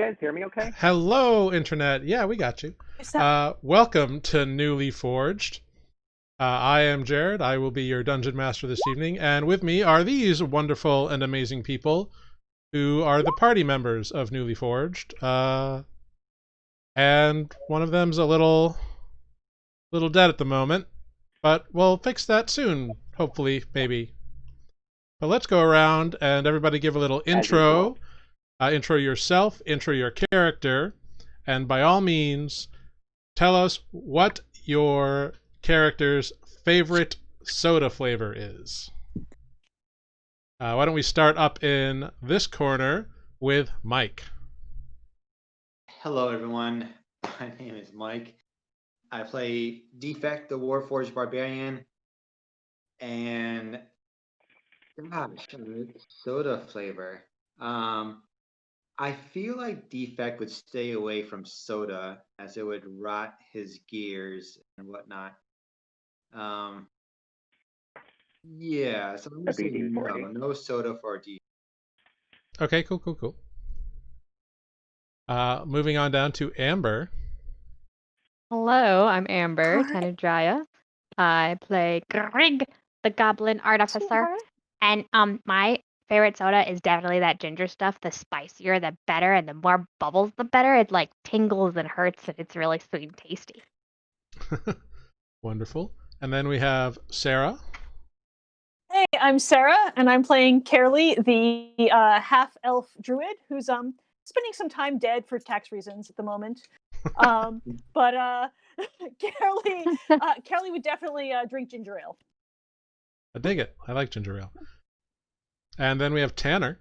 guys hear me okay? Hello, Internet. Yeah, we got you. Welcome to Newly Forged. I am Jared. I will be your dungeon master this evening, and with me are these wonderful and amazing people who are the party members of Newly Forged. And one of them's a little dead at the moment, but we'll fix that soon, hopefully, maybe. But let's go around and everybody give a little intro. Intro yourself, intro your character, and by all means, tell us what your character's favorite soda flavor is. Why don't we start up in this corner with Mike? Hello, everyone. My name is Mike. I play Defect, the Warforged Barbarian, and gosh, soda flavor. I feel like Defect would stay away from soda as it would rot his gears and whatnot. Yeah, so I'm gonna say no soda for Defect. Okay, cool. Moving on down to Amber. Hello, I'm Amber Tanajaya. I play Grig, the Goblin Artificer. And my favorite soda is definitely that ginger stuff. The spicier, the better, and the more bubbles, the better. It like tingles and hurts, and it's really sweet and tasty. Wonderful. And then we have Sarah. Hey, I'm Sarah, and I'm playing Carolee, the half-elf druid who's spending some time dead for tax reasons at the moment. But Carolee would definitely drink ginger ale. I dig it. I like ginger ale. And then we have Tanner.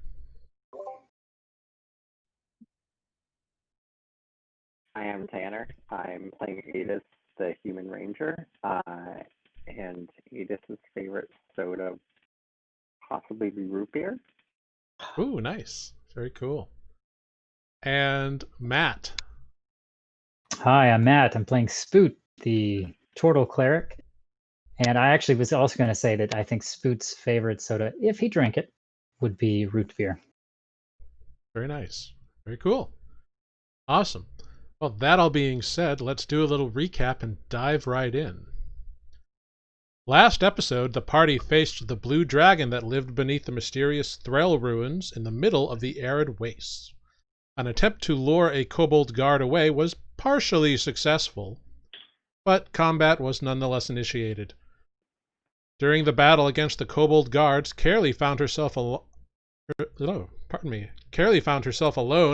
I am Tanner. I'm playing Adis, the human ranger, and Adis's favorite soda possibly be root beer. Ooh, nice. Very cool. And Matt. Hi, I'm Matt. I'm playing Spoot, the turtle cleric. And I actually was also going to say that I think Spoot's favorite soda, if he drank it, would be root beer. Very nice. Very cool. Awesome. Well, that all being said, let's do a little recap and dive right in. Last episode, the party faced the blue dragon that lived beneath the mysterious Threll ruins in the middle of the Arid Wastes. An attempt to lure a kobold guard away was partially successful, but combat was nonetheless initiated. During the battle against the kobold guards, Carolee found herself alone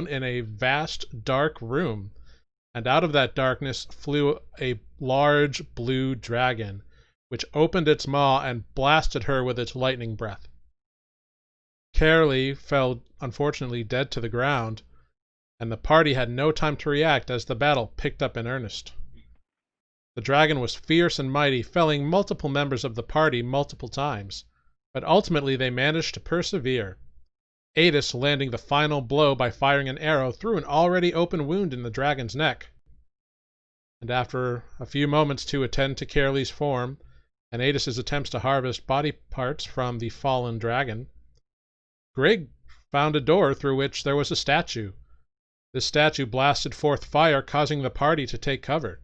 in a vast, dark room, and out of that darkness flew a large blue dragon, which opened its maw and blasted her with its lightning breath. Carolee fell unfortunately dead to the ground, and the party had no time to react as the battle picked up in earnest. The dragon was fierce and mighty, felling multiple members of the party multiple times, but ultimately they managed to persevere, Adis landing the final blow by firing an arrow through an already open wound in the dragon's neck. And after a few moments to attend to Carolee's form, and Adis's attempts to harvest body parts from the fallen dragon, Grig found a door through which there was a statue. This statue blasted forth fire, causing the party to take cover.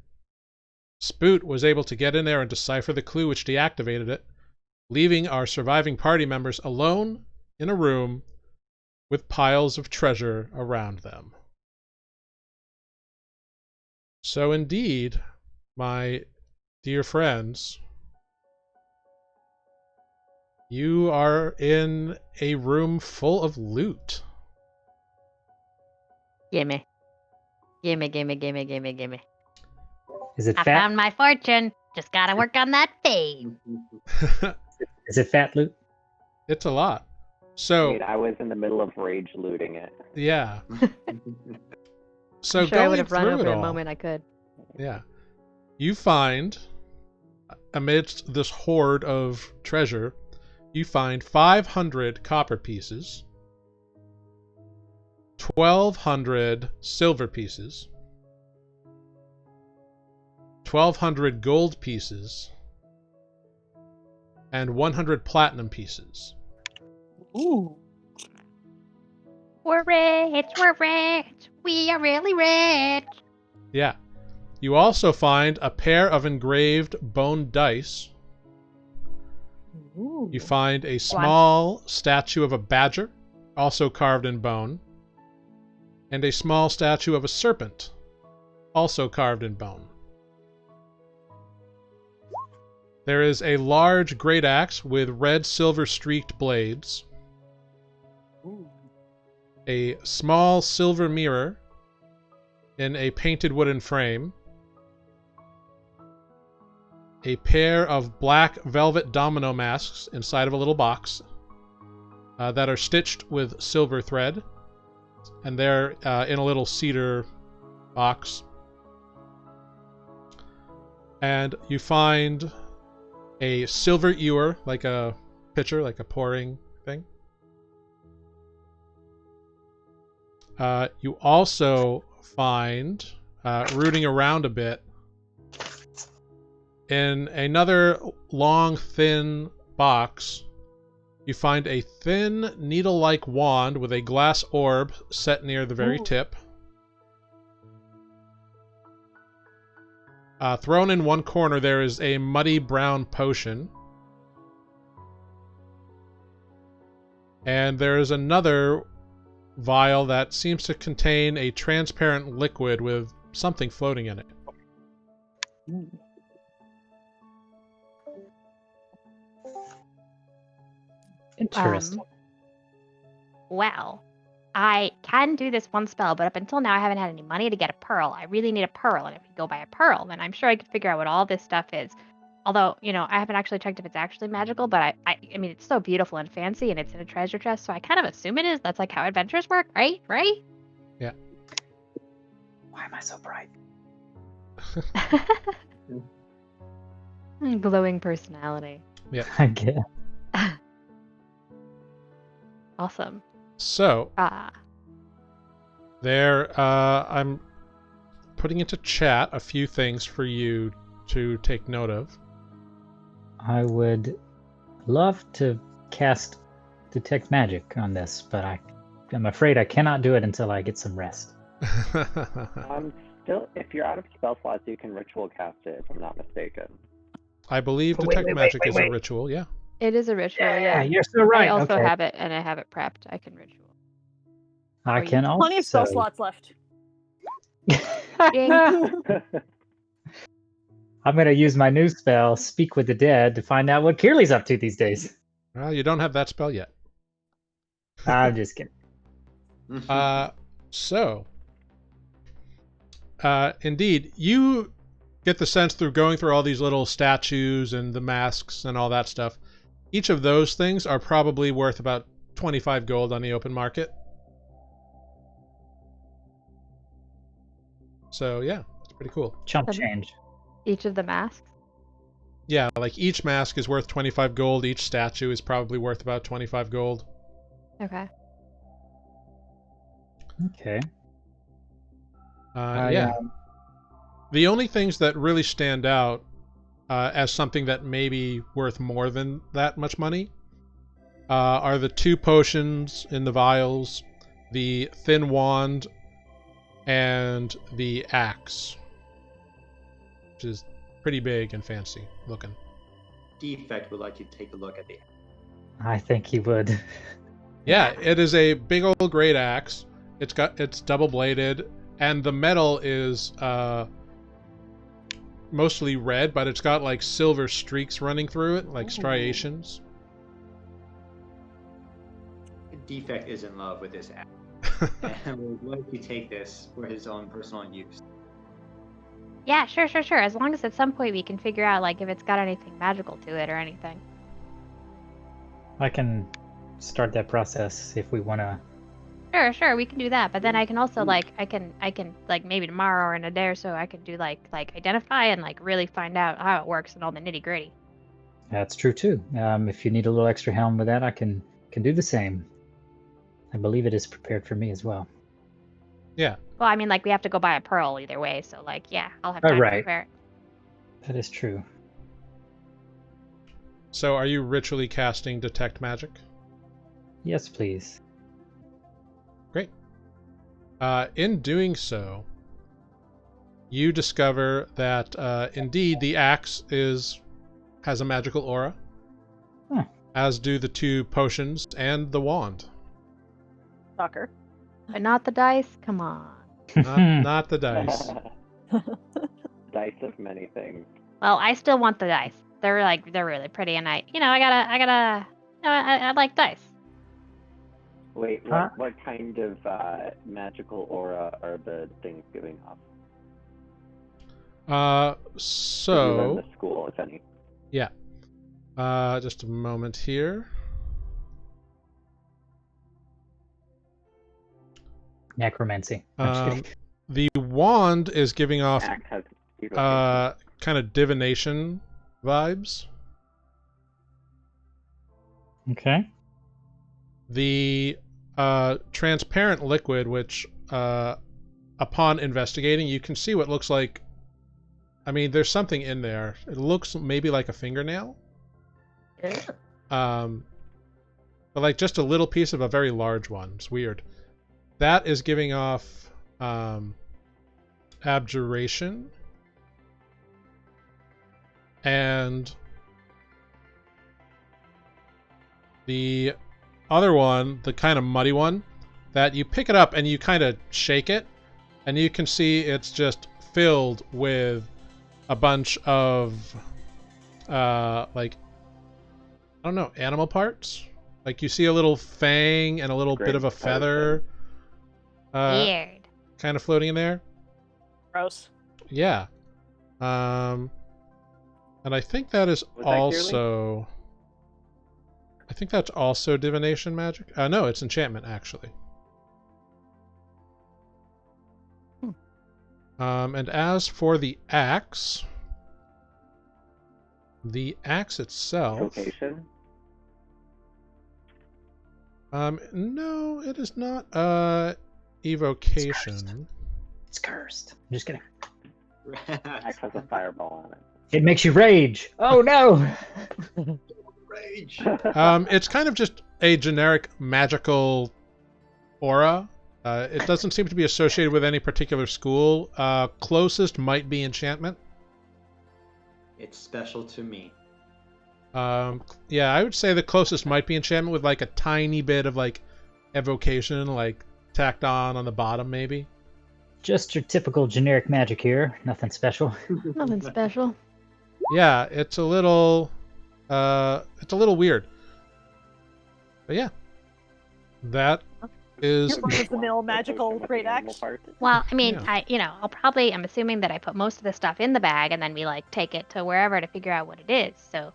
Spoot was able to get in there and decipher the clue which deactivated it, leaving our surviving party members alone in a room with piles of treasure around them. So indeed, my dear friends, you are in a room full of loot. Gimme. Is it I fat? found my fortune. Just gotta work on that fade. Is it fat loot? It's a lot. So Dude, I was in the middle of rage looting it. yeah. So I'm sure I would going have run through over it the all, moment I could. yeah, you find amidst this hoard of treasure, you find 500 copper pieces, 1,200 silver pieces, 1,200 gold pieces, and 100 platinum pieces. Ooh. We're rich, we're rich. We are really rich. Yeah. You also find a pair of engraved bone dice. Ooh. You find a small statue of a badger, also carved in bone, and a small statue of a serpent, also carved in bone. There is a large great axe with red silver streaked blades, Ooh. a small silver mirror in a painted wooden frame, a pair of black velvet domino masks inside of a little box that are stitched with silver thread, and they're in a little cedar box. And you find a silver ewer, like a pitcher, like a pouring thing. You also find, rooting around a bit, in another long, thin box, you find a thin, needle-like wand with a glass orb set near the very tip. Thrown in one corner, there is a muddy brown potion. And there is another vial that seems to contain a transparent liquid with something floating in it. Interesting. Well, I can do this one spell, but up until now I haven't had any money to get a pearl. I really need a pearl, and if you go buy a pearl, then I'm sure I could figure out what all this stuff is. Although, you know, I haven't actually checked if it's actually magical, but I mean, it's so beautiful and fancy, and it's in a treasure chest, so I kind of assume it is. That's like how adventures work, right? Right? Yeah. Why am I so bright? Glowing personality. Yeah. I guess. Awesome. So, I'm putting into chat a few things for you to take note of. I would love to cast Detect Magic on this, but I'm afraid I cannot do it until I get some rest. Still, if you're out of spell slots, you can ritual cast it, if I'm not mistaken. I believe Wait, Detect wait, Magic wait, is a ritual, yeah. It is a ritual, yeah. You're so right. I also okay. have it, and I have it prepped. I can ritual. I you can also. Plenty of spell slots left. I'm going to use my new spell, Speak with the Dead, to find out what Kirli's up to these days. Well, you don't have that spell yet. I'm just kidding. Indeed, you get the sense through going through all these little statues and the masks and all that stuff. Each of those things are probably worth about 25 gold on the open market. So yeah, it's pretty cool. Chump change. Each of the masks? Yeah, like each mask is worth 25 gold. Each statue is probably worth about 25 gold. Okay. Okay. Yeah. The only things that really stand out as something that may be worth more than that much money are the 2 potions in the vials, the thin wand, and the axe, which is pretty big and fancy looking. Defect would like you to take a look at the. I think he would. Yeah, it is a big old great axe. It's double bladed, and the metal is mostly red, but it's got like silver streaks running through it, like striations. Defect is in love with this axe, and would like to take this for his own personal use. Yeah, sure. As long as at some point we can figure out, like, if it's got anything magical to it or anything. I can start that process if we want to. Sure, we can do that. But then I can also, like, I can, like, maybe tomorrow or in a day or so, I can do, like identify and, like, really find out how it works and all the nitty-gritty. That's true, too. If you need a little extra helm with that, I can do the same. I believe it is prepared for me as well. Yeah. Well, I mean, like, we have to go buy a pearl either way, so, like, yeah, I'll have time to prepare it. That is true. So are you ritually casting Detect Magic? Yes, please. Great. In doing so, you discover that indeed the axe has a magical aura, as do the 2 potions and the wand. Shocker. But not the dice? Come on. Not the dice. Dice of many things. Well, I still want the dice. They're really pretty, and I like dice. Wait, what kind of magical aura are the things giving off? Other than So, the school, if any. yeah. Just a moment here. Necromancy. I'm just kidding. The wand is giving off Axe has evocation. kind of divination vibes. Okay. The transparent liquid, which upon investigating, you can see what looks like. I mean, there's something in there. It looks maybe like a fingernail. But like just a little piece of a very large one. It's weird. That is giving off abjuration. And the other one, the kind of muddy one, that you pick it up and you kind of shake it, and you can see it's just filled with a bunch of like, I don't know, animal parts. Like you see a little fang and a little bit of a feather Weird. kind of floating in there. Gross. Yeah. And I think that is Was that clearly? also... I think that's also divination magic. No, it's enchantment, actually. And as for the axe itself... Vocation? No, it is not evocation. It's cursed. I'm just kidding. Axe has a fireball on it. It makes you rage. Oh no! Rage. It's kind of just a generic magical aura. It doesn't seem to be associated with any particular school. Closest might be enchantment. It's special to me. Yeah, I would say the closest might be enchantment with like a tiny bit of like evocation, like tacked on the bottom, maybe. Just your typical generic magic here. Nothing special. Nothing special. Yeah, it's a little weird. But yeah, that is. Your run-of-the-mill magical great axe. Well, I mean, Yeah. I'm assuming that I put most of the stuff in the bag and then we like take it to wherever to figure out what it is. So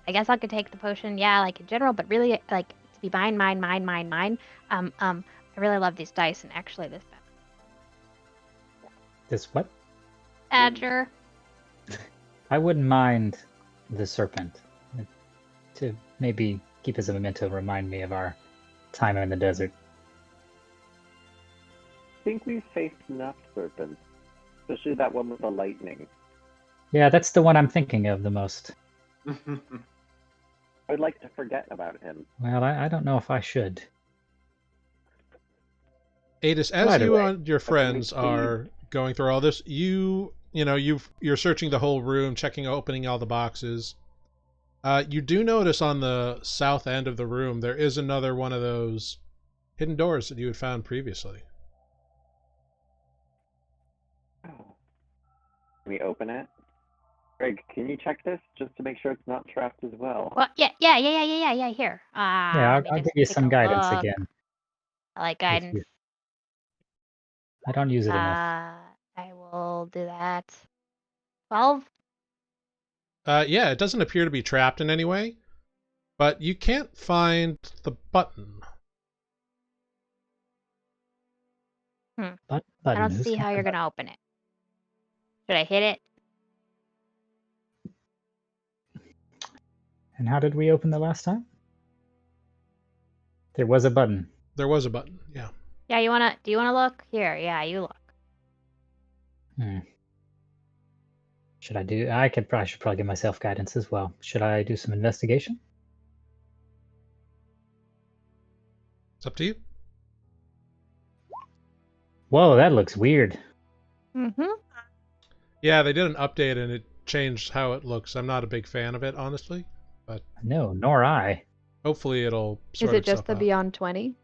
I guess I could take the potion, yeah, like in general, but really like to be mine. I really love these dice, and actually this This what? badger. I wouldn't mind the serpent. To maybe keep as a memento, remind me of our time in the desert. I think we've faced enough serpents, especially that one with the lightning. Yeah, that's the one I'm thinking of the most. I'd like to forget about him. Well, I don't know if I should. Adis, as By the you way, and your friends are going through all this, you're searching the whole room, opening all the boxes. You do notice on the south end of the room there is another one of those hidden doors that you had found previously. Oh. Can we open it? Greg, can you check this just to make sure it's not trapped as well? Well, yeah. Here. Yeah, let me I'll just give you take some a guidance look. again. I like if you- guidance. I don't use it enough. I will do that. 12. Yeah, it doesn't appear to be trapped in any way, but you can't find the button. But I don't who's see how got you're the gonna open it. Should I hit it? button? And how did we open the last time? There was a button. There was a button, yeah. Yeah, do you wanna look? Here, yeah, you look. Should I do? I should probably give myself guidance as well. Should I do some investigation? It's up to you. Whoa, that looks weird. Mm-hmm. Yeah, they did an update and it changed how it looks. I'm not a big fan of it, honestly. No, nor I. Hopefully it'll Is sort it just itself the out. Beyond 20?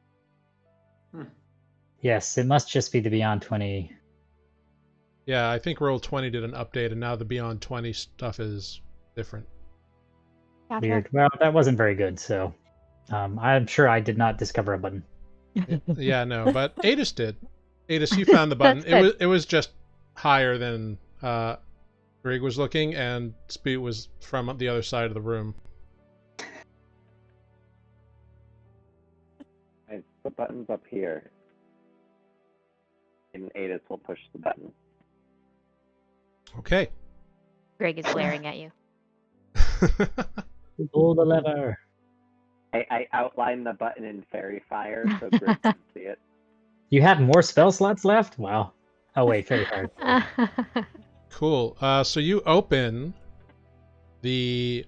Yes, it must just be the Beyond 20. Yeah, I think Roll20 did an update and now the Beyond 20 stuff is different. Gotcha. Weird. Well, that wasn't very good, so I'm sure I did not discover a button. Yeah, no, but Adis did. Adis, you found the button. That's It was just higher than Greg was looking, and Spoot was from the other side of the room. Right, the button's up here. And Adis will push the button. Okay. Greg is glaring at you. Pull the lever. I outlined the button in fairy fire so Greg can see it. You have more spell slots left? Wow. Oh wait, fairy fire. Cool. So you open the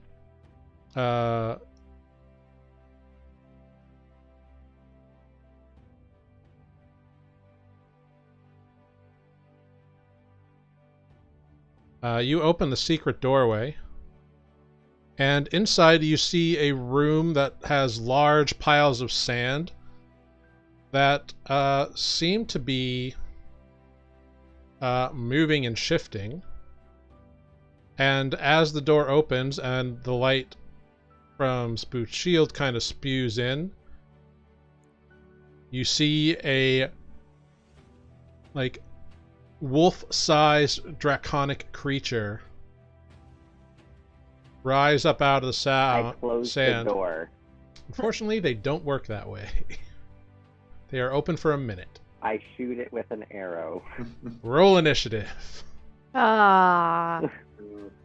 you open the secret doorway, and inside you see a room that has large piles of sand that seem to be moving and shifting. And as the door opens and the light from Spoot's shield kind of spews in, you see a like wolf-sized draconic creature rise up out of the I closed sand. the door. Unfortunately, they don't work that way. They are open for a minute. I shoot it with an arrow. Roll initiative. Ah.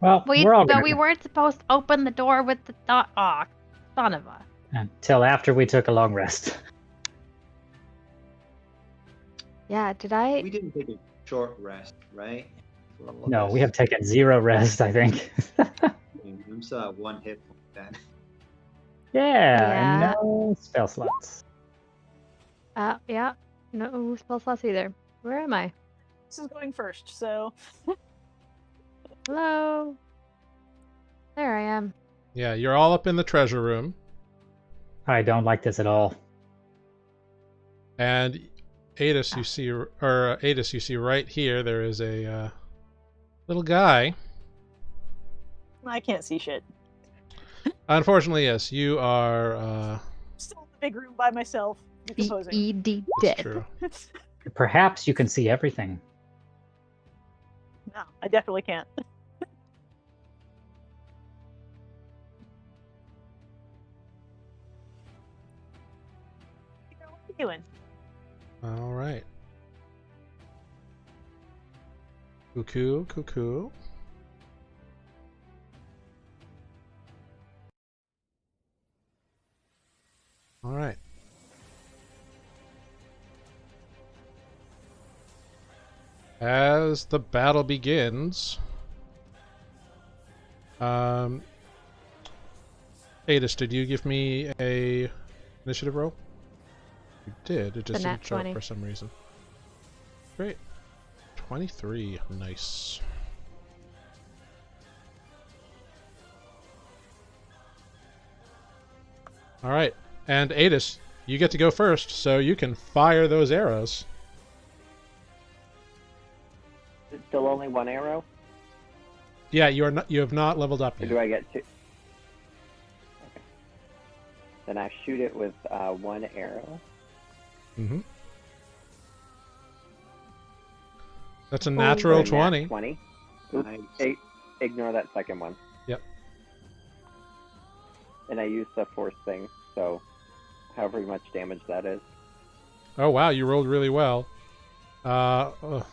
Well, we we're all but gonna we weren't supposed to open the door with the dot. Ah, son of a. until after we took a long rest. Yeah, did I? We didn't take a short rest, right? No, we have taken 0 rest, I think. I'm still at 1 hit point then. Yeah, Yeah. and no spell slots. Yeah. No spell slots either. Where am I? This is going first, so Hello. There I am. Yeah, you're all up in the treasure room, I don't like this at all. and Adis, you see right here. There is a little guy. I can't see shit. Unfortunately, yes, you are. Still in the big room by myself, decomposing. B-E-D It's dead. true. Perhaps you can see everything. No, I definitely can't. What are you doing? All right. Cuckoo, cuckoo. All right. As the battle begins, Adis, did you give me a initiative roll? You did. It just The didn't nat show up 20. for some reason. Great. 23. Nice. All right. And Adis, you get to go first, so you can fire those arrows. It's still only 1 arrow? Yeah, you have not leveled up Or yet. do I get 2? Okay. Then I shoot it with 1 arrow. Mm-hmm. That's a Oh, natural So a nat 20. 20. Oops, Nice. ignore that second one. Yep. And I used the force thing, so however much damage that is. Oh wow, you rolled really well.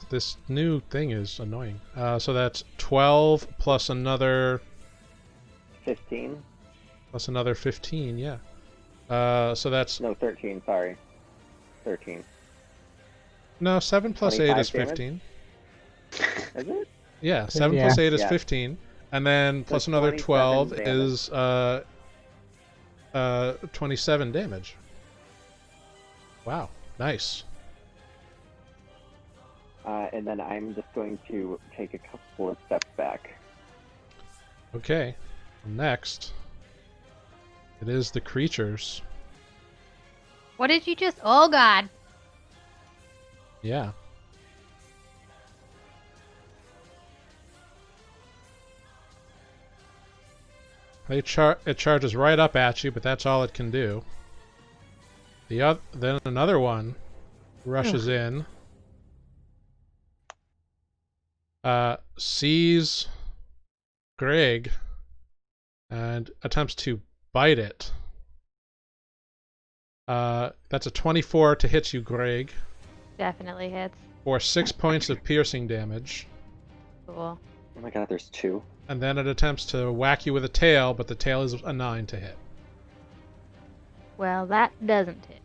This new thing is annoying. So that's 12 plus another 15? 15. Yeah. So that's No, 13, sorry. 13. no 7 plus 8 is 25 15. Is it? Yeah, 7 Yeah. plus 8 is Yeah. 15, and then plus So another 12 27 is 27 damage. Wow, nice. and then I'm just going to take a couple of steps back. Okay. Next, it is the creatures. What did you just? Oh God! Yeah. It charges right up at you, but that's all it can do. Then another one rushes in, sees Greg, and attempts to bite it. That's a 24 to hit you, Greg, Definitely hits. for 6 points of piercing damage. Cool. Oh my god, there's 2. And then it attempts to whack you with a tail, but the tail is a 9 to hit. Well, that doesn't hit.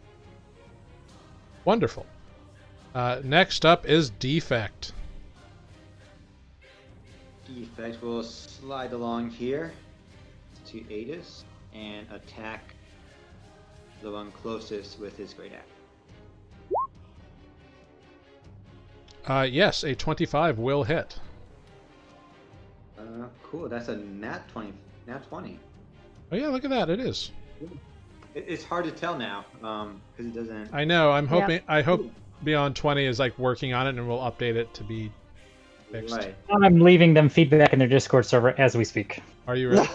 Wonderful. Next up is Defect. Defect will slide along here to Adis and attack the one closest with his great axe. Yes, a 25 will hit. Cool. That's a nat 20. Nat 20. Oh yeah, look at that. It is. It's hard to tell now because it doesn't. I know. I'm hoping. Yep. I hope Beyond 20 is like working on it, and we'll update it to be fixed. Right. I'm leaving them feedback in their Discord server as we speak. Are you ready?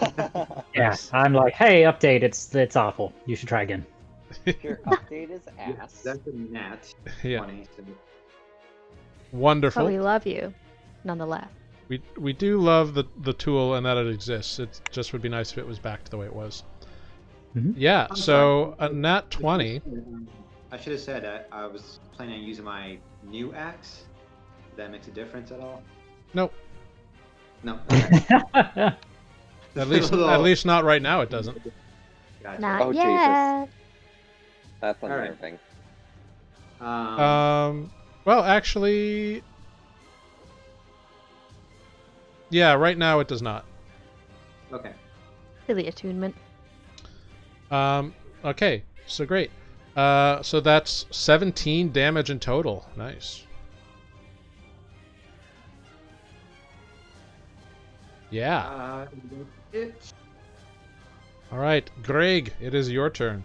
Yeah, I'm like, hey, update. It's awful. You should try again. Your update is ass. That's a nat Yeah. 20. So Wonderful. But we love you, nonetheless. We do love the tool and that it exists. It just would be nice if it was back to the way it was. Mhm. Yeah. So a nat 20. I should have said that I was planning on using my new axe. If that makes a difference at all? Nope. No. Okay. At least not right now. It doesn't. Gotcha. Not Oh, Jesus. yet. That's All right. unnerving. Well, actually, yeah. Right now it does not. Okay. Silly attunement. Okay. So great. So that's 17 damage in total. Nice. Yeah. It. All right, Greg, it is your turn.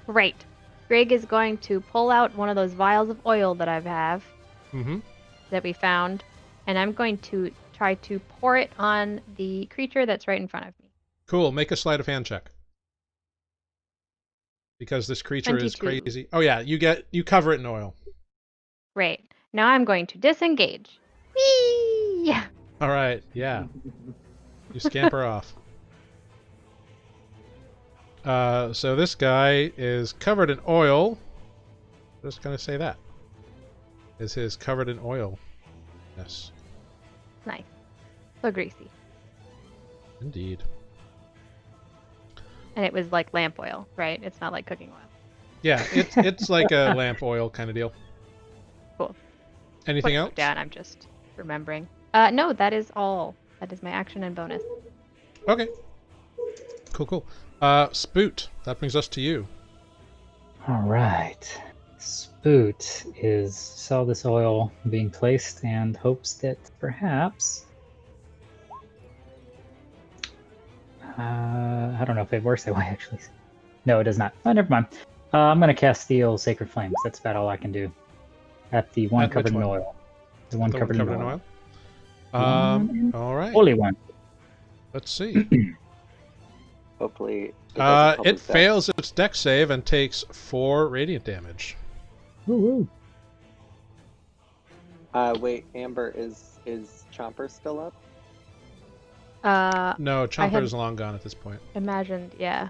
Great. Greg is going to pull out one of those vials of oil that I have Mm-hmm. that we found, and I'm going to try to pour it on the creature that's right in front of me. Cool. Make a sleight of hand check. Because this creature is 22. crazy. Oh yeah, you cover it in oil. Great. Now I'm going to disengage. Whee! All right. Yeah. You scamper off. So this guy is covered in oil. Just gonna say that. Is his covered in oil? Yes. Nice. So greasy. Indeed. And it was like lamp oil, right? It's not like cooking oil. Yeah, it's like a lamp oil kind of deal. Cool. Anything Put it else? down, I'm just remembering. No, that is all. That is my action and bonus. Okay. Cool. Spoot. That brings us to you. All right. Spoot saw this oil being placed and hopes that perhaps. I don't know if it works that way actually. No, it does not. Oh, never mind. I'm gonna cast Steel Sacred Flames. That's about all I can do. At the one At which covered in one? oil. The one The covered in oil. oil. All right. Holy one. Let's see. Hopefully, doesn't It public fails its dex save and takes 4 radiant damage. Woo-woo. Wait, Amber, is Chomper still up? No, Chomper had- is long gone at this point. Imagined, yeah,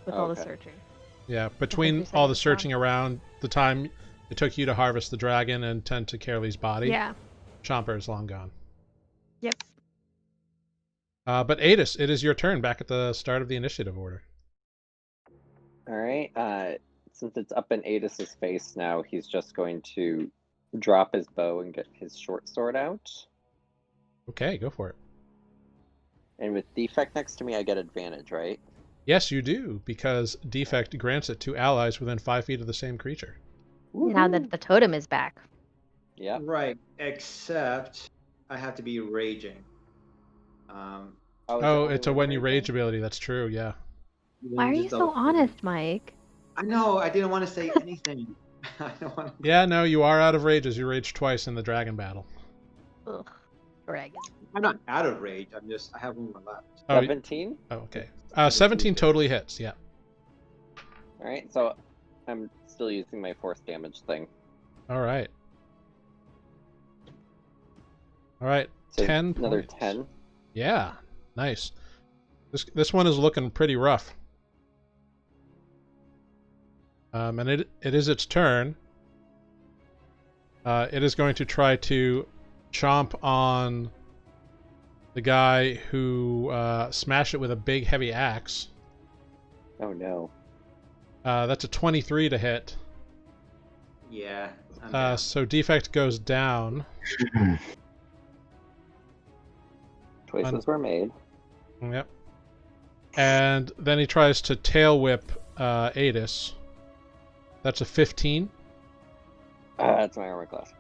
with all the Okay. searching. Yeah, between you said all it the was searching around, the time it took you to harvest the dragon and tend to Caerle's body, Yeah. Chomper is long gone. Yep. But Adis, it is your turn back at the start of the initiative order. All right. Since it's up in Adis's face now, he's just going to drop his bow and get his short sword out. Okay, go for it. And with Defect next to me, I get advantage, right? Yes, you do, because Defect grants it to allies within 5 feet of the same creature. Now that the totem is back. Yep. Right, except I have to be raging. Oh, only it's a when you rage raging? ability. That's true. Yeah. Why are you so honest, Mike? I know. I didn't want to say anything. I don't want to. Yeah. No, you are out of rages. You raged twice in the dragon battle. Ugh, dragon. I'm not out of rage. I have one more left. Oh, 17? oh, okay. 17 totally hits. Yeah. All right, so I'm still using my force damage thing. All right. All right. So 10 another points. 10. Yeah. Nice. This one is looking pretty rough. And it is its turn. It is going to try to chomp on the guy who smashed it with a big heavy axe. Oh no. That's a 23 to hit. Yeah. I'm down. So defect goes down. Choices were made. Yep. And then he tries to tail whip Adis. That's a 15 That's my armor class.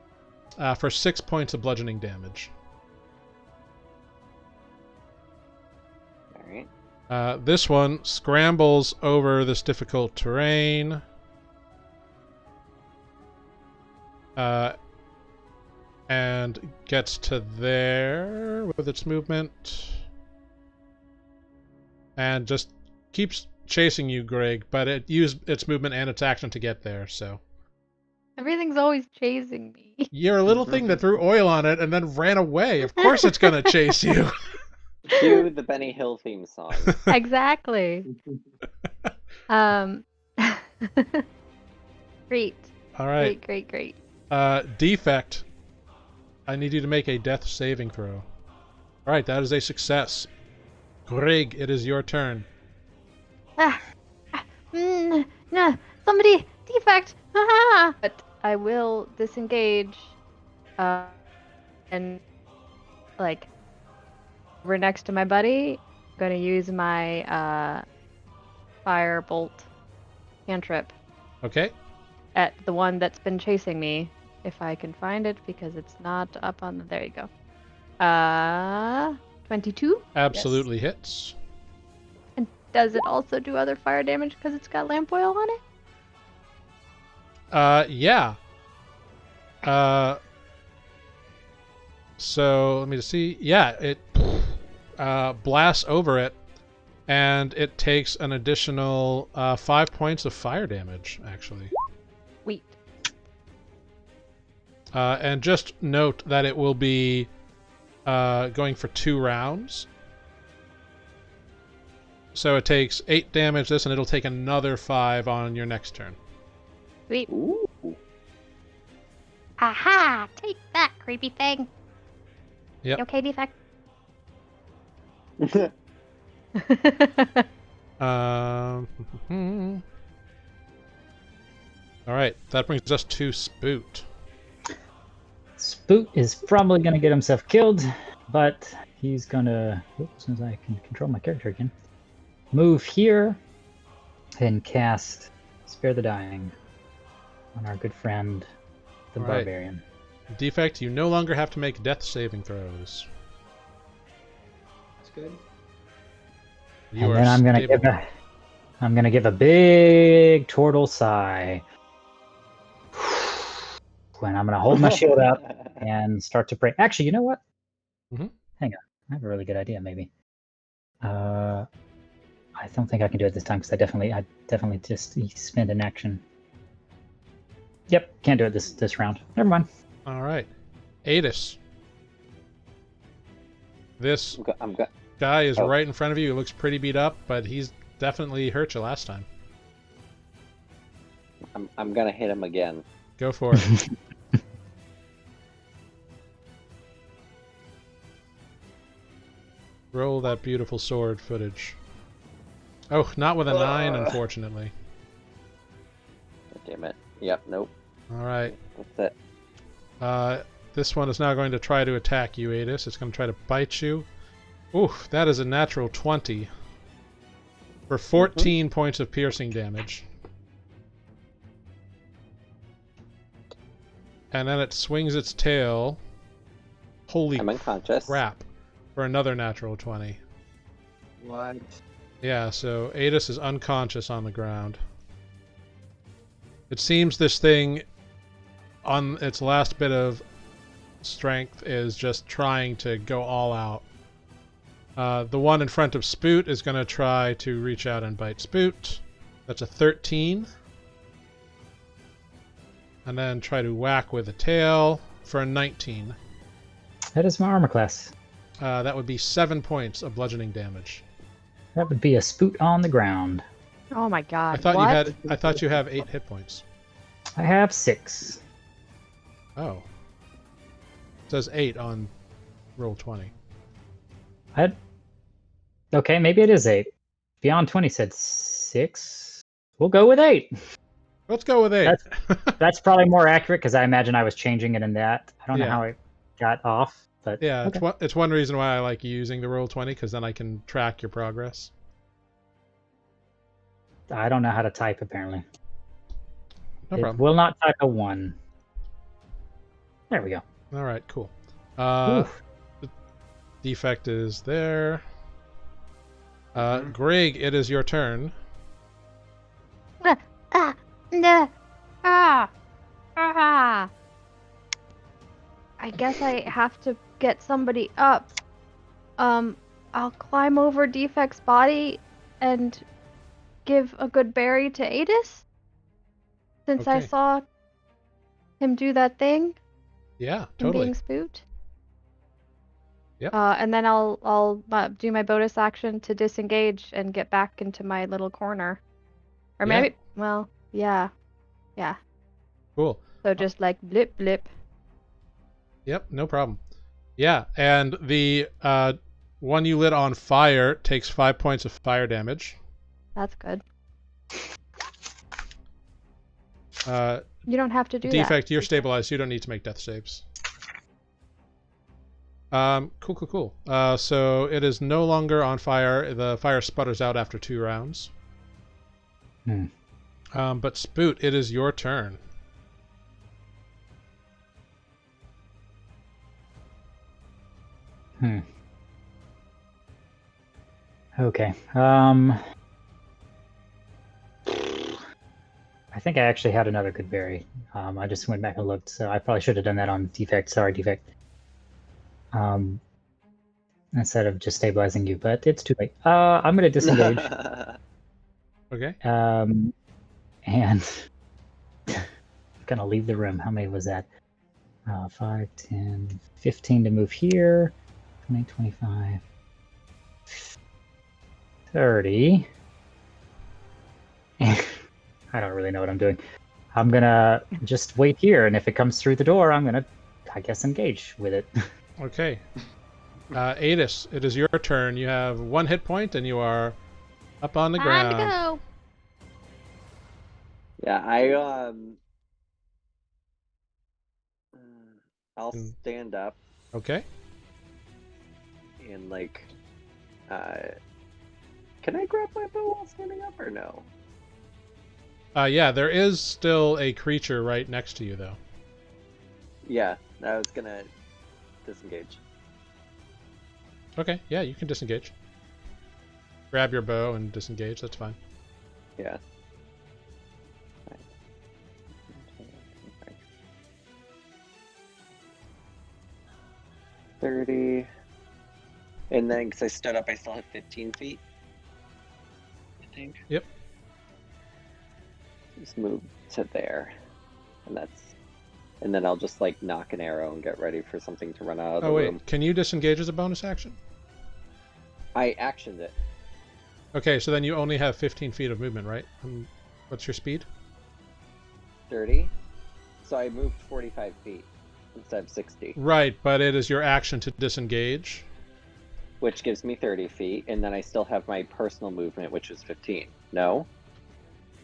for 6 points of bludgeoning damage. All right. This one scrambles over this difficult terrain. And gets to there with its movement. And just keeps chasing you, Greg, but it used its movement and its action to get there, so. Everything's always chasing me. You're a little thing that threw oil on it and then ran away. Of course it's gonna chase you. Cue the Benny Hill theme song. Exactly. Great. All right. Great. Defect. I need you to make a death saving throw. All right, that is a success. Greg, it is your turn. No, somebody defect. But I will disengage. And like we're next to my buddy. I'm gonna use my firebolt cantrip Okay. at the one that's been chasing me, if I can find it, because it's not up on the. There you go. 22. Absolutely hits. And does it also do other fire damage because it's got lamp oil on it? Yeah. So let me just see. Yeah, it blasts over it, and it takes an additional 5 points of fire damage, actually. Sweet. And just note that it will be going for 2 rounds. So it takes 8 damage this, and it'll take another 5 on your next turn. Sweet. Ooh. Aha! Take that, creepy thing. Yep. You okay, defect? All right, that brings us to Spoot. Spoot is probably going to get himself killed, but he's going to, since I can control my character again, move here and cast Spare the Dying on our good friend, the All right. Barbarian. Defect, you no longer have to make death saving throws. That's good. You And are then I'm gonna give a big turtle sigh. When I'm gonna hold my shield out and start to pray. Actually, you know what? Mhm. Hang on, I have a really good idea. Maybe. I don't think I can do it this time because I definitely just spend an action. Yep, can't do it this round. Never mind. All right, Adis. This guy is Oh. right in front of you. He looks pretty beat up, but he's definitely hurt you last time. I'm gonna hit him again. Go for it. Roll that beautiful sword footage. Oh, not with a 9, unfortunately. Damn it. Yep. Nope. All right. That's it. This one is now going to try to attack you, Adis. It's going to try to bite you. Oof, that is a natural 20. For 14 points of piercing damage. and then it swings its tail. Holy I'm unconscious. crap. For another natural 20. What? Yeah, so Adis is unconscious on the ground. It seems this thing, on its last bit of strength, is just trying to go all out. The one in front of Spoot is going to try to reach out and bite Spoot. That's a 13. And then try to whack with a tail for a 19. That is my armor class. That would be 7 points of bludgeoning damage. That would be a Spoot on the ground. Oh my god. I thought what? I thought you have 8 hit points. I have 6. Oh. It says 8 on roll 20. Okay, maybe it is 8. Beyond 20 said 6. We'll go with 8. Let's go with 8. That's probably more accurate because I imagine I was changing it in that. I don't know Yeah. how it got off, but Yeah, okay. it's one reason why I like using the roll 20, because then I can track your progress. I don't know how to type apparently. No It problem. will not type a 1. There we go. All right, cool. Oof. The defect is there. Mhm. Greg, it is your turn. I guess I have to get somebody up. I'll climb over Defect's body and give a good berry to Adis. Since I Okay. saw him do that thing Yeah, and totally. being spooked. Yep. And then I'll do my bonus action to disengage and get back into my little corner. Or Yeah. maybe, well, yeah. Cool. So just like blip blip. Yep, no problem. Yeah, and the one you lit on fire takes 5 points of fire damage. That's good. Uh, You don't have to do Defect, that. you're stabilized. You don't need to make death saves. Cool. So it is no longer on fire. The fire sputters out after 2 rounds. But Spoot, it is your turn. Okay. I think I actually had another good berry. I just went back and looked, so I probably should have done that on Defect. Sorry, Defect. Instead of just stabilizing you, but it's too late. I'm going to disengage. Okay. And I'm going to leave the room. How many was that? 5, 10, 15 to move here. 20, 25, 30. I don't really know what I'm doing. I'm going to just wait here, and if it comes through the door, I'm going to, I guess, engage with it. Okay. Adis, it is your turn. You have 1 hit point, and you are up on the Time ground. to go. Yeah, I'll Mm. stand up Okay. and can I grab my bow while standing up or no? Yeah, there is still a creature right next to you, though. Yeah, I was gonna disengage. Okay, yeah, you can disengage. Grab your bow and disengage, that's fine. Yeah. 30. And then, because I stood up, I still have 15 feet. I think. Yep. Just move to there. And then I'll just knock an arrow and get ready for something to run out of the room. Can you disengage as a bonus action? I actioned it. Okay, so then you only have 15 feet of movement, right? What's your speed? 30. So I moved 45 feet instead of 60. Right, but it is your action to disengage. Which gives me 30 feet, and then I still have my personal movement, which is 15. No?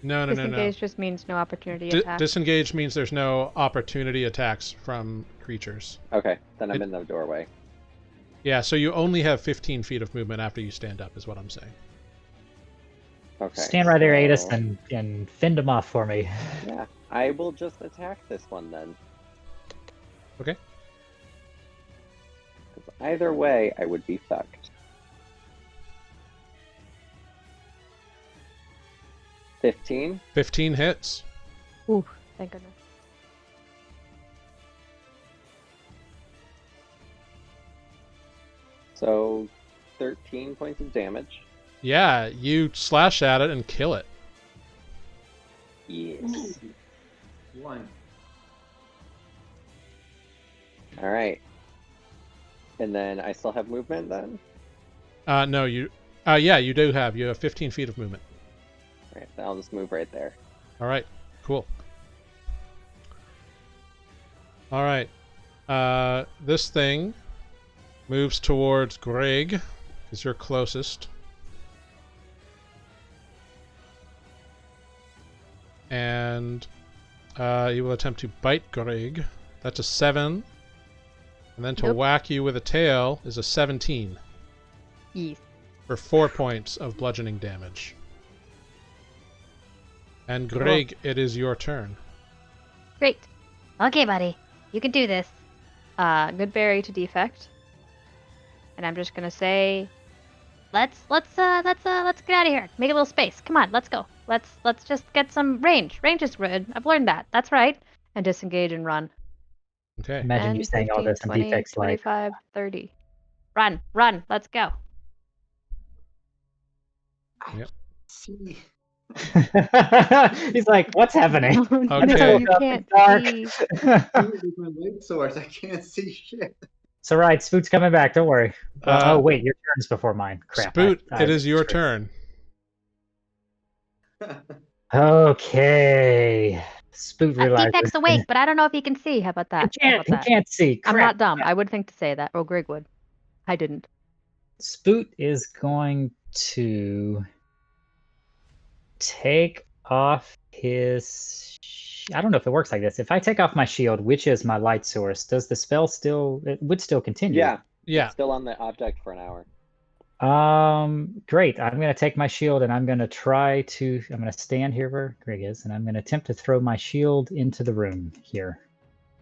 No. Disengage just means no opportunity attack. Disengage means there's no opportunity attacks from creatures. Okay, then I'm in the doorway. Yeah, so you only have 15 feet of movement after you stand up, is what I'm saying. Okay. Stand right there, Adis, so- and fend them off for me. Yeah, I will just attack this one then. Okay. 'Cause either way, I would be fucked. 15. 15 hits. Ooh, thank goodness. So 13 points of damage. Yeah, you slash at it and kill it. Yes. 1. All right. And then I still have movement then? No, you... yeah, you do have. You have 15 feet of movement. All right, then I'll just move right there. All right, cool. All right. This thing moves towards Greg, because you're closest. And you will attempt to bite Greg. That's a 7. And then to Nope. whack you with a tail is a 17. Yes. For 4 points of bludgeoning damage. And Greg, it is your turn. Great. Okay, buddy. You can do this. Good berry to defect. And I'm just gonna say, let's get out of here. Make a little space. Come on, let's go. Let's just get some range. Range is good. I've learned that. That's right. And disengage and run. Okay. Imagine 10, you saying all 15, this in 20, defects like 25, 30. Run. Let's go. See. He's like, what's happening? No, Okay. you can't Dark. see. With my light source, I can't see shit. It's all right. Spoot's coming back. Don't worry. Uh, Oh wait, your turn's before mine. Crap. Spoot, I it is your screwed. turn. Okay. Spoot realizes Defect's awake, but I don't know if he can see. How about that? He can't see. I'm Crap. not dumb. I would think to say that. Oh, Greg would. I didn't. Spoot is going to take off his... I don't know if it works like this. If I take off my shield, which is my light source, does the spell still... It would still continue. Yeah. Yeah. It's still on the object for an hour. Great. I'm going to take my shield and I'm going to try to... I'm going to stand here where Greg is, and I'm going to attempt to throw my shield into the room here.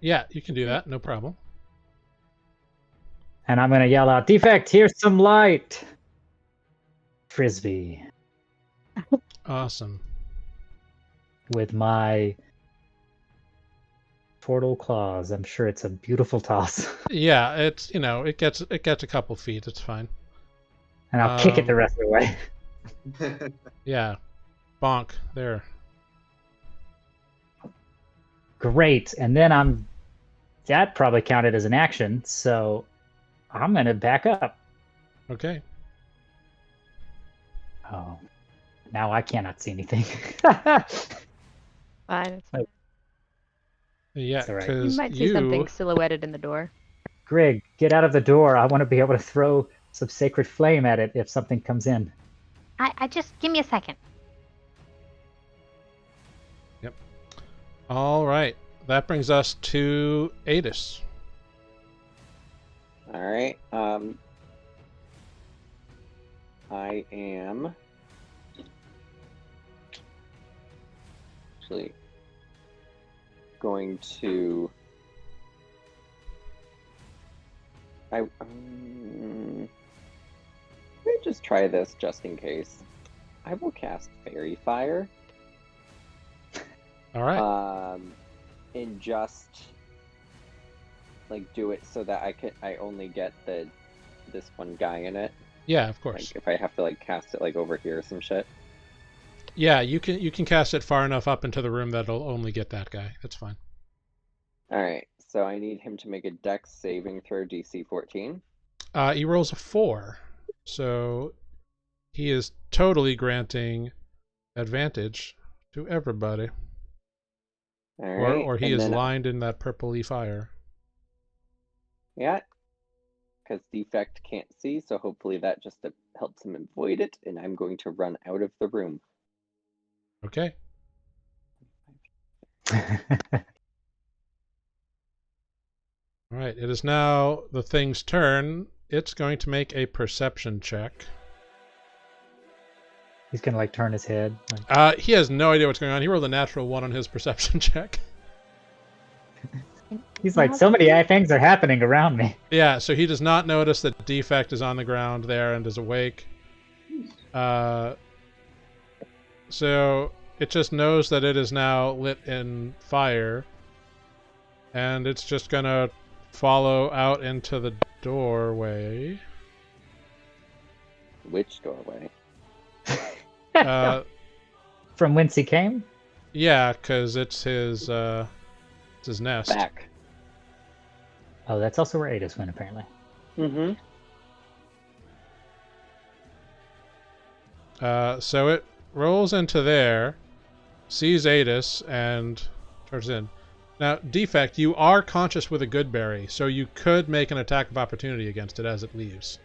Yeah, you can do that. No problem. And I'm going to yell out, "Defect, here's some light!" Frisbee. Awesome. With my portal claws. I'm sure it's a beautiful toss. Yeah, it's, you know, it gets a couple feet. It's fine. And I'll kick it the rest of the way. Yeah. Bonk. There. Great. And then that probably counted as an action, so I'm going to back up. Okay. Oh, now I cannot see anything. Fine. It's fine. Yeah, It's all right. You because might see something silhouetted in the door. Greg, get out of the door. I want to be able to throw some sacred flame at it if something comes in. I just give me a second. All right. That brings us to Adis. All right. I am actually going to. Let me just try this just in case. I will cast Fairy Fire. All right. And just like do it so that I only get this one guy in it. Yeah, of course. Like if I have to like cast it like over here or some shit. Yeah, you can cast it far enough up into the room that it'll only get that guy. That's fine. All right, so I need him to make a Dex saving throw DC 14. He rolls a 4, so he is totally granting advantage to everybody. All right, Or he and is then- lined in that purpley fire. Yeah, because Defect can't see, so hopefully that just helps him avoid it, and I'm going to run out of the room. Okay. All right. It is now the thing's turn. It's going to make a perception check. He's going to like turn his head. Like, He has no idea what's going on. He rolled a natural 1 on his perception check. He's like, so many things are happening around me. Yeah, so he does not notice that Defect is on the ground there and is awake. So it just knows that it is now lit in fire. And it's just gonna follow out into the doorway. Which doorway? From whence he came? Yeah, because it's his nest. Back. Oh, that's also where Adis went, apparently. Mm-hmm. So it rolls into there, sees Adis, and turns in. Now, Defect, you are conscious with a good berry, so you could make an attack of opportunity against it as it leaves.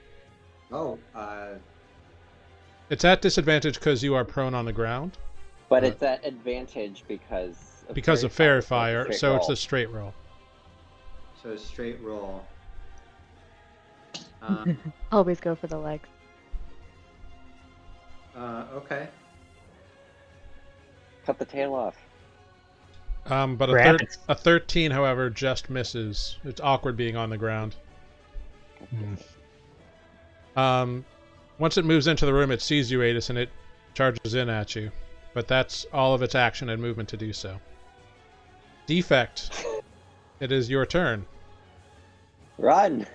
Oh, It's at disadvantage because you are prone on the ground. But it's at advantage because Because of Fairy Fire, straight so roll. it's a straight roll. so straight roll. Always go for the legs. Okay. Cut the tail off. But Rabbits. a 13, however, just misses. It's awkward being on the ground. Once it moves into the room, it sees you, Adis, and it charges in at you. But that's all of its action and movement to do so. Defect, it is your turn. Run!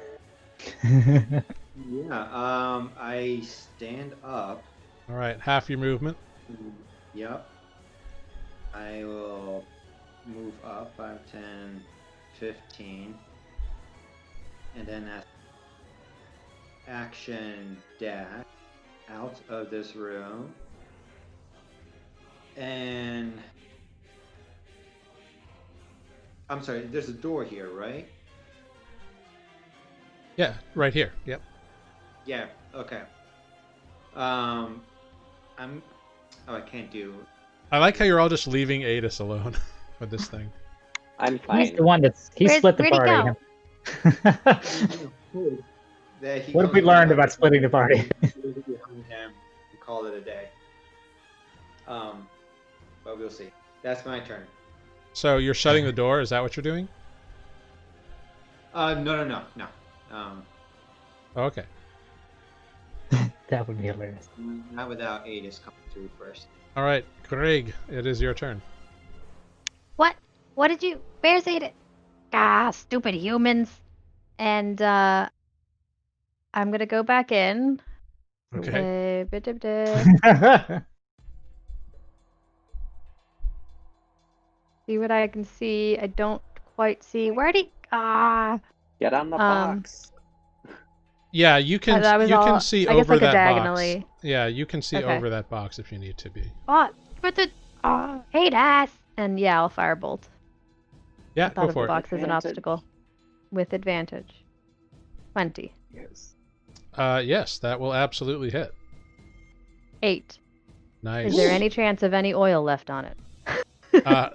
Yeah. I stand up. All right, half your movement. Yep. I will move up 5, 10, 15. And then as action dash out of this room. And I'm sorry, there's a door here, right? Yeah, right here. Yep. Yeah, okay. I can't do. I like how you're all just leaving Adis alone with this thing. I'm fine. He's the one he split the where'd he party. What have we learned about splitting the party? And call it a day. But we'll see. That's my turn. So you're shutting the door? Is that what you're doing? No. Okay. That would be hilarious. Not without Adis coming through first. All right, Greg, it is your turn. What? What did you? Where's it? Ah, stupid humans. And I'm gonna go back in. Okay. See what I can see. I don't quite see. Where'd he? Ah. Get on the box. Yeah, you can. that was You can all- see I guess over like a that diagonally. box. Yeah, you can see Okay. over that box if you need to be. What? But the. Oh, hate ass. And yeah, I'll firebolt. Yeah, I thought go of for the it. box as an Advantage. obstacle. With advantage. 20. Yes. Yes, that will absolutely hit. 8. Nice. Is there any chance of any oil left on it?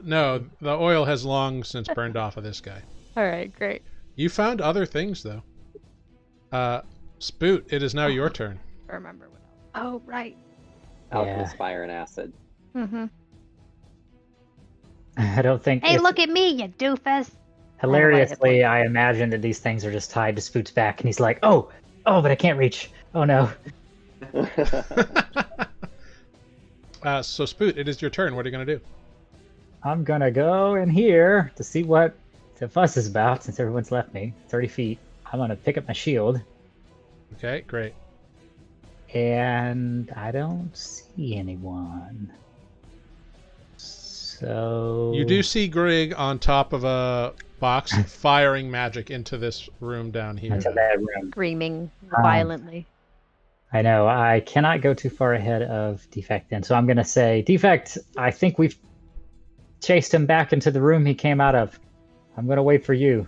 No, the oil has long since burned off of this guy. Alright, great. You found other things though. Spoot, it is now your turn. I remember what. Oh, right. Alchemist fire and acid. Mm-hmm. I don't think. Hey, it's- look at me, you doofus. Hilariously, I imagine that these things are just tied to Spoot's back, and he's like, "Oh, but I can't reach. Oh no." So Spoot, it is your turn. What are you gonna do? I'm gonna go in here to see what the fuss is about, since everyone's left me 30 feet. I'm gonna pick up my shield, Okay, great. and I don't see anyone. So You do see Greg on top of a box firing magic into this room down here. into that room. Screaming violently. I know I cannot go too far ahead of Defect then, so I'm gonna say, Defect, I think we've chased him back into the room he came out of. I'm gonna wait for you.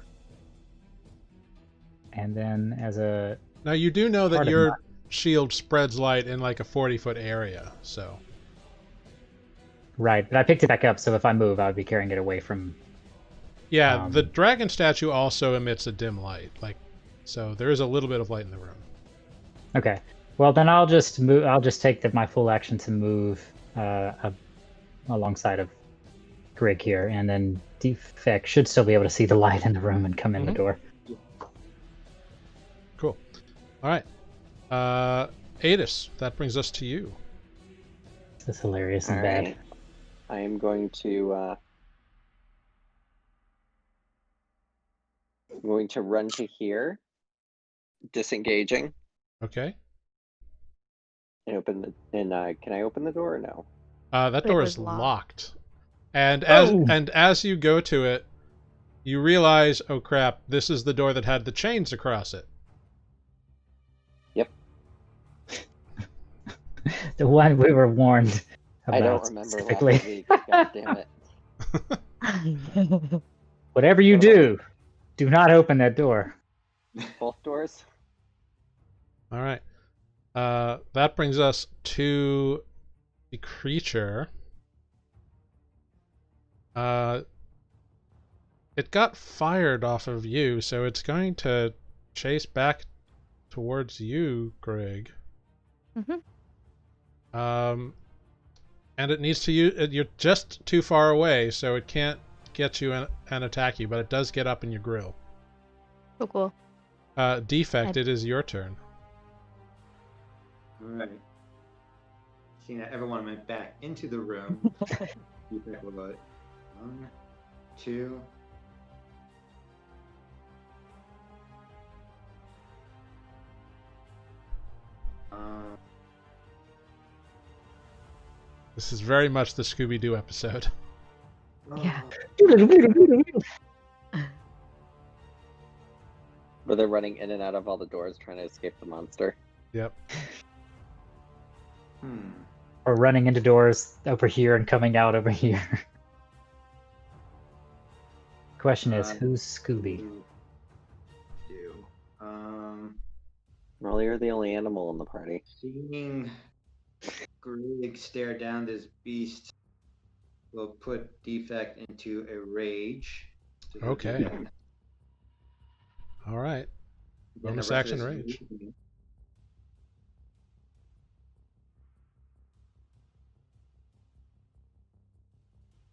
And then as a Now you do know that Part of your my- shield spreads light in like a 40-foot area, so right, but I picked it back up, so if I move, I would be carrying it away from. yeah, the dragon statue also emits a dim light, like so there is a little bit of light in the room. Okay, well then I'll just move. I'll just take my full action to move alongside of Grig here, and then Defect should still be able to see the light in the room and come in the door. Cool. All right. Adis, that brings us to you. This is hilarious and All bad. right. I am going to run to here, disengaging, Okay. and can I open the door or no? That It door was is locked. locked. And Oh! as you go to it, you realize, oh crap, this is the door that had the chains across it. Yep. The one we were warned about I don't remember specifically. last week. God damn it. Whatever you What about do, do not open that door. Both doors? All right. That brings us to the creature. It got fired off of you, so it's going to chase back towards you, Greg. Mhm. And it needs to use. You're just too far away, so it can't get you and attack you, but it does get up in your grill. Cool. Defect, it is your turn. Alright. Seeing that everyone went back into the room, Defect will go 1, 2. This is very much the Scooby-Doo episode. Yeah. Where they're running in and out of all the doors trying to escape the monster. Yep. Or running into doors over here and coming out over here. Question is, who's Scooby? Well, you're the only animal in the party. Seeing Greg stare down this beast will put Defect into a rage. So he'll do Okay. that. All right. Then the Bonus rest of action this rage. movie-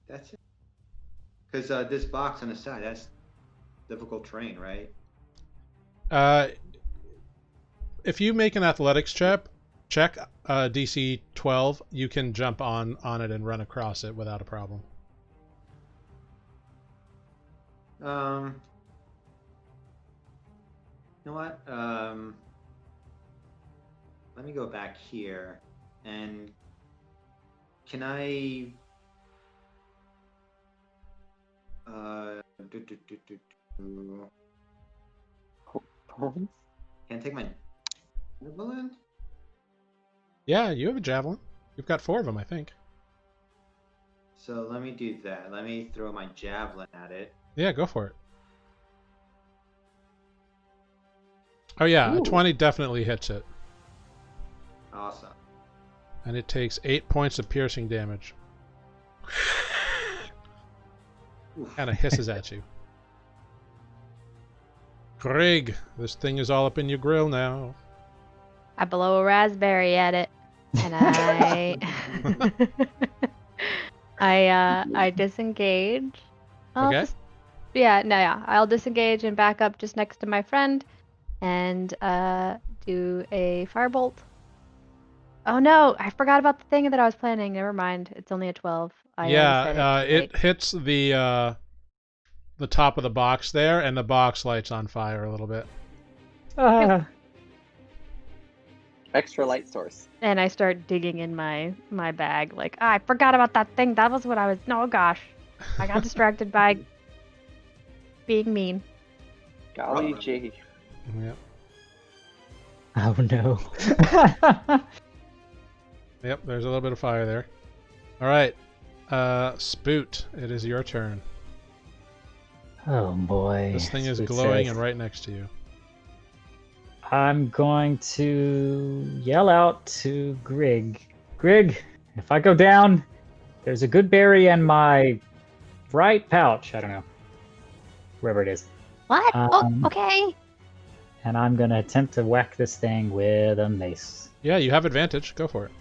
That's it. Because this box on the side, that's difficult terrain, right? If you make an athletics check, DC 12, you can jump on it and run across it without a problem. You know what? Let me go back here, and can I? Can I take my javelin? Yeah, you have a javelin. You've got 4 of them, I think. So let me do that. Let me throw my javelin at it. Yeah, go for it. Oh yeah, Ooh. a 20 definitely hits it. Awesome. And it takes 8 points of piercing damage. Kind of hisses at you. Greg, this thing is all up in your grill now. I blow a raspberry at it, and I disengage. Okay. I'll disengage and back up just next to my friend, and do a firebolt. Oh no, I forgot about the thing that I was planning. Never mind, it's only a 12. I already said It hits the top of the box there, and the box lights on fire a little bit. Extra light source. And I start digging in my bag, like, I forgot about that thing. That was what I was. No, gosh, I got distracted by being mean. Golly gee. Yep. Oh no. Yep, there's a little bit of fire there. All right. Spoot, it is your turn. Oh boy. This thing is Spoot glowing says, and right next to you. I'm going to yell out to Grig. Grig, if I go down, there's a good berry in my right pouch. I don't know. Wherever it is. What? Um, Okay. And I'm going to attempt to whack this thing with a mace. Yeah, you have advantage. Go for it.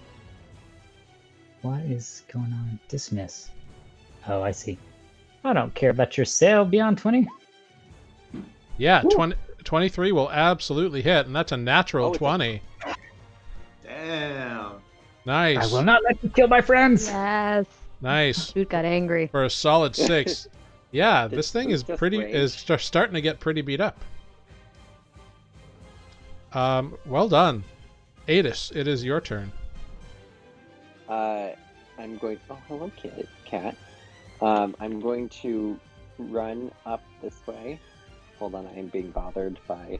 What is going on? Dismiss. Oh, I see. I don't care about your sale beyond 20. Yeah, 23 will absolutely hit, and that's a natural Oh, it's a- 20. Damn. Nice. I will not let you kill my friends. Yes. Nice. Dude got angry. For a solid 6. Yeah, Did this thing Spook is just pretty rage? is just starting to get pretty beat up. Well done. Adis, it is your turn. I'm going. Oh, hello, cat. I'm going to run up this way. Hold on, I am being bothered by.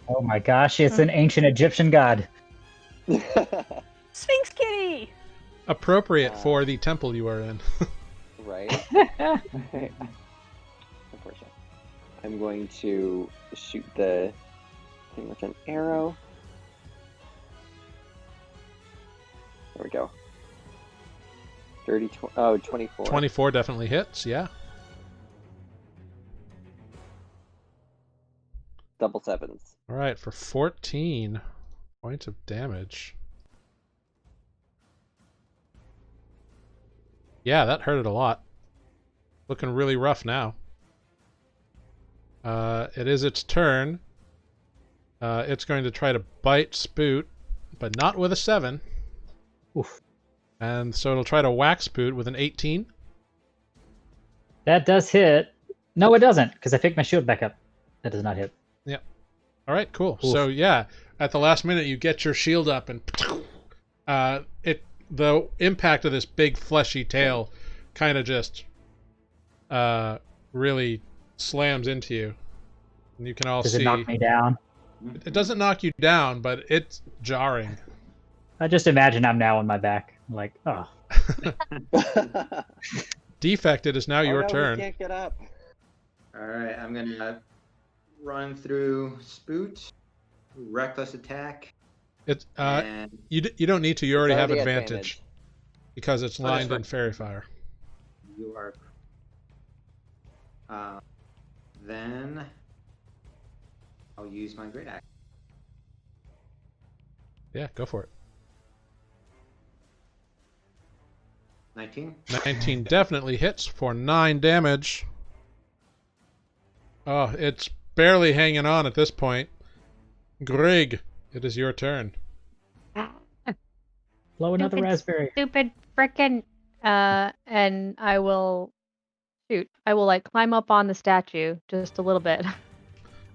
Oh my gosh, it's an ancient Egyptian god. Sphinx Kitty! Appropriate for the temple you are in. Right. Unfortunately, I'm going to shoot the thing with an arrow. There we go. 24. 24 definitely hits, yeah. Double sevens. All right, for 14 points of damage. Yeah, that hurt it a lot. Looking really rough now. It is its turn. It's going to try to bite Spoot, but not with a 7. Oof. And so it'll try to whack Spoot with an 18. That does hit. No, it doesn't, because I picked my shield back up. That does not hit. All right, cool. Oof. So yeah, at the last minute you get your shield up, and the impact of this big fleshy tail kind of just really slams into you, and you can all Does see. it knock me down? It doesn't knock you down, but it's jarring. I just imagine I'm now on my back. I'm like, oh. Defect, it is now your no, turn. He can't get up. All right, I'm gonna run through Spoot, reckless attack, It's and you don't need to. You already have already advantage because it's Oh, that's lined in right. fairy fire. you are. Then I'll use my great axe. Yeah, go for it. 19. 19 definitely hits for 9 damage. Oh, it's barely hanging on at this point. Grig, it is your turn. Blow another Stupid, raspberry. Stupid frickin' and I will like climb up on the statue just a little bit.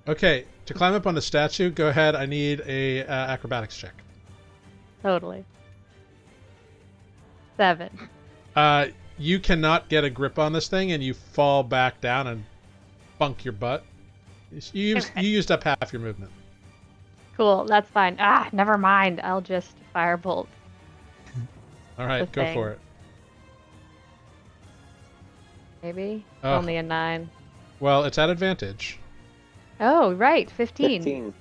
Okay, to climb up on the statue, go ahead. I need a acrobatics check. Totally. 7. You cannot get a grip on this thing, and you fall back down and bunk your butt. You used up half your movement. Cool, that's fine. Never mind. I'll just firebolt. All right, The go thing. for it. Maybe? Oh. Only a 9. Well, it's at advantage, Oh, right. 15. 15.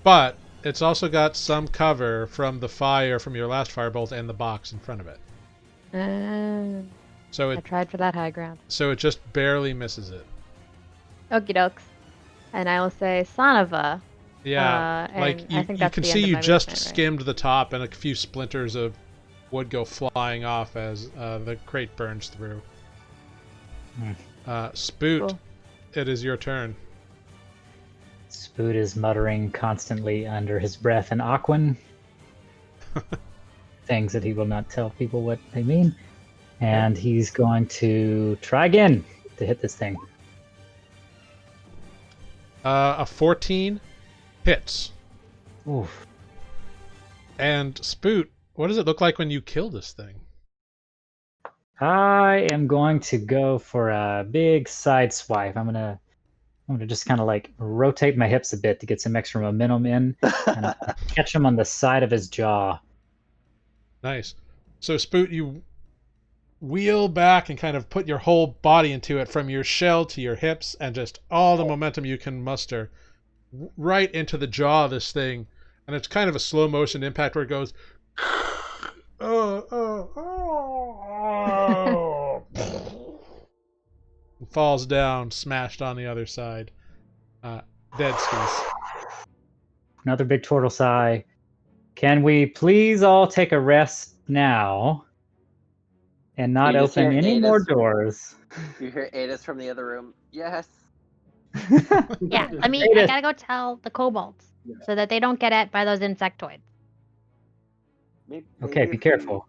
but it's also got some cover from the fire from your last firebolt and the box in front of it. So I it tried for that high ground. just barely misses it. Okie dokes. And I will say, son of a. Yeah, and like I you think that's can the see end of you my just movement, right? skimmed the top, and a few splinters of wood go flying off as the crate burns through. Spoot, Cool. it is your turn. Spoot is muttering constantly under his breath in Aquan. Things that he will not tell people what they mean. And he's going to try again to hit this thing. A 14 hits. Oof. And Spoot, what does it look like when you kill this thing? I am going to go for a big side swipe. I'm gonna just kind of like rotate my hips a bit to get some extra momentum in, and I'm gonna catch him on the side of his jaw. Nice. So Spoot, you wheel back and kind of put your whole body into it, from your shell to your hips, and just all the momentum you can muster right into the jaw of this thing. And it's kind of a slow motion impact where it goes falls down, smashed on the other side. Dead skis. Another big turtle sigh. Can we please all take a rest now? and not You just hear open any more Adis. doors. You hear Adis from the other room. Yes. Yeah, I Adis. gotta go tell the kobolds Yeah. so that they don't get at by those insectoids. Maybe Okay, be careful.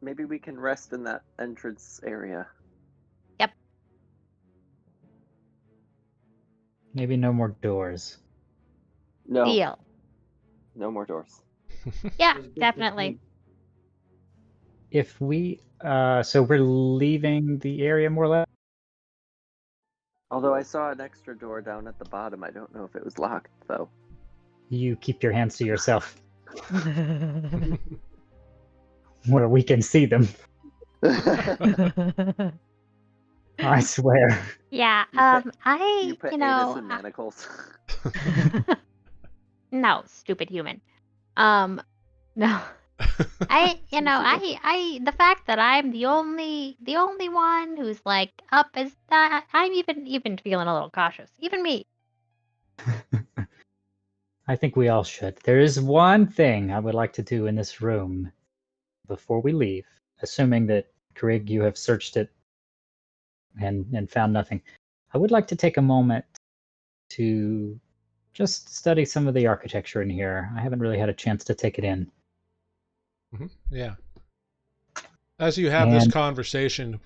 Maybe we can rest in that entrance area. Maybe no more doors. No, Deal. no more doors. Yeah, There's a good definitely. point. If we, so we're leaving the area more or less. Although I saw an extra door down at the bottom. I don't know if it was locked, though. You keep your hands to yourself, where we can see them. I swear. Yeah, You I, put you Adis know, in manacles. no, stupid human. No. The fact that I'm the only one who's like up is that I'm even feeling a little cautious. Even me. I think we all should. There is one thing I would like to do in this room before we leave, assuming that, Krig, you have searched it and found nothing. I would like to take a moment to just study some of the architecture in here. I haven't really had a chance to take it in. Yeah. As you have this And- conversation,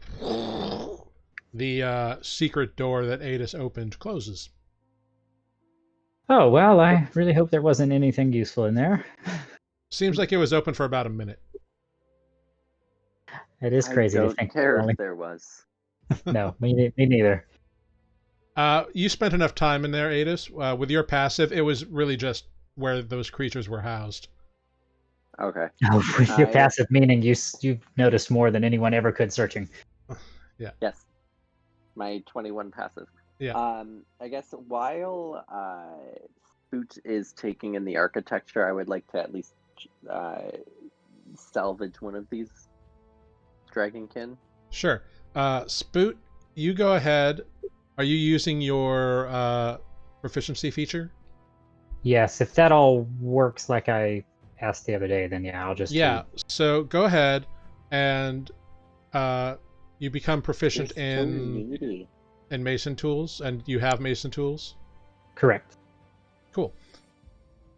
the secret door that Adis opened closes. Oh, well, I really hope there wasn't anything useful in there. Seems like it was open for about a minute. It is crazy I to don't think. care Only... if there was. No, me neither. You spent enough time in there, Adis. With your passive, it was really just where those creatures were housed. Okay. Oh, with your I- passive meaning, you've noticed more than anyone ever could searching. Yes. My 21 passive. Yeah. I guess while Spoot is taking in the architecture, I would like to at least salvage one of these dragonkin. Sure. Spoot, you go ahead. Are you using your proficiency feature? Yes, if that all works like I asked the other day, then yeah, I'll just Yeah. So go ahead and you become proficient in mason tools, and you have mason tools. Correct. Cool.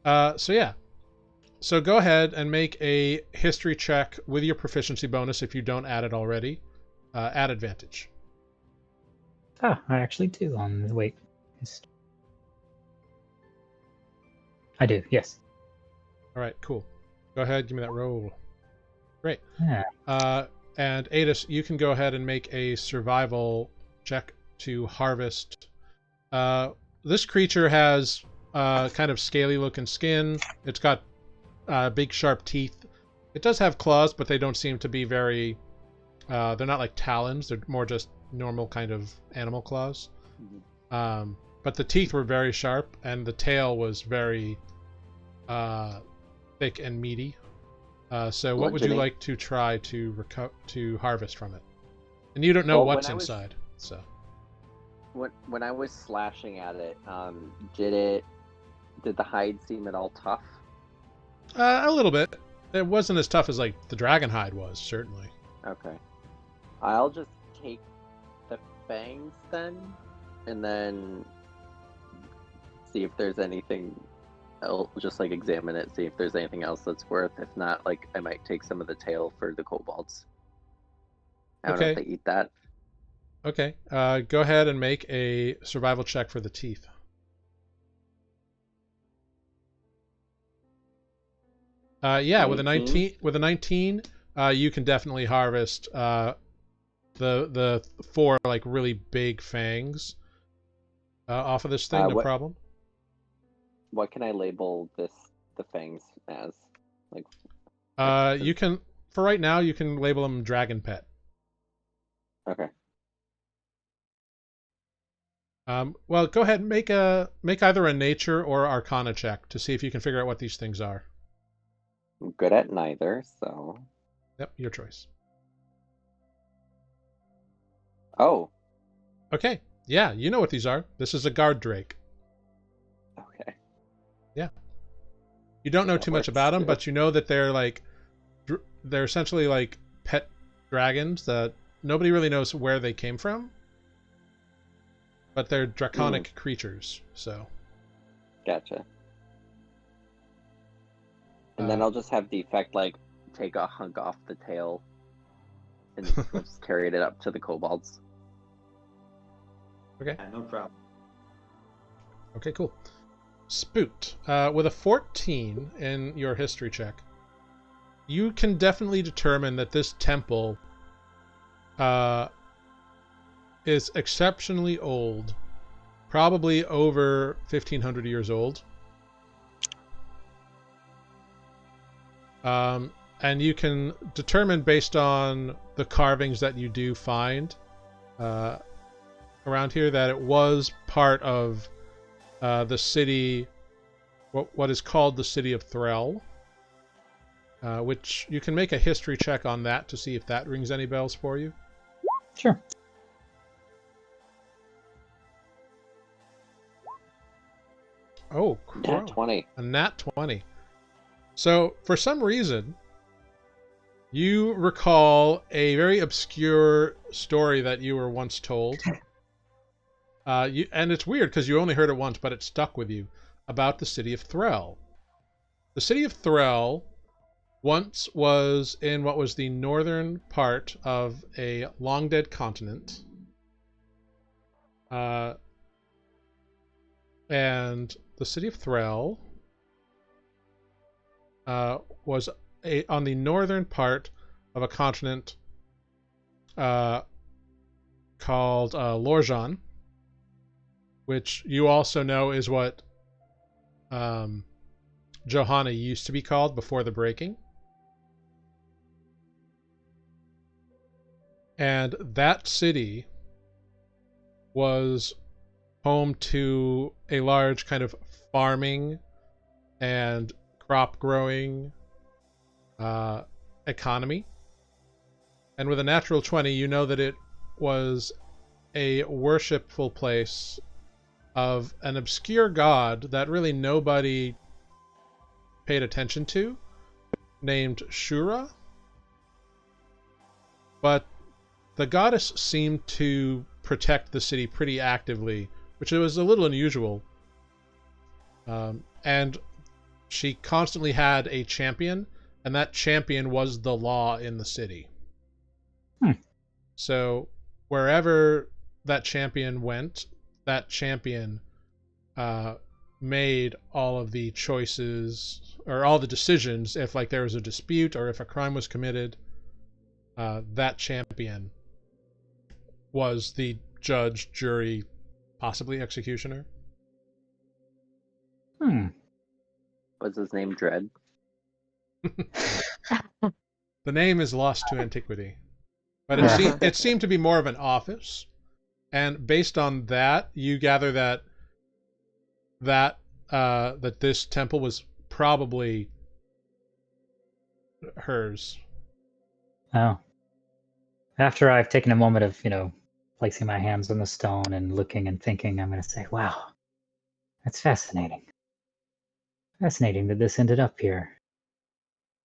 So yeah. So go ahead and make a history check with your proficiency bonus if you don't add it already. At advantage. Oh, I actually do. Wait. I do, yes. All right, cool. Go ahead, give me that roll. Great. Yeah. And Adis, you can go ahead and make a survival check to harvest. This creature has kind of scaly looking skin. It's got big sharp teeth. It does have claws, but they don't seem to be very... they're not like talons. They're more just normal kind of animal claws. But the teeth were very sharp, and the tail was very thick and meaty. So what would you Bludgeoning. like to try to harvest from it? And you don't know Well, what's when I was- inside, so... When I was slashing at it, did the hide seem at all tough? A little bit. It wasn't as tough as, like, the dragon hide was, certainly. Okay. I'll just take the fangs then, and then see if there's anything else, just like examine it, see if there's anything else that's worth. If not, like, I might take some of the tail for the kobolds. I don't know if Okay. they eat that. Okay, go ahead and make a survival check for the teeth. Yeah, with a 19, you can definitely harvest the 4 like really big fangs off of this thing, no what- problem. What can I label the fangs as? Like, You can, for right now, you can label them dragon pet. okay. Well, go ahead and make either a nature or arcana check to see if you can figure out what these things are. I'm good at neither, so. Yep, your choice. Oh, Okay, yeah, you know what these are. This is a guard drake. okay. You don't know That too much works, about them, too. but you know that they're like, they're essentially like pet dragons that nobody really knows where they came from, but they're draconic creatures. So Gotcha. And then I'll just have Defect like take a hunk off the tail and just carry it up to the kobolds. Okay. Yeah, no problem. Okay, cool. Spoot, with a 14 in your history check, you can definitely determine that this temple is exceptionally old, probably over 1,500 years old. And you can determine based on the carvings that you do find around here that it was part of the city, what is called the city of Threll, which you can make a history check on that to see if that rings any bells for you. Sure. Oh, cool. Nat 20. A nat 20. So, for some reason, you recall a very obscure story that you were once told. And it's weird because you only heard it once, but it stuck with you, about the city of Threll. The city of Threll once was in what was the northern part of a long-dead continent. And the city of Threll was on the northern part of a continent called Lorjan, which you also know is what Johanna used to be called before the breaking. And that city was home to a large kind of farming and crop growing economy. And with a natural 20, you know that it was a worshipful place of an obscure god that really nobody paid attention to, named Shura. But the goddess seemed to protect the city pretty actively, which was a little unusual. And she constantly had a champion, and that champion was the law in the city. So wherever that champion went, that champion made all of the choices or all the decisions. If like there was a dispute or if a crime was committed, that champion was the judge, jury, possibly executioner. Was his name Dread? The name is lost to antiquity, but it seemed to be more of an office. And based on that, you gather that this temple was probably hers. Oh. After I've taken a moment of, placing my hands on the stone and looking and thinking, I'm going to say, wow, that's fascinating. Fascinating that this ended up here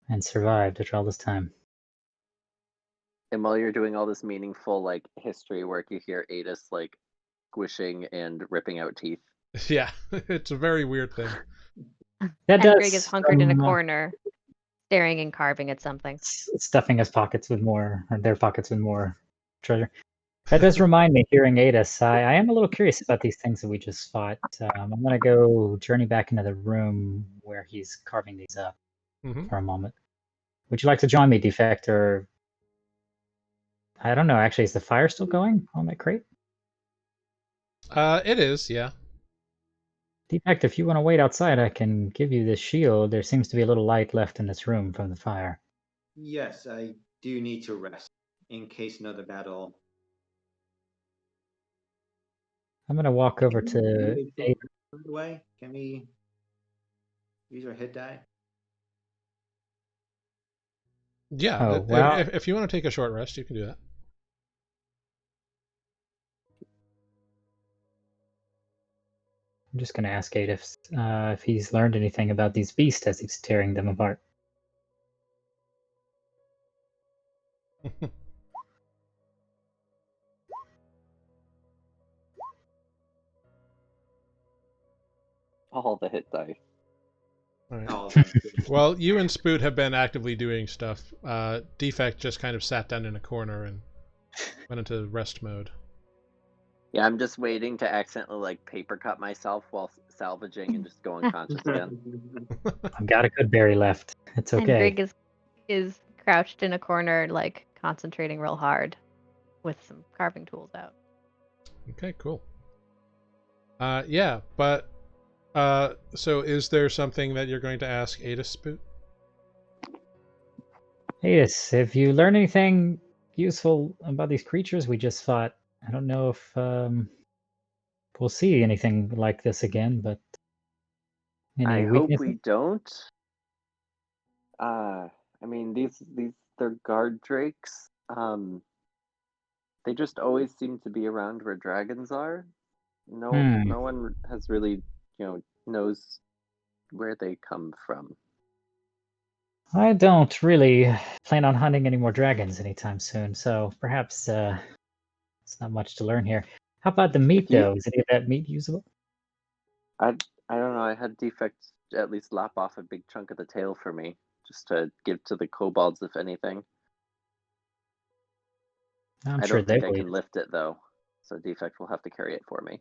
and survived after all this time. And while you're doing all this meaningful like history work, you hear Adis like squishing and ripping out teeth. Yeah, it's a very weird thing. That And does Greg is hunkered in a corner, staring and carving at something. stuffing his pockets with more, or their pockets with more treasure. That does remind me, hearing Adis, I am a little curious about these things that we just fought. I'm going to go journey back into the room where he's carving these up for a moment. Would you like to join me, Defect, or... I don't know, actually, is the fire still going on that crate? It is, yeah. Defect, if you want to wait outside, I can give you this shield. There seems to be a little light left in this room from the fire. Yes, I do need to rest in case another battle. I'm going to walk over to... By the way, can we use our hit die? Yeah, Oh, well. if you want to take a short rest, you can do that. I'm just going to ask Adis if he's learned anything about these beasts as he's tearing them apart. All the hit dice. All right. Oh, that's good. Well, you and Spoot have been actively doing stuff. Defect just kind of sat down in a corner and went into rest mode. Yeah, I'm just waiting to accidentally like paper cut myself while salvaging and just go unconscious again. I've got a good berry left. It's And okay. Grig is crouched in a corner, like concentrating real hard, with some carving tools out. Okay, cool. Yeah, but so is there something that you're going to ask Ada Spoot? Yes, if you learn anything useful about these creatures we just fought, I don't know if we'll see anything like this again, but any I hope weaknesses? we don't. I mean, these they're guard drakes. They just always seem to be around where dragons are. No one has really, knows where they come from. I don't really plan on hunting any more dragons anytime soon, so perhaps it's not much to learn here. How about the meat, though? Is any of that meat usable? I don't know. I had Defect at least lop off a big chunk of the tail for me, just to give to the kobolds, if anything. I'm I sure don't they think I will. can lift it though, so Defect will have to carry it for me.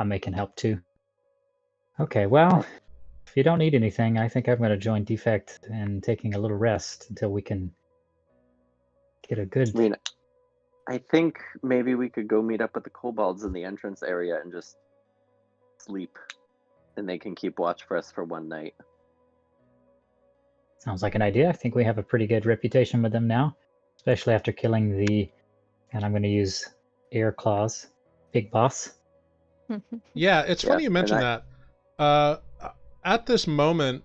May can help too. Okay, well, if you don't need anything, I think I'm going to join Defect and taking a little rest until we can get a good. I mean, I think maybe we could go meet up with the kobolds in the entrance area and just sleep, and they can keep watch for us for one night. Sounds like an idea. I think we have a pretty good reputation with them now, especially after killing the, and I'm going to use air claws, big boss. Yeah, it's funny Yeah, you mentioned and that. At this moment,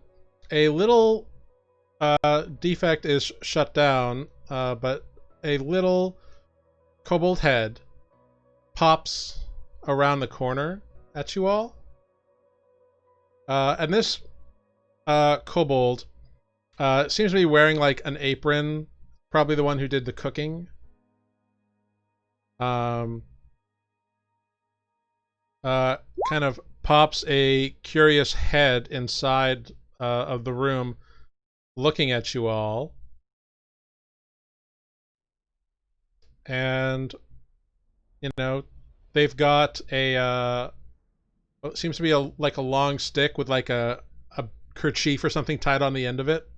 a little defect is shut down, but a little kobold head pops around the corner at you all. And this kobold seems to be wearing like an apron, probably the one who did the cooking. Kind of pops a curious head inside of the room, looking at you all. And, they've got a, what seems to be a long stick with like a kerchief or something tied on the end of it.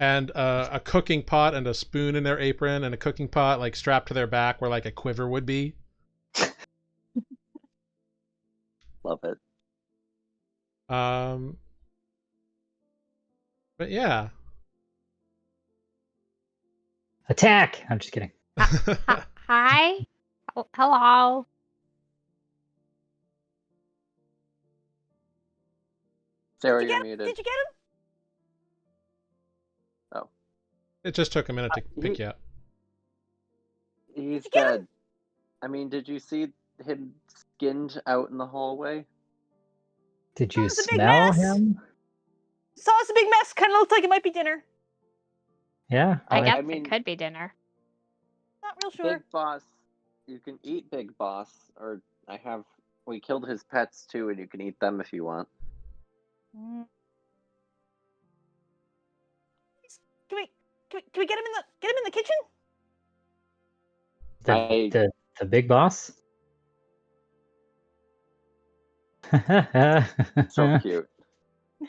And a cooking pot and a spoon in their apron, and a cooking pot like strapped to their back where like a quiver would be. Love it. But yeah. Attack! I'm just kidding. Hi. Hello. Sarah, you're muted. Did you get him? Oh. It just took a minute to pick you up. He's you get him? dead. I mean, did you see him skinned out in the hallway? Did you was a big smell mess. him? Saw us a big mess. Kind of looked like it might be dinner. Yeah. I guess I mean, it could be dinner. Not real sure. Big Boss, you can eat Big Boss, or we killed his pets too, and you can eat them if you want. Mm. Can we get him in the kitchen? The big boss? So cute.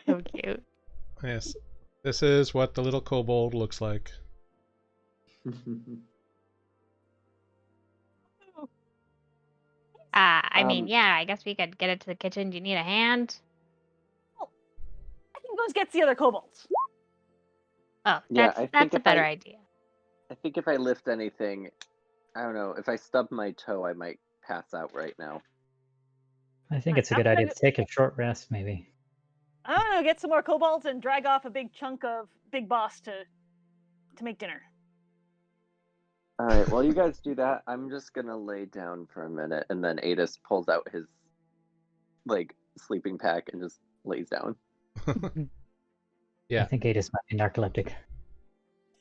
So cute. Yes. This is what the little kobold looks like. I mean, yeah, I guess we could get it to the kitchen. Do you need a hand? I can go get the other kobolds. Oh, Yeah, that's a better idea. I think if I lift anything, I don't know, if I stub my toe, I might pass out right now. I think it's a good idea to take a short rest, maybe. I don't know, get some more kobolds and drag off a big chunk of Big Boss to make dinner. All right, while you guys do that, I'm just gonna lay down for a minute, and then Adis pulls out his sleeping pack and just lays down. Yeah. I think Adis might be narcoleptic.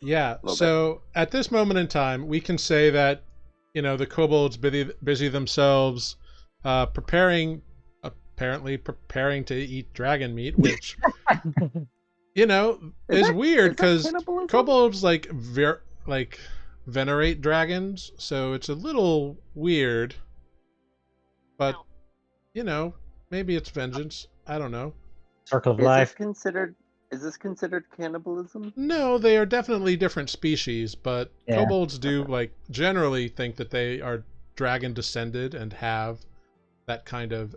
Yeah. So at this moment in time, we can say that the kobolds busy themselves apparently preparing to eat dragon meat, which is weird because kobolds like venerate dragons, so it's a little weird. But maybe it's vengeance. I don't know. Circle of life. Is this considered cannibalism? No, they are definitely different species, but kobolds do generally think that they are dragon descended and have that kind of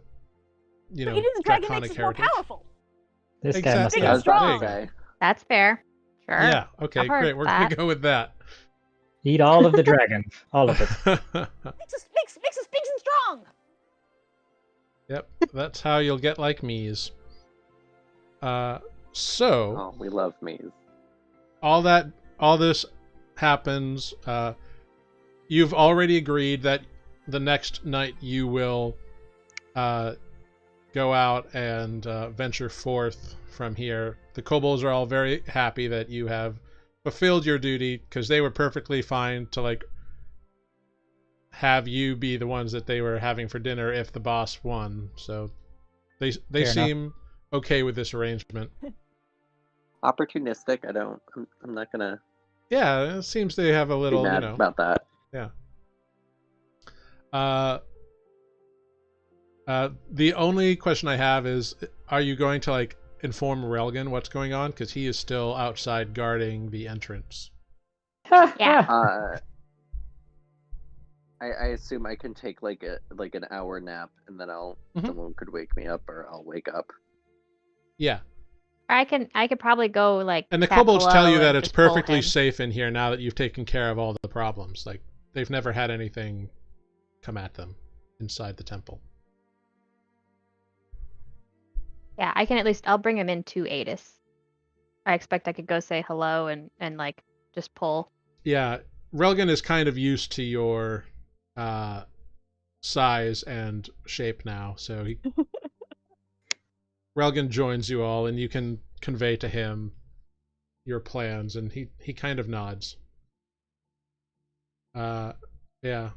But eating the dragon makes us more powerful. This guy must Exactly. have Strong. That's fair. Sure. Yeah. Okay. I've heard Great. We're that. gonna go with that. eat all of the dragon, all of it. Makes us big and strong. Yep. That's how you'll get like me's. So. Oh, we love me's. All this happens. You've already agreed that the next night you will go out and venture forth from here. The kobolds are all very happy that you have fulfilled your duty, because they were perfectly fine to have you be the ones that they were having for dinner if the boss won. So they seem okay with this arrangement. Opportunistic. I'm not gonna. Yeah, it seems they have a little. Be mad about that. Yeah. The only question I have is, are you going to inform Relgan what's going on? Because he is still outside guarding the entrance. Yeah. I assume I can take an hour nap, and then someone could wake me up, or I'll wake up. Yeah. I could probably go And the chat kobolds tell below you that and it's just pull perfectly him. safe in here now that you've taken care of all the problems. They've never had anything come at them inside the temple. Yeah, I'll bring him into Adis. I expect I could go say hello and just pull. Yeah, Relgan is kind of used to your size and shape now, so Relgan joins you all, and you can convey to him your plans, and he kind of nods. Yeah.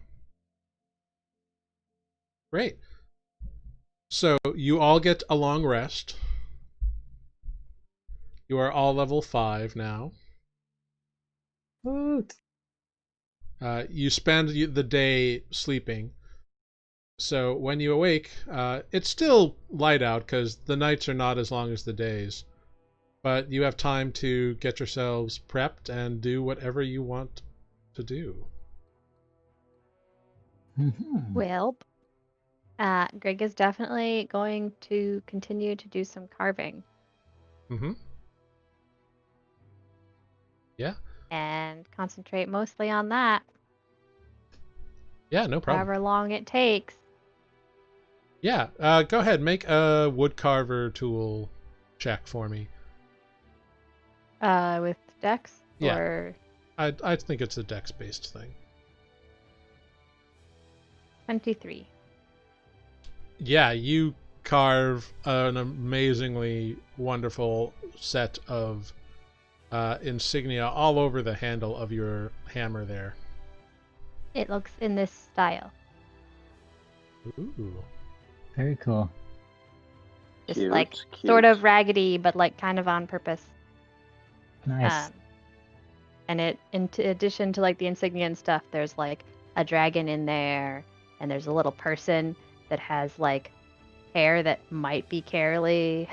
Great. So you all get a long rest. You are all level 5 now. Woot. You spend the day sleeping. So when you awake, it's still light out because the nights are not as long as the days. But you have time to get yourselves prepped and do whatever you want to do. Mm-hmm. Well, Greg is definitely going to continue to do some carving. Mm-hmm. Yeah. And concentrate mostly on that. Yeah, no problem. However long it takes. Yeah, go ahead. Make a woodcarver tool check for me. With Dex? Yeah. Or I think it's a dex-based thing. 23. Yeah, you carve an amazingly wonderful set of insignia all over the handle of your hammer there. It looks in this style. Ooh. Very cool. Just Cute. sort of raggedy, but kind of on purpose. Nice. And in addition to the insignia and stuff, there's a dragon in there, and there's a little person that has hair that might be Carolee.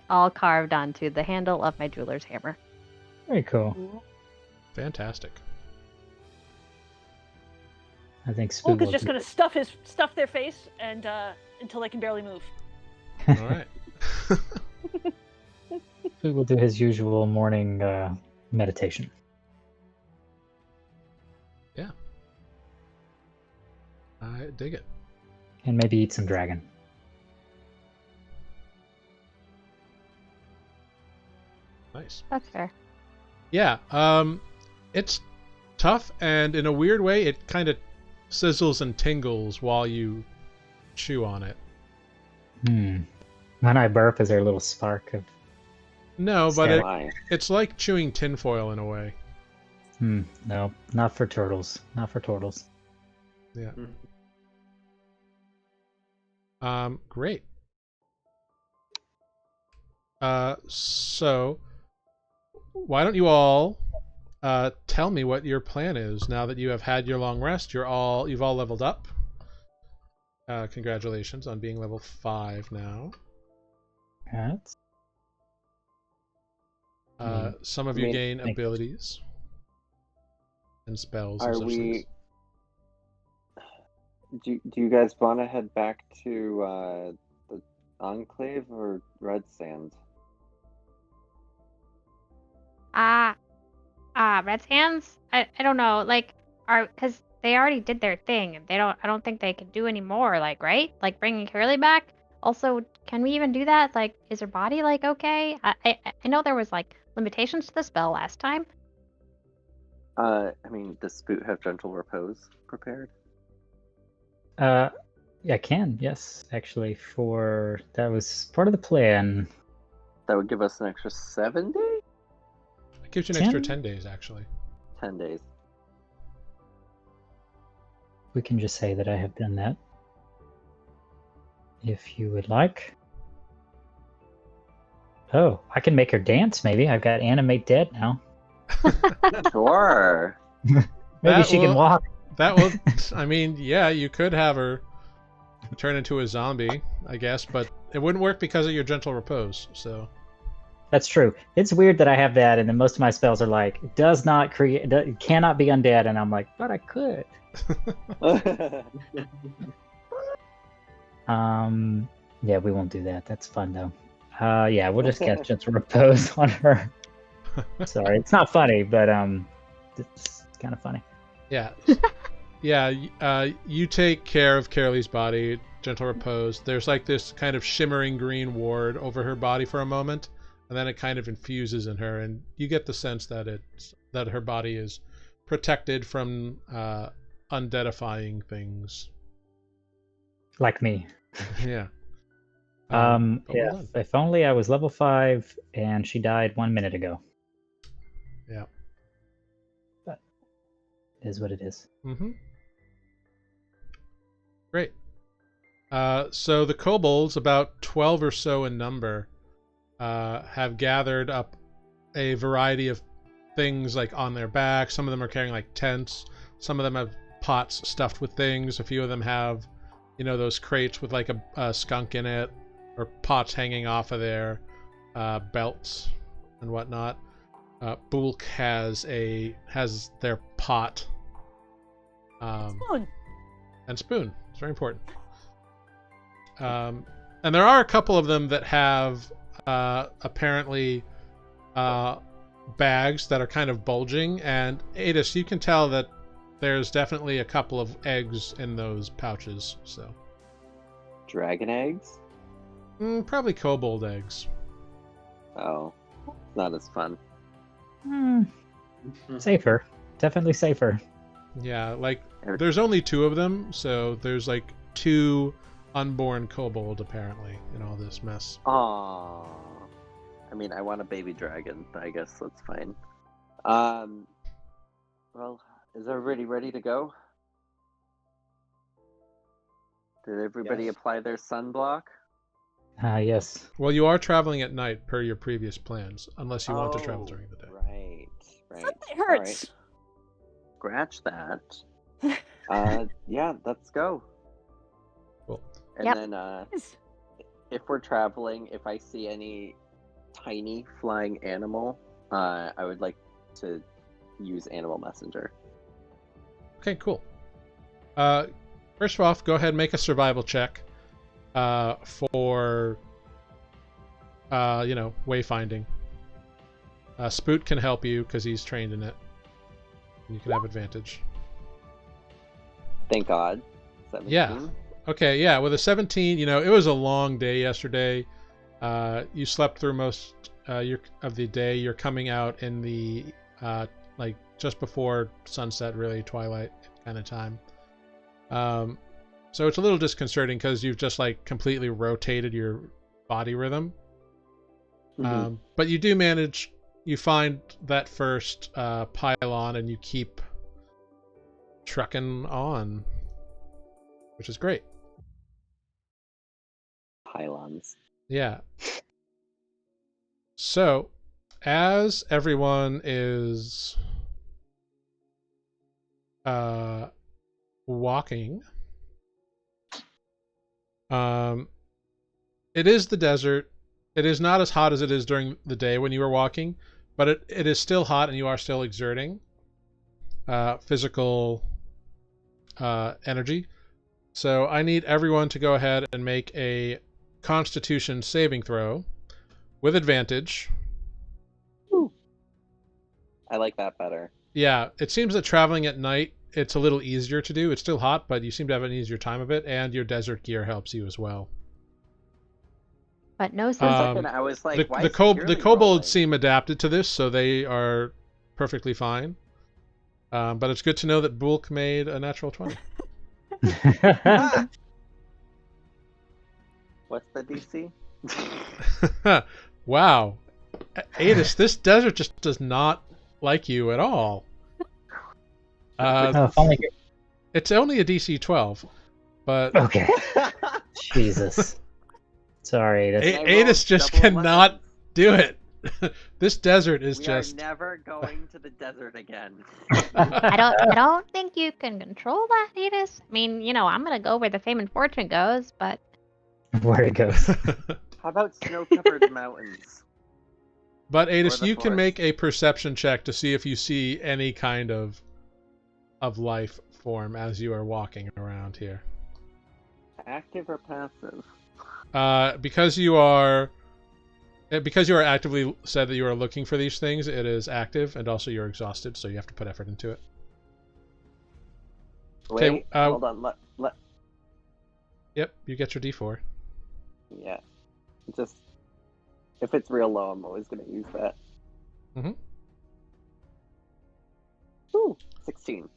All carved onto the handle of my jeweler's hammer. Very cool. Fantastic. I think Spook Hulk is just gonna stuff their face and until they can barely move. All right. Spook will do his usual morning meditation. Yeah. I dig it. And maybe eat some dragon. Nice. That's fair. Yeah, it's tough, and in a weird way, it kind of sizzles and tingles while you chew on it. When I burp, is there a little spark of... No, but Why? it's like chewing tinfoil in a way. No, not for turtles. Not for turtles. Yeah. Great. So why don't you all tell me what your plan is now that you have had your long rest? You've all leveled up. Congratulations on being level 5 now. That's Some of you gain abilities and spells and Are such things. do you guys want to head back to the Enclave or Redsand? Redshands? I don't know. Like, because they already did their thing, and I don't think they can do any more. Like, right? Like bringing Curly back. Also, can we even do that? Like, is her body like okay? I know there was like limitations to the spell last time. I mean, does Spoot have gentle repose prepared? Yeah, I can. Yes, actually, that was part of the plan. That would give us an extra 7 days? It gives you an extra 10 days, actually. 10 days. We can just say that I have done that. If you would like. Oh, I can make her dance, maybe. I've got Animate Dead now. Sure. Maybe she can walk. That will, I mean, yeah, you could have her turn into a zombie, I guess, but it wouldn't work because of your gentle repose, so. That's true. It's weird that I have that, and then most of my spells are like, cannot be undead, and I'm like, but I could. Yeah, we won't do that. That's fun though. Yeah, we'll just cast gentle repose on her. Sorry, it's not funny, but it's kind of funny. Yeah. Yeah, you take care of Carolee's body, gentle repose. There's like this kind of shimmering green ward over her body for a moment, and then it kind of infuses in her, and you get the sense that her body is protected from undeadifying things. Like me. Yeah. Yeah, if only I was level 5 and she died 1 minute ago. Yeah. But it is what it is. Mm-hmm. Great. So the kobolds, about 12 or so in number, have gathered up a variety of things like on their back. Some of them are carrying like tents. Some of them have pots stuffed with things. A few of them have, those crates with like a skunk in it, or pots hanging off of their belts and whatnot. Bulk has their pot. Spoon. And spoon. It's very important. And there are a couple of them that have apparently bags that are kind of bulging, and Adis, you can tell that there's definitely a couple of eggs in those pouches. So Dragon eggs? probably kobold eggs. Oh, not as fun. Safer. Definitely safer. Yeah, like there's only 2 of them, so there's like 2 unborn kobold apparently in all this mess. Aww. I mean, I want a baby dragon, but I guess that's fine. Well, is everybody ready to go? Did everybody apply their sunblock? Yes. Well, you are traveling at night per your previous plans, unless you want to travel during the day. Right. It hurts. Scratch that. Yeah, let's go. Cool. And Yep. then, if we're traveling, if I see any tiny flying animal, I would like to use Animal Messenger. Okay, cool. First of all, go ahead and make a survival check for wayfinding. Spoot can help you because he's trained in it. You can have advantage. Thank God. 17? Yeah. Okay, yeah, with a 17, it was a long day yesterday. You slept through most of the day. You're coming out in the just before sunset, really twilight kind of time. So it's a little disconcerting because you've just completely rotated your body rhythm. Mm-hmm. But you do manage. You find that first pylon and you keep trucking on, which is great. pylons. Yeah. So, as everyone is walking, it is the desert. It is not as hot as it is during the day when you are walking, but it is still hot and you are still exerting physical energy. So I need everyone to go ahead and make a Constitution saving throw with advantage. Ooh. I like that better. Yeah, it seems that traveling at night, it's a little easier to do. It's still hot, but you seem to have an easier time of it, and your desert gear helps you as well. But no For a sense. second, I was like, why The is Purely kobolds rolling? seem adapted to this, so they are perfectly fine. But it's good to know that Bulk made a natural 20. Ah, What's the DC? Wow. Adis, this desert just does not like you at all. Oh, if only. It's only a DC 12, but Okay. Jesus. Sorry. That's... I rolled Adis just double cannot 11s. do it. This desert is We just... are never going to the desert again. I don't think you can control that, Edis. I mean, I'm gonna go where the fame and fortune goes, but Where it goes. How about snow-covered mountains? But Or Adis, the you can forest. make a perception check to see if you see any kind of life form as you are walking around here. Active or passive? Because you are actively said that you are looking for these things, it is active, and also you're exhausted, so you have to put effort into it. Okay, Wait, hold on. Let. Yep, you get your D4. Yeah. Just if it's real low, I'm always gonna use that. Mhm. Ooh, 16.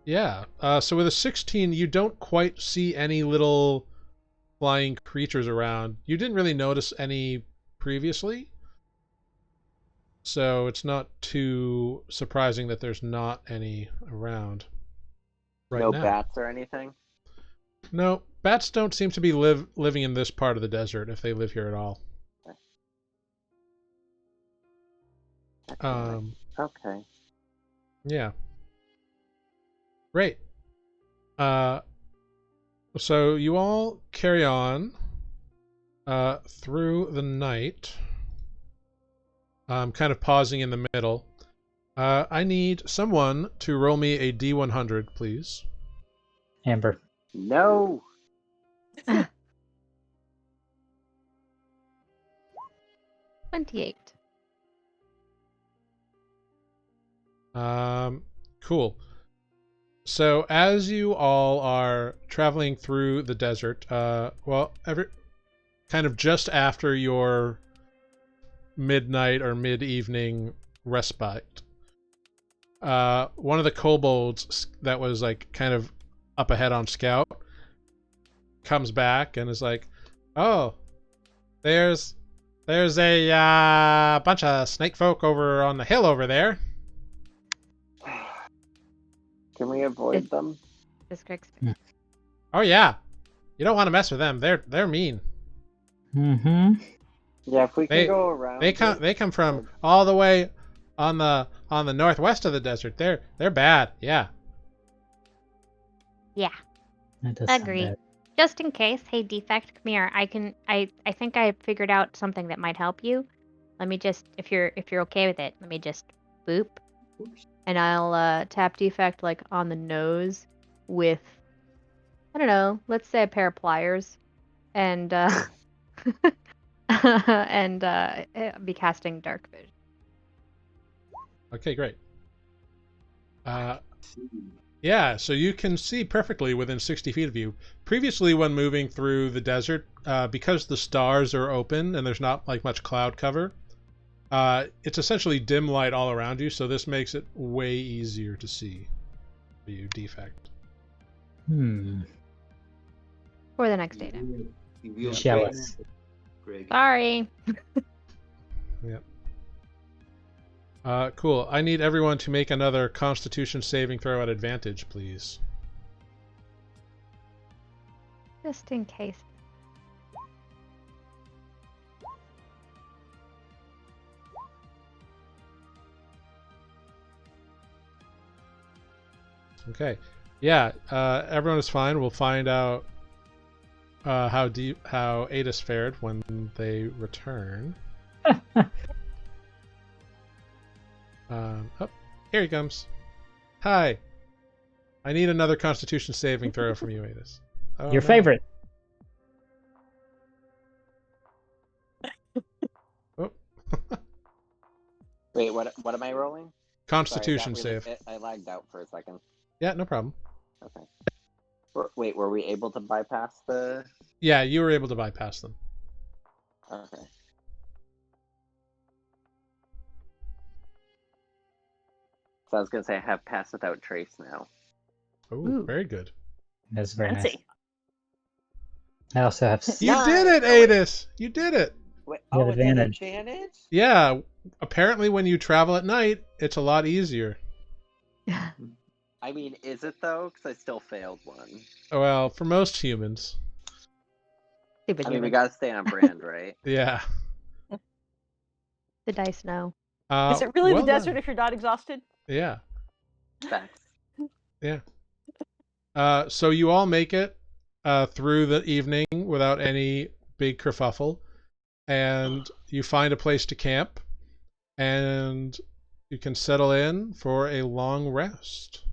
Yeah. So with a 16, you don't quite see any little flying creatures around. You didn't really notice any previously, so it's not too surprising that there's not any around right No now. bats or anything. No, bats don't seem to be living in this part of the desert, if they live here at all. Okay. Yeah. Great. So you all carry on through the night. Kind of pausing in the middle. I need someone to roll me a D100, please. Amber. No. 28. Cool. So as you all are traveling through the desert, kind of just after your midnight or mid-evening respite, one of the kobolds that was like kind of up ahead on scout comes back and is like, "Oh, there's a bunch of snake folk over on the hill over there." Can we avoid them? This Grig's Oh yeah, you don't want to mess with them. They're mean. Mm-hmm. Yeah, if we can They- go around. They come from all the way on the northwest of the desert. They're bad. Yeah. Yeah, That does sound agree. bad. Just in case, hey Defect, come here. I think I figured out something that might help you. Let me just, if you're okay with it, let me just boop, and I'll tap Defect like on the nose with, I don't know, let's say a pair of pliers, and and be casting Dark Vision. Okay, great. Yeah, so you can see perfectly within 60 feet of you. Previously, when moving through the desert, because the stars are open and there's not like much cloud cover, it's essentially dim light all around you, so this makes it way easier to see for you, Defect. For the next data. You wield Jealous. greatness, Greg. Sorry. Yep. Cool. I need everyone to make another Constitution saving throw at advantage, please. Just in case. Okay. Yeah, everyone is fine. We'll find out how Adis fared when they return. Oh, here he comes. Hi. I need another Constitution saving throw from you, Adis. Oh, Your no. favorite. Oh. Wait, what am I rolling? Constitution Sorry, I got save. I lagged out for a second. Yeah, no problem. Okay. Wait, were we able to bypass the? Yeah, you were able to bypass them. Okay. So I was gonna say I have pass without trace now. Oh, very good. That's very nice. Fancy. I also have. You Nice! did it, Oh, wait. Adis! You did it! Wait, You have it's an advantage. advantage? Yeah, apparently when you travel at night, it's a lot easier. I mean, is it though? Because I still failed one. Well, for most humans. Stupid I mean, we human. gotta stay on brand, right? Yeah. The dice know. Is it really well the desert done. if you're not exhausted? Yeah. Facts. Yeah. So you all make it through the evening without any big kerfuffle, and you find a place to camp, and you can settle in for a long rest.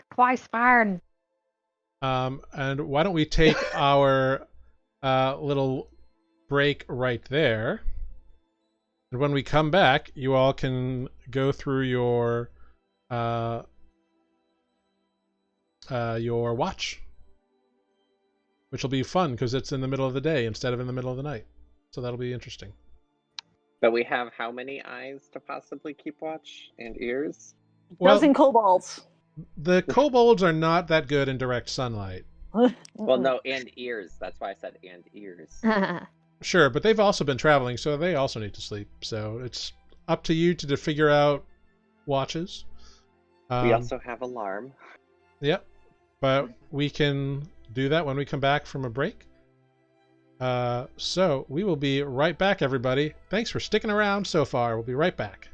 Quite fine. And why don't we take our little break right there, and when we come back, you all can go through your watch, which will be fun because it's in the middle of the day instead of in the middle of the night. So that'll be interesting. But we have how many eyes to possibly keep watch and ears? Well, Dozen kobolds. the kobolds are not that good in direct sunlight. Well, no, and ears. That's why I said and ears. Sure, but they've also been traveling, so they also need to sleep. So it's up to you to figure out watches. We also have alarm. Yep, but we can do that when we come back from a break. So we will be right back, everybody. Thanks for sticking around so far. We'll be right back.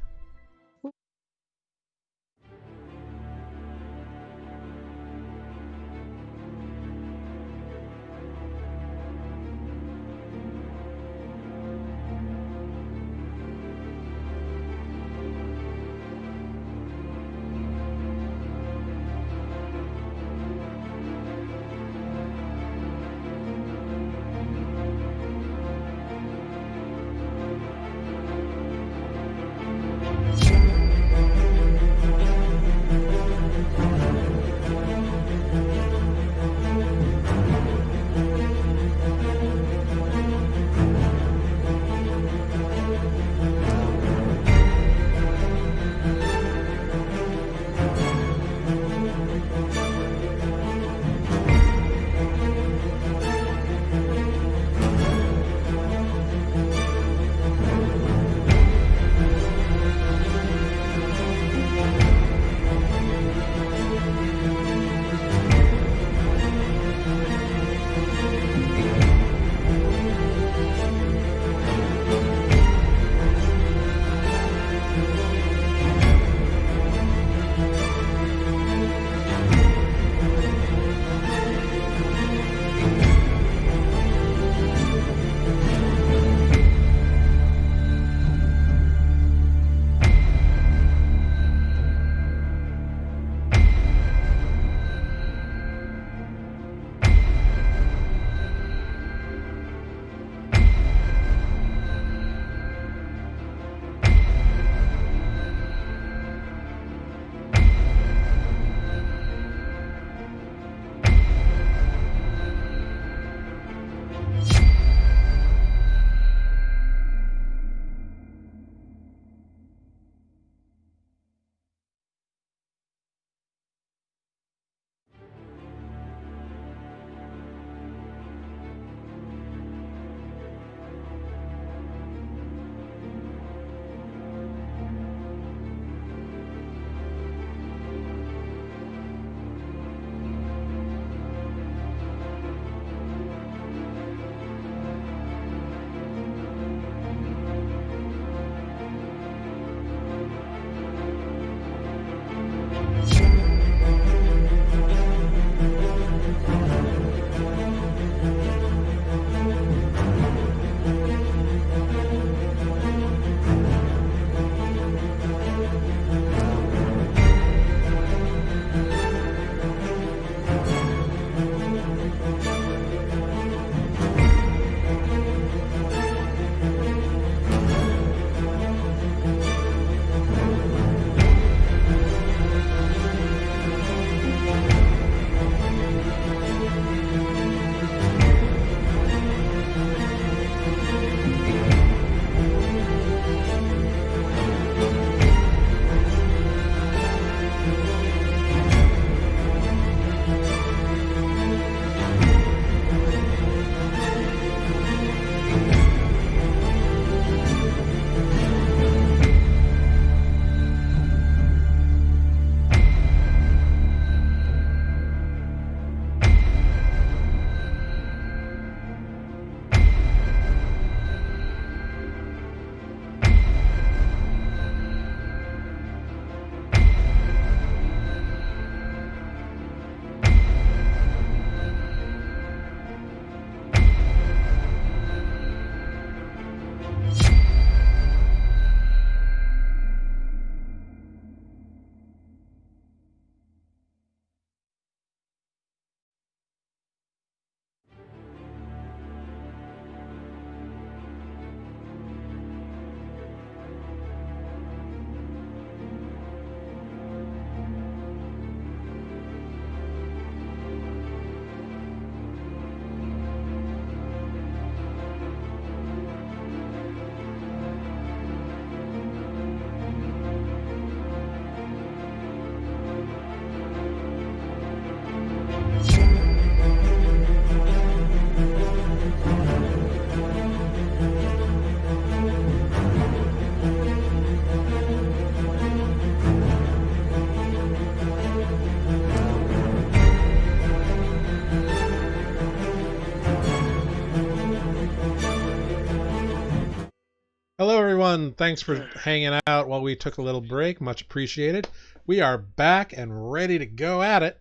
everyone. Thanks for hanging out while we took a little break. Much appreciated. We are back and ready to go at it.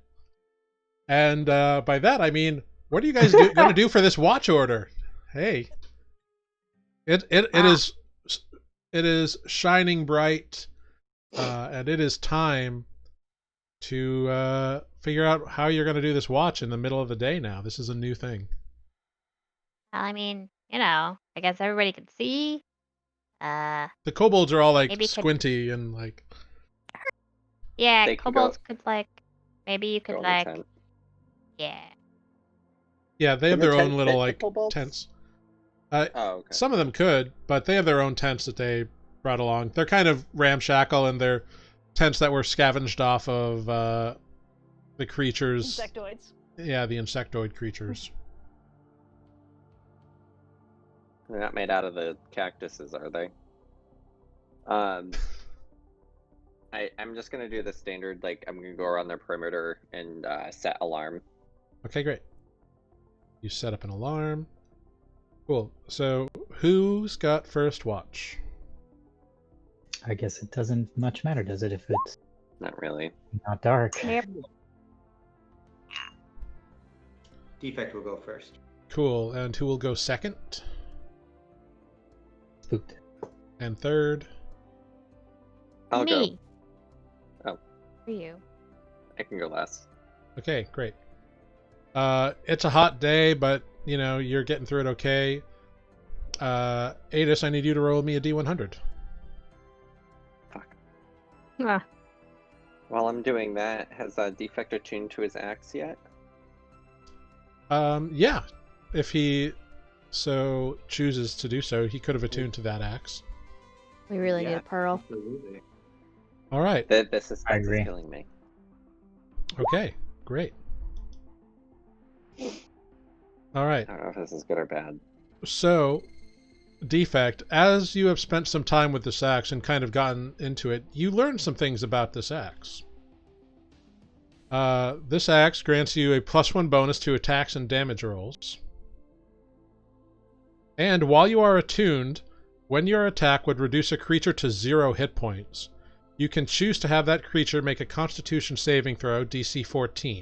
And by that, I mean, what are you guys going to do for this watch order? Hey, it is shining bright, and it is time to figure out how you're going to do this watch in the middle of the day now. This is a new thing. Well, I mean, you know, I guess everybody can see. The kobolds are all like Maybe squinty and like. Yeah, They can kobolds could like. Maybe you Go could in the like. tent. Yeah. Yeah, they have Can the their own tent little fit the like kobolds? tents. Oh, okay. Some of them could, but they have their own tents that they brought along. They're kind of ramshackle, and they're tents that were scavenged off of the creatures. Insectoids. Yeah, the insectoid creatures. They're not made out of the cactuses, are they? I'm just gonna do the standard, like, I'm gonna go around their perimeter and set alarm. Okay, great. You set up an alarm. Cool. So, who's got first watch? I guess it doesn't much matter, does it, if it's Not really. not dark? Yep. Defect will go first. Cool. And who will go second? Spooked. And third? I'll Me. go. Oh. For you. I can go last. Okay, great. It's a hot day, but, you know, you're getting through it okay. Adis, I need you to roll me a D100. Fuck. Ah, While I'm doing that, has Defect attuned to his axe yet? Yeah. If he so chooses to do so, he could have attuned to that axe. we really need Yeah. a pearl. Absolutely. All right. The suspense agree. is killing me. Okay, great. All right. I don't know if this is good or bad. So, Defect, as you have spent some time with this axe and kind of gotten into it, you learned some things about this axe. This axe grants you a +1 bonus to attacks and damage rolls. And while you are attuned, when your attack would reduce a creature to 0 hit points, you can choose to have that creature make a Constitution saving throw, DC 14.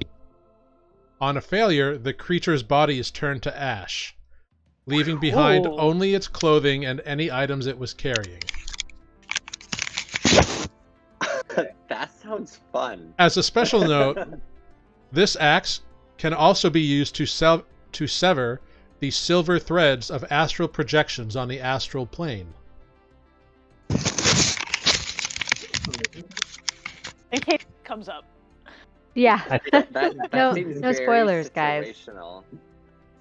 On a failure, the creature's body is turned to ash, leaving behind Oh. only its clothing and any items it was carrying. That sounds fun. As a special note, this axe can also be used to sever the silver threads of astral projections on the astral plane. In case it comes up. Yeah. I think That No- seems no very spoilers, guys. situational.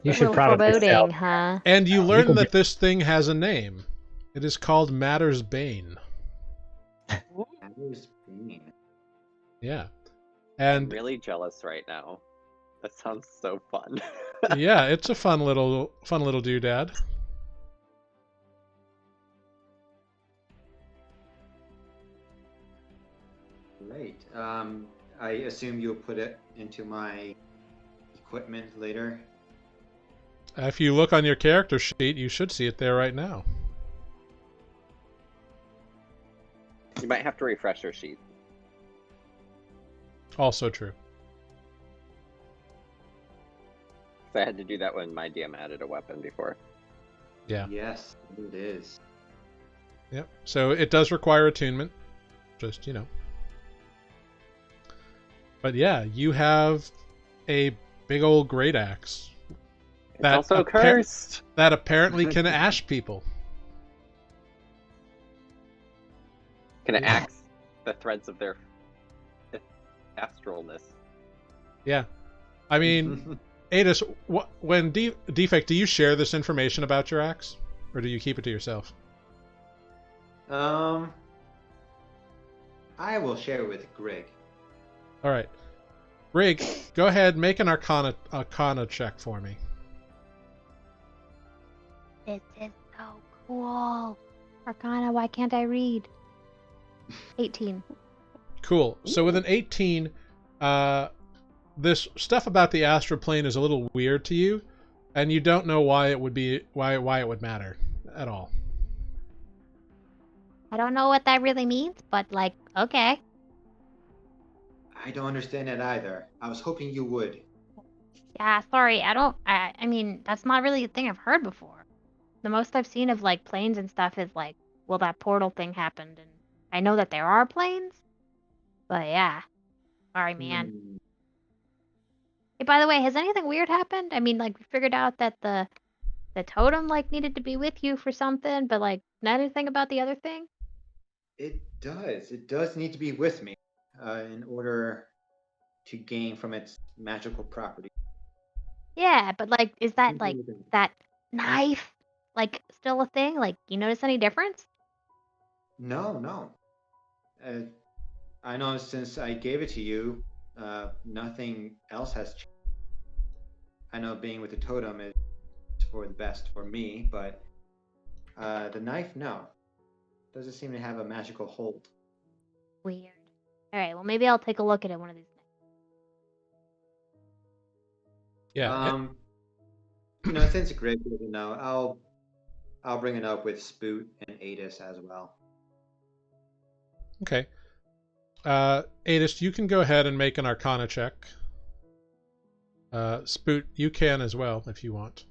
you A should little probably foreboding, sell. huh? And you You learn can that this thing has a name. It is called Matter's Bane. Matter's Bane. Yeah. I'm And really jealous right now. That sounds so fun. yeah, it's a fun little doodad. Great. I assume you'll put it into my equipment later. If you look on your character sheet, you should see it there right now. You might have to refresh your sheet. Also true. So I had to do that when my DM added a weapon before. Yeah. Yes, it is. Yep. So it does require attunement. Just, you know. But yeah, you have a big old great axe It's That also appar- cursed. that apparently can ash people. Can it axe the threads of their astralness? Yeah. I mean, Adis, when Defect, do you share this information about your axe? Or do you keep it to yourself? I will share it with Greg. All right. Rig, go ahead, make an Arcana check for me. This is so cool. Arcana, why can't I read? 18. Cool. So with an 18, this stuff about the astral plane is a little weird to you, and you don't know why it would be why it would matter at all. I don't know what that really means, but like, okay. I don't understand it either. I was hoping you would. Yeah, sorry, I mean, that's not really a thing I've heard before. The most I've seen of like planes and stuff is like, well, that portal thing happened, and I know that there are planes, but yeah. Sorry, man. Hmm. Hey, by the way, has anything weird happened? I mean, like, we figured out that the totem like needed to be with you for something, but like, not anything about the other thing? It does. It does need to be with me in order to gain from its magical property. Yeah, but like, is that like Mhm. that knife like still a thing? Like, you notice any difference? No, no. I know since I gave it to you, nothing else has changed. I know being with the totem is for the best for me, but the knife, no. Doesn't seem to have a magical hold. Weird. All right, well, maybe I'll take a look at it one of these nights. Yeah. Since Greg doesn't know, I'll bring it up with Spoot and Adis as well. Okay. Adis, you can go ahead and make an Arcana check. Spoot, you can as well if you want.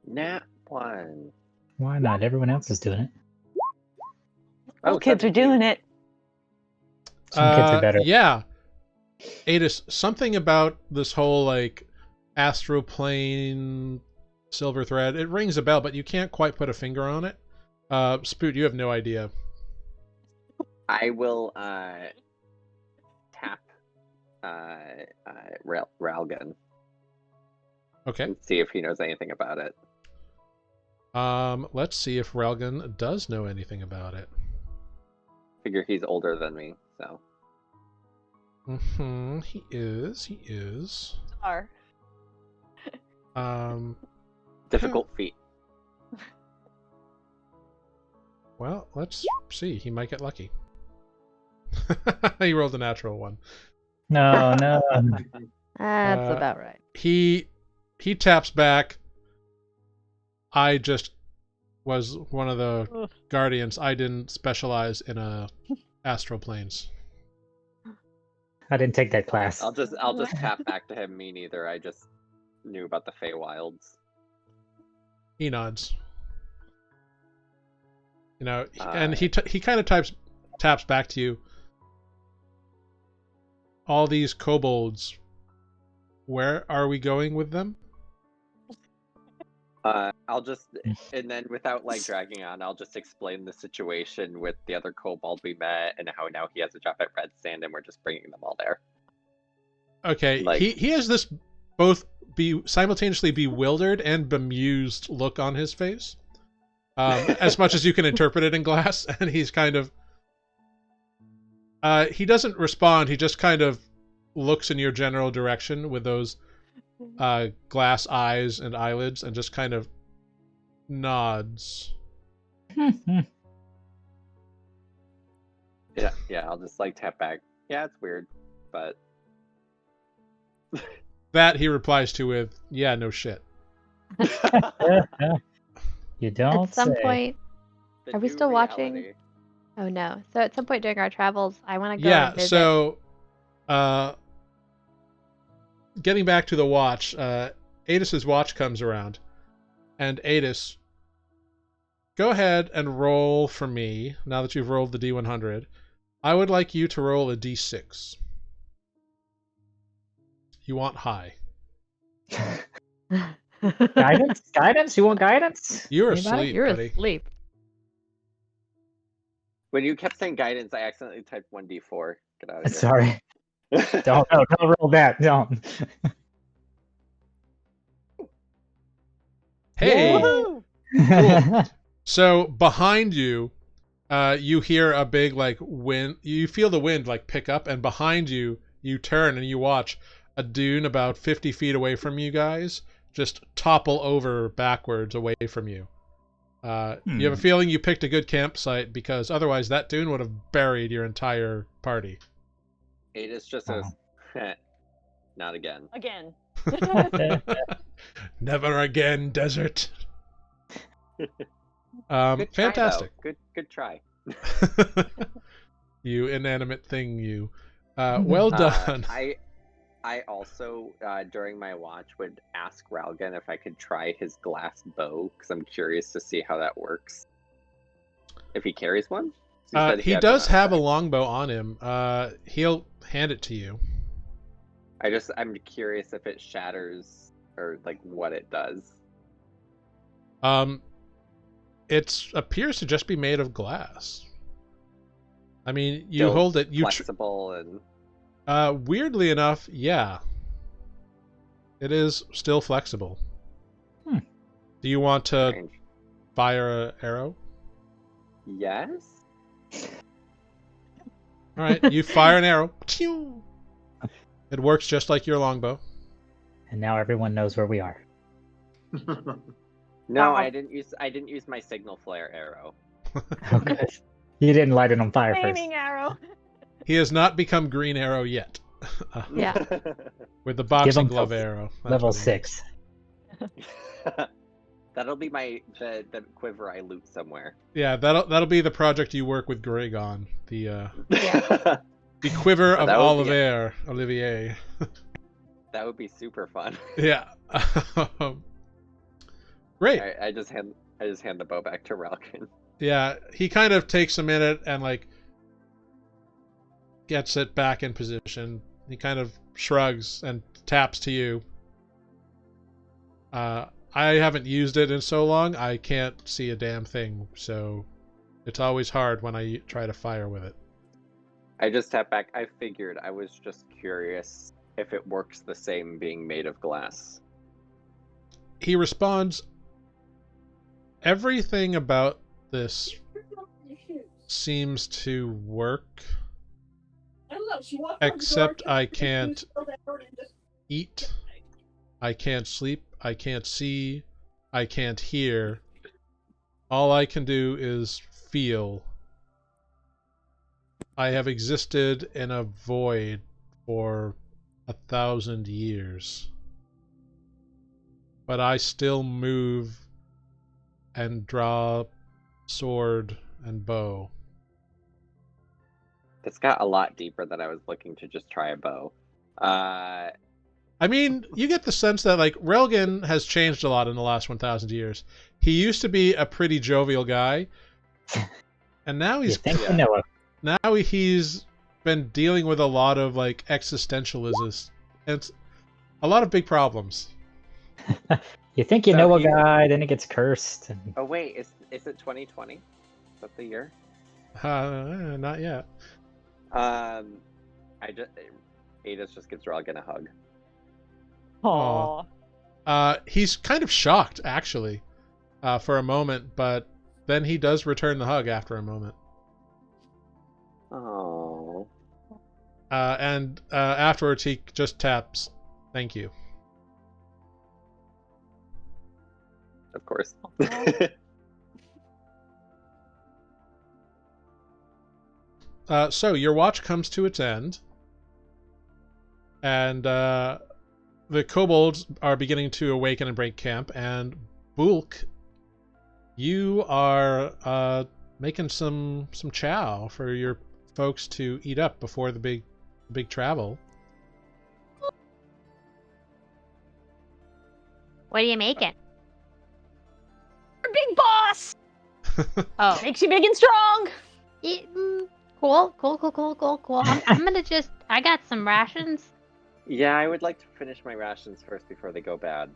Nat 1. Why not? Everyone else is doing it. All kids are doing it. Some kids are better. Yeah. Adis, something about this whole like astral plane silver thread, it rings a bell, but you can't quite put a finger on it. Spoot, you have no idea. I will tap Ralgan Okay. and see if he knows anything about it. Let's see if Relgan does know anything about it. Figure he's older than me, so. Mm-hmm. He is. Are. Difficult feat. Well, let's see. He might get lucky. He rolled a natural one. No, no. That's about right. He taps back. I just was one of the guardians. I didn't specialize in astral planes. I didn't take that class. I'll just tap back to him. Me neither. I just knew about the Feywilds. He nods. And he kind of taps back to you. All these kobolds. Where are we going with them? I'll just, and then without like dragging on, I'll just explain the situation with the other kobold we met and how now he has a job at Redsand and we're just bringing them all there. Okay, Like, he has this both simultaneously bewildered and bemused look on his face, as much as you can interpret it in glass, and he's kind of he doesn't respond. He just kind of looks in your general direction with those glass eyes and eyelids, and just kind of nods. yeah, I'll just like tap back. Yeah, it's weird, but that he replies to with, "Yeah, no shit." You don't At some say. point, the are we new still watching? reality. Oh no. So at some point during our travels, I want to go Yeah. and visit. So, getting back to the watch, Adis's watch comes around, and Adis, go ahead and roll for me. Now that you've rolled the D100, I would like you to roll a D6. You want high. Guidance? Guidance? You want guidance? You're Anybody? asleep, You're buddy. asleep. When you kept saying guidance, I accidentally typed 1d4. Get out of here. Sorry. Don't roll that. Don't. Hey. Woohoo! So behind you, you hear a big like wind. You feel the wind like pick up, and behind you, you turn and you watch a dune about 50 feet away from you guys just topple over backwards away from you. You have a feeling you picked a good campsite, because otherwise that dune would have buried your entire party. Adis just says, not again. Again. Never again, desert. Good try, Fantastic. though. Good try. You inanimate thing, you. Well done. I also, during my watch, would ask Ralgan if I could try his glass bow, because I'm curious to see how that works. If he carries one? You said He had does one have a outside. longbow on him. He'll hand it to you. I'm curious if it shatters, or, like, what it does. It appears to just be made of glass. I mean, you Still hold it. flexible and... Weirdly enough, yeah. It is still flexible. Hmm. Do you want to strange. fire an arrow? Yes? All right, you fire an arrow. Pew! It works just like your longbow. And now everyone knows where we are. No, I didn't use my signal flare arrow. Oh, good. You didn't light it on fire first. Flaming arrow. He has not become Green Arrow yet. Yeah. With the Give boxing him glove till arrow. That's Level what he 6. That'll be the quiver I loot somewhere. Yeah, that'll be the project you work with Greg on. The That the quiver of would be Olivier. would be super fun. Yeah. Great. Alright, I just hand the bow back to Ralgan. Yeah, he kind of takes a minute and like gets it back in position. He kind of shrugs and taps to you. I haven't used it in so long, I can't see a damn thing, so it's always hard when I try to fire with it. I just tap back. I figured. I was just curious if it works the same being made of glass. He responds, everything about this seems to work, except I can't eat, I can't sleep, I can't see, I can't hear. All I can do is feel. I have existed in a void for 1,000 years. But I still move and draw sword and bow. This got a lot deeper than I was looking to just try a bow. I mean, you get the sense that, like, Relgan has changed a lot in the last 1,000 years. He used to be a pretty jovial guy, and now You he's think you know it. now he's been dealing with a lot of, like, existentialism. It's a lot of big problems. You think you So know a he- guy, then it gets cursed. And... Oh wait, is it 2020? Is that the year? Not yet. Adis just gives Ralgan a hug. Aww. He's kind of shocked, actually, for a moment, but then he does return the hug after a moment. Oh. And afterwards, he just taps, "Thank you." Of course. So your watch comes to its end, and the kobolds are beginning to awaken and break camp. And Bulk, you are making some chow for your folks to eat up before the big travel. What are you making? You're big boss. Oh, Makes you big and strong. cool. I'm gonna just. I got some rations. Yeah, I would like to finish my rations first before they go bad.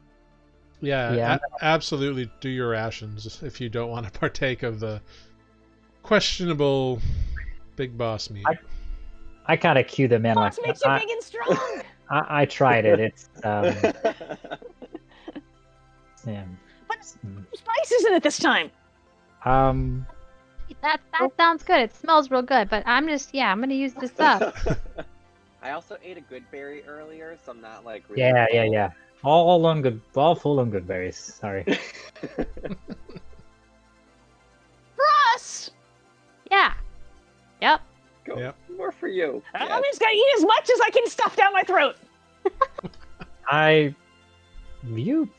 Yeah. Absolutely do your rations if you don't want to partake of the questionable big boss meat. I kind of cue them in Boss like, makes you big and strong. I tried it. It's yeah. But spices in it this time. That sounds good. It smells real good. But I'm gonna use this up. I also ate a good berry earlier, so I'm not like really Yeah. All full on good berries. Sorry. For us. Yeah. Yep. Go. Yep. More for you. I'm just gonna eat as much as I can stuff down my throat. You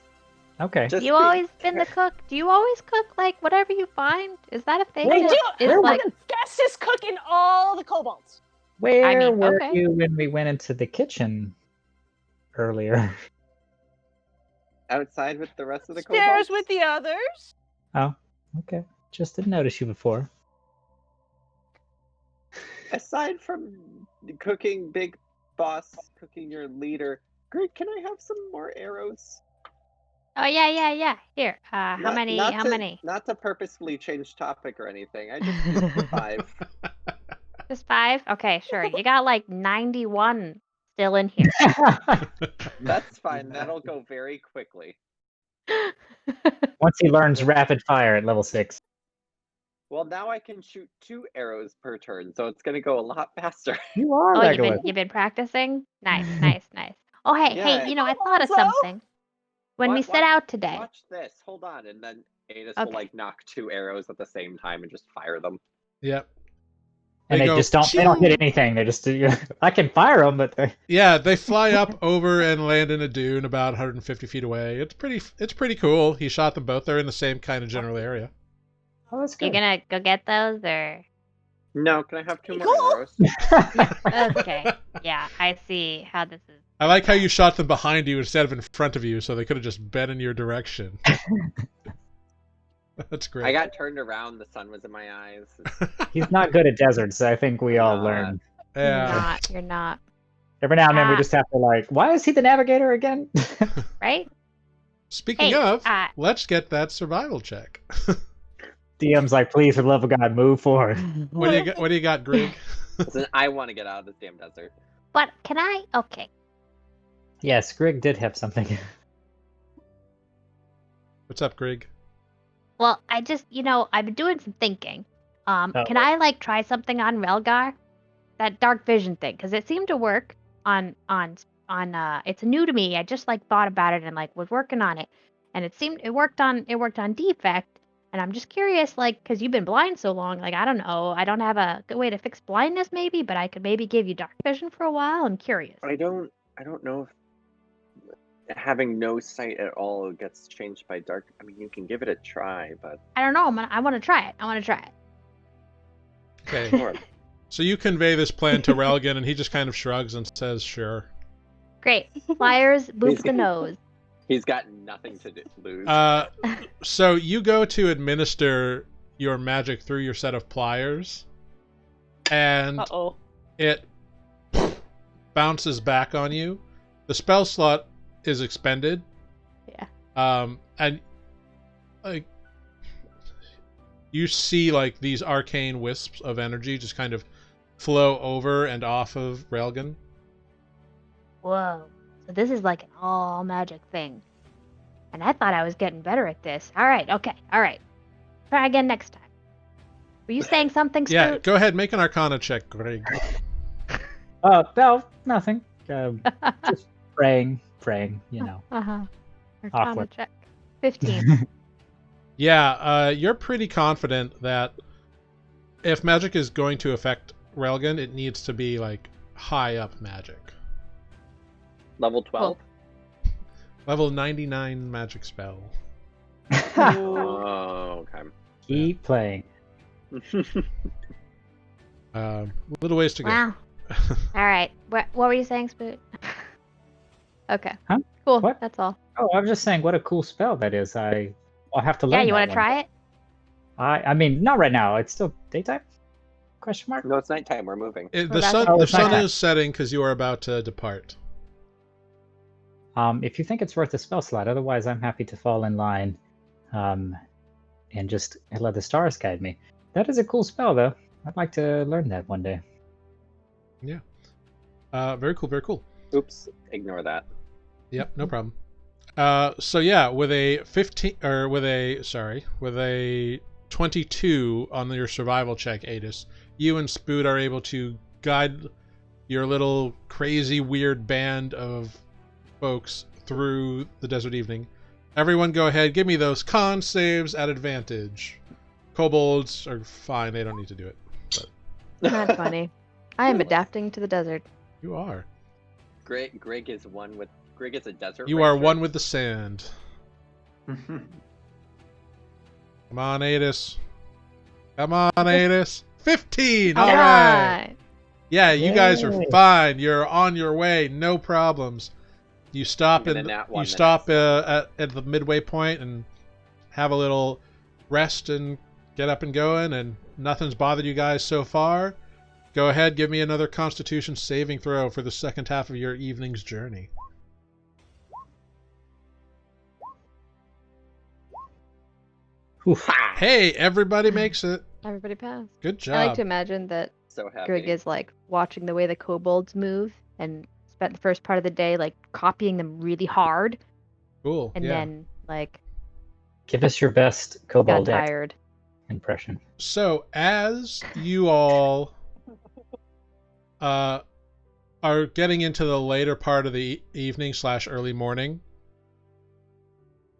Okay. Just You be always been the cook? Do you always cook like whatever you find? Is that a thing? We Wait, do. Is We're like the bestest cook in all the kobolds. Where mean, were okay. you when we went into the kitchen earlier? outside with the rest of the Stairs kobolds. with the others. Oh, okay. Just didn't notice you before. Aside from cooking Big Boss, cooking your leader, Greg, can I have some more arrows? Oh yeah. Here. How Not- many? not How to- many? Not to purposefully change topic or anything. I just need 5. Just 5? Okay, sure. You got like 91 still in here. That's fine. That'll go very quickly. Once he learns rapid fire at level 6. Well, now I can shoot 2 arrows per turn, so it's going to go a lot faster. You are Oh, Legolas. you've been practicing? Nice. Oh hey, Yeah. you know, I thought of So? something. When we Watch- set out today. Watch this. Hold on, and then Adis Okay. will like knock 2 arrows at the same time and just fire them. Yep. And They they go, just don't. They don't hit anything. They just. I can fire them, but they... Yeah, they fly up over and land in a dune about 150 feet away. It's pretty cool. He shot them both. They're in the same kind of general area. Oh, that's You good. gonna go get those or? No, can I have 2 more Cool. arrows? Okay. Yeah, I see how this is. I like how you shot them behind you instead of in front of you, so they could have just been in your direction. That's great. I got turned around. The sun was in my eyes. He's not good at deserts, so I think we all Not. learn. Yeah. You're not. Every now and then we Ah. just have to like, why is he the navigator again? Right? Speaking Hey, of, uh, let's get that survival check. DM's like, please, for the love of God, move forward. What do you got, Greg? Listen, I want to get out of this damn desert. But can I? Okay. Yes, Greg did have something. What's up, Greg? Well, I just, I've been doing some thinking. Can Oh. I like try something on Relgar? That dark vision thing, because it seemed to work on. It's new to me. I just like thought about it and like was working on it, and it worked on defect. And I'm just curious, like, because you've been blind so long, like I don't know, I don't have a good way to fix blindness, maybe, but I could maybe give you dark vision for a while. I'm curious. I don't know if having no sight at all gets changed by dark. I mean, you can give it a try, but I don't know. I want to try it. Okay. Sure. So you convey this plan to Relgan, and he just kind of shrugs and says, "Sure." Great. Flyers, boop He's- the nose. he's got nothing to lose. So you go to administer your magic through your set of pliers, and Uh-oh. it bounces back on you. The spell slot is expended. Yeah. And like you see like these arcane wisps of energy just kind of flow over and off of Relgan. Whoa. So this is like an all magic thing. And I thought I was getting better at this. All right. Okay. All right. Try again next time. Were you saying something, Scoot? Yeah, go ahead, make an Arcana check, Greg. Oh, no, nothing. Just praying, you know. Uh-huh. Arcana Awkward. check. 15. Yeah, you're pretty confident that if magic is going to affect Relgan, it needs to be like high up magic. Level 12. Level 99 magic spell. Oh, okay. Keep playing. Little ways to go. Wow. All right. What were you saying, Spoot? Okay. Huh? Cool. What? That's all. Oh, I was just saying, what a cool spell that is. I'll have to learn. Yeah, you want want to try it? I mean, not right now. It's still daytime? Question mark. No, it's nighttime. We're moving. The that's sun, all. the It's sun nighttime. is setting because you are about to depart. If you think it's worth a spell slot, otherwise I'm happy to fall in line, and just let the stars guide me. That is a cool spell, though. I'd like to learn that one day. Very cool, very cool. Oops, ignore that. Yep, no problem. So yeah, with a 22 on your survival check, Adis, you and Spoot are able to guide your little crazy weird band of folks through the desert evening. Everyone go ahead, give me those con saves at advantage. Kobolds are fine, they don't need to do it. Not funny. I am adapting to the desert. You are. Greg is a desert. You are ranger. one with the sand. Come on, Adis. Come on, Adis. 15! All All right. right. Yeah, you guys are Yay. fine. You're on your way. No problems. You stop Even in. in that You 1 stop minute. at the midway point and have a little rest and get up and going. And nothing's bothered you guys so far. Go ahead, give me another Constitution saving throw for the second half of your evening's journey. Oof. Hey, everybody makes it. Everybody pass. Good job. I like to imagine that So happy. Greg is like watching the way the kobolds move and spent the first part of the day like copying them really hard, Cool. and yeah. then like Give us your best got kobold tired. impression. So as you all are getting into the later part of the evening / early morning,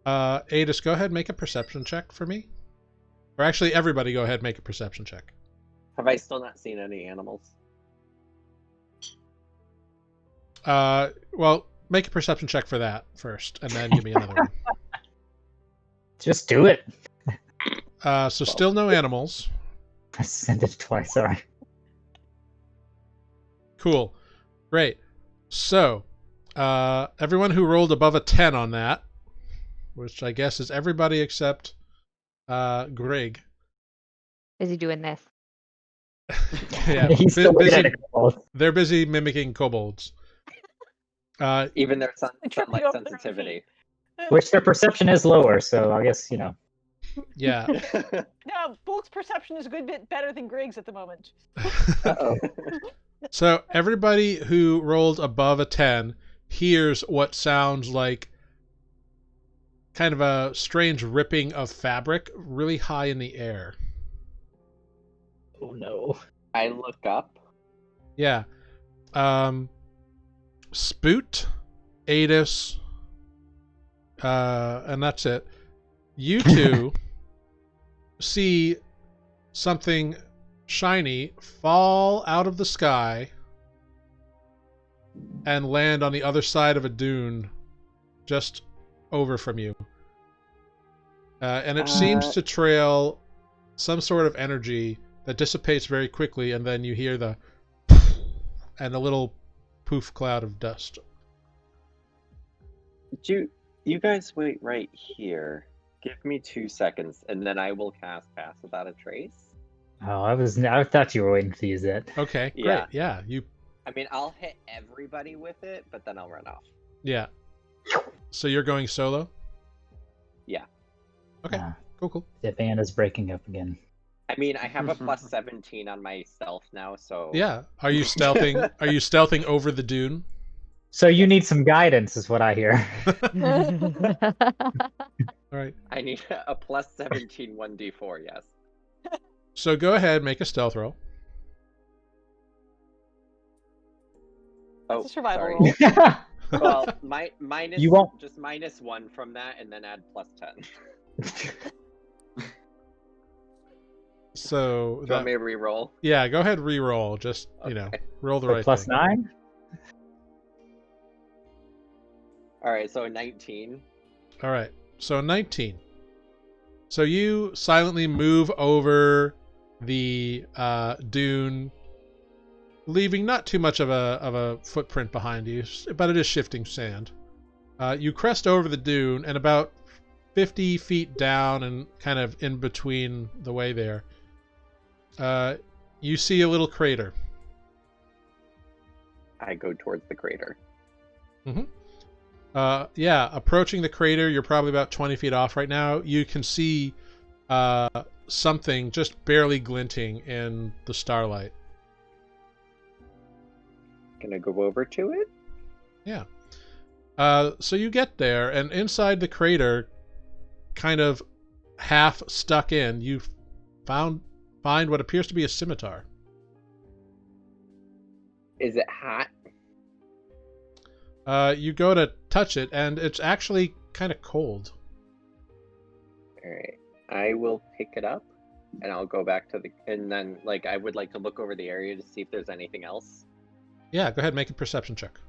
Adis, go ahead and make a perception check for me. Or actually, everybody go ahead and make a perception check. Have I still not seen any animals? Well, make a perception check for that first, and then give me another one. Just do it. So still no animals. I sent it twice. Sorry. Cool. Great. So, everyone who rolled above a 10 on that, which I guess is everybody except Greg. Is he doing this? Yeah, He's still good at busy, it. Kobold. they're busy mimicking kobolds. Even their Trip sunlight you over their sensitivity. Which their perception is lower, so I guess, you know. Yeah. No, Bulk's perception is a good bit better than Greg's at the moment. Uh-oh. So everybody who rolled above a 10 hears what sounds like kind of a strange ripping of fabric really high in the air. Oh no. I look up. Yeah. Spoot, Adis, and that's it. You two see something shiny fall out of the sky and land on the other side of a dune just over from you. And it seems to trail some sort of energy that dissipates very quickly, and then you hear the and a little poof cloud of dust. You guys wait right here. Give me 2 seconds, and then I will cast Pass Without a Trace. Oh, I thought you were waiting to use that. Okay, great. Yeah. Yeah, I mean, I'll hit everybody with it, but then I'll run off. yeah. So you're going solo? Yeah. Okay. Cool. The band is breaking up again. I mean, I have a plus 17 on my stealth now, so... Yeah. Are you stealthing? Are you stealthing over the dune? So you need some guidance, is what I hear. All right. I need a plus 17 1d4, yes. So go ahead, make a stealth roll. Oh, It's a survival sorry. roll. Well, minus, You won't- just -1 from that, and then add plus 10. So Do you that, want me to re-roll? yeah, go ahead, re-roll. Just you know, Okay. roll the So right plus thing. 9? Alright, so a 19. All right. So 19. So you silently move over the dune, leaving not too much of a footprint behind you, but it is shifting sand. You crest over the dune, and about 50 feet down and kind of in between the way there, you see a little crater. I go towards the crater. Yeah, approaching the crater, you're probably about 20 feet off right now. You can see something just barely glinting in the starlight. Gonna go over to it? Yeah. So you get there, and inside the crater, kind of half stuck in, you find what appears to be a scimitar. Is it hot? You go to touch it, and it's actually kind of cold. Alright. I will pick it up, and I'll go back to the... And then, like, I would like to look over the area to see if there's anything else. Yeah, go ahead and make a perception check.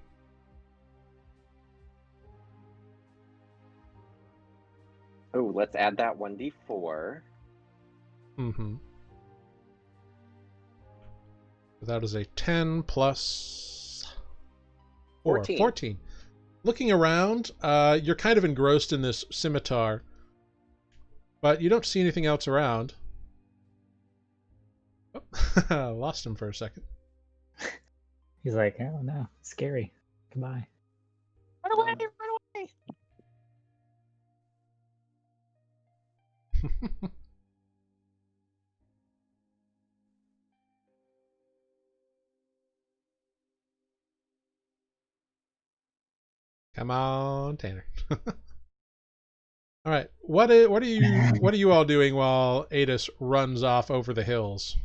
Oh, let's add that 1d4. Mm-hmm. That is a 10 plus 4. 14. Looking around, you're kind of engrossed in this scimitar, but you don't see anything else around. Oh, lost him for a second. He's like, oh no, scary. Goodbye. Run away! Run away! Come on, Tanner. All right, what are you all doing while Adis runs off over the hills?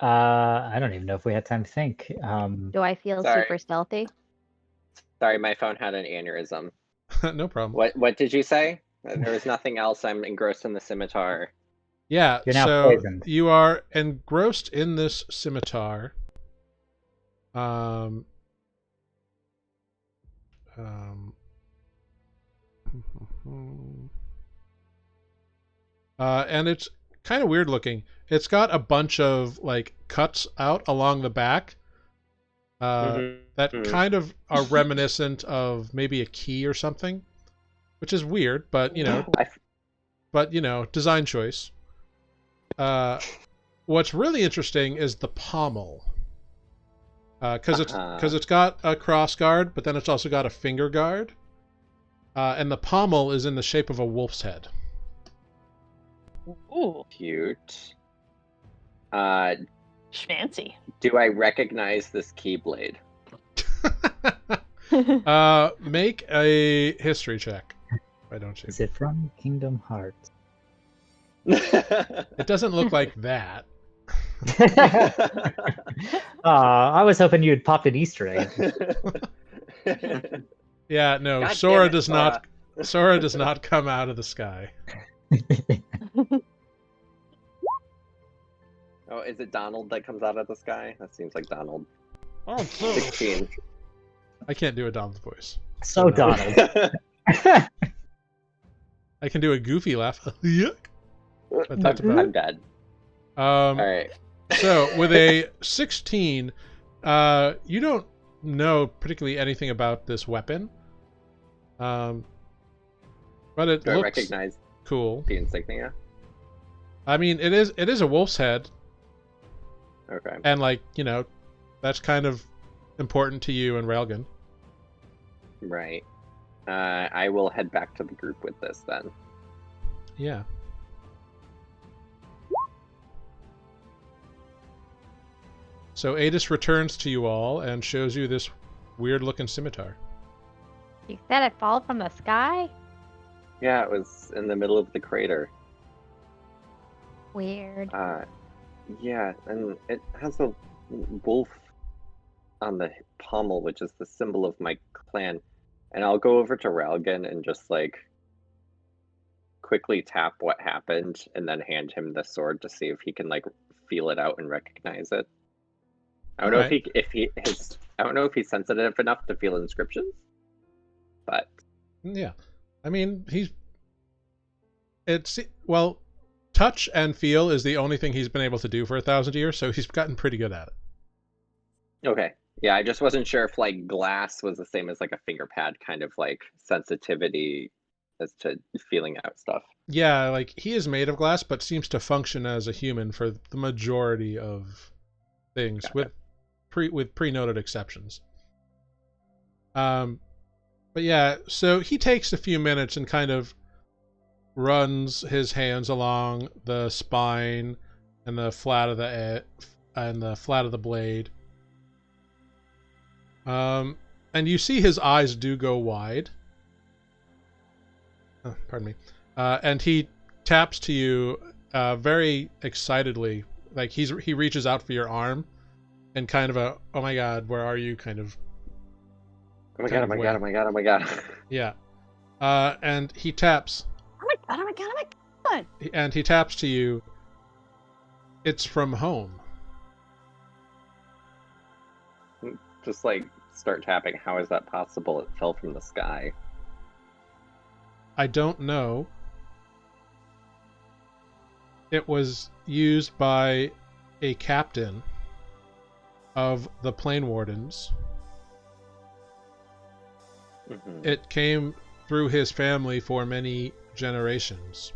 I don't even know if we had time to think. Do I feel Sorry. super stealthy? Sorry, my phone had an aneurysm. No problem. What did you say? There was nothing else. I'm engrossed in the scimitar. Yeah, You're now so poisoned. you are engrossed in this scimitar. And it's kind of weird looking. It's got a bunch of like cuts out along the back that kind of are reminiscent of maybe a key or something, which is weird, but design choice. What's really interesting is the pommel, because it's got a cross guard, but then it's also got a finger guard, and the pommel is in the shape of a wolf's head. Ooh, Cute. fancy. Do I recognize this keyblade? Make a history check. Why don't you? Is it from Kingdom Hearts? It doesn't look like that. I was hoping you'd popped an Easter egg. Yeah, no. God Sora damn it, does not. Sora does not come out of the sky. Oh, is it Donald that comes out of the sky? That seems like Donald. Oh, 16. I can't do a Donald voice. So Donald. I can do a goofy laugh. Yuck. But that's about I'm it. dead. All right. So with a 16, you don't know particularly anything about this weapon. But it Do I looks recognize cool. the insignia? I mean, it is a wolf's head, Okay. and that's kind of important to you and Railgun. Right. I will head back to the group with this then. Yeah. So Adis returns to you all and shows you this weird-looking scimitar. You said it fall from the sky? Yeah, it was in the middle of the crater. Weird. Yeah, and it has a wolf on the pommel, which is the symbol of my clan. And I'll go over to Railgun and just quickly tap what happened and then hand him the sword to see if he can feel it out and recognize it. I don't know I don't know if he's sensitive enough to feel inscriptions, but Yeah, I mean touch and feel is the only thing he's been able to do for 1,000 years, so he's gotten pretty good at it. Okay. Yeah, I just wasn't sure if glass was the same as a finger pad kind of sensitivity as to feeling out stuff. Yeah, he is made of glass, but seems to function as a human for the majority of things, with pre-noted exceptions. But yeah, so he takes a few minutes and kind of runs his hands along the spine and the flat of the blade. And you see his eyes do go wide. Oh, pardon me. And he taps to you very excitedly. He reaches out for your arm and kind of a, oh my god, where are you kind of. Oh my god, oh my god, oh my god, oh my god. Yeah. And he taps. Oh my god, oh my god, oh my god. And he taps to you. It's from home. Just start tapping. How is that possible? It fell from the sky. I don't know. It was used by a captain of the Plane Wardens. Mhm. It came through his family for many generations.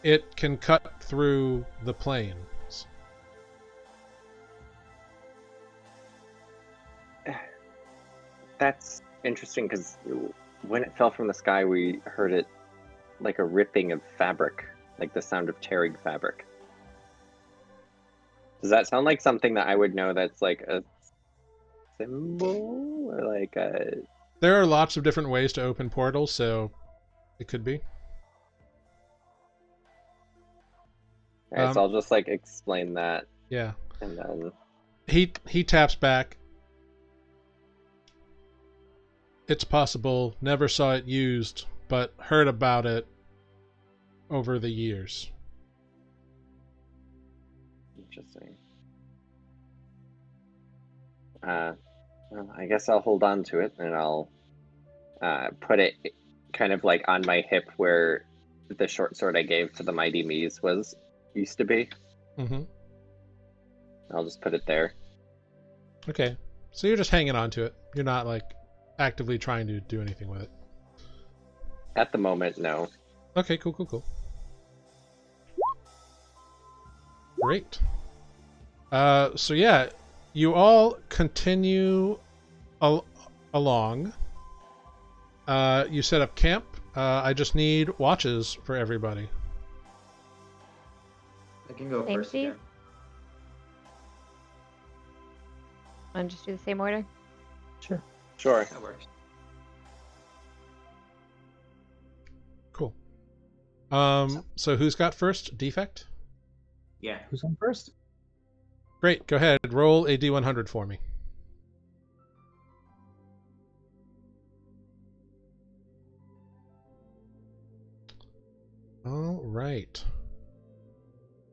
It can cut through the planes. That's interesting because when it fell from the sky, we heard it like a ripping of fabric, like the sound of tearing fabric. Does that sound like something that I would know that's like a symbol or like a... There are lots of different ways to open portals, so it could be. Alright, so I'll just like explain that. Yeah. And then He taps back. It's possible, never saw it used, but heard about it over the years. interesting. Well, I guess I'll hold on to it and I'll put it kind of like on my hip where the short sword I gave to the Mighty Mies used to be. Mm-hmm. I'll just put it there. Okay. So you're just hanging on to it. You're not like actively trying to do anything with it. At the moment, no. Okay, cool. Great. So yeah, you all continue along. You set up camp. I just need watches for everybody. I can go Same first seat? again. Want to just do the same order? Sure. Sure. That works. Cool. So who's got first? Defect? Yeah. Who's on first? Great, go ahead. Roll a D100 for me. All right.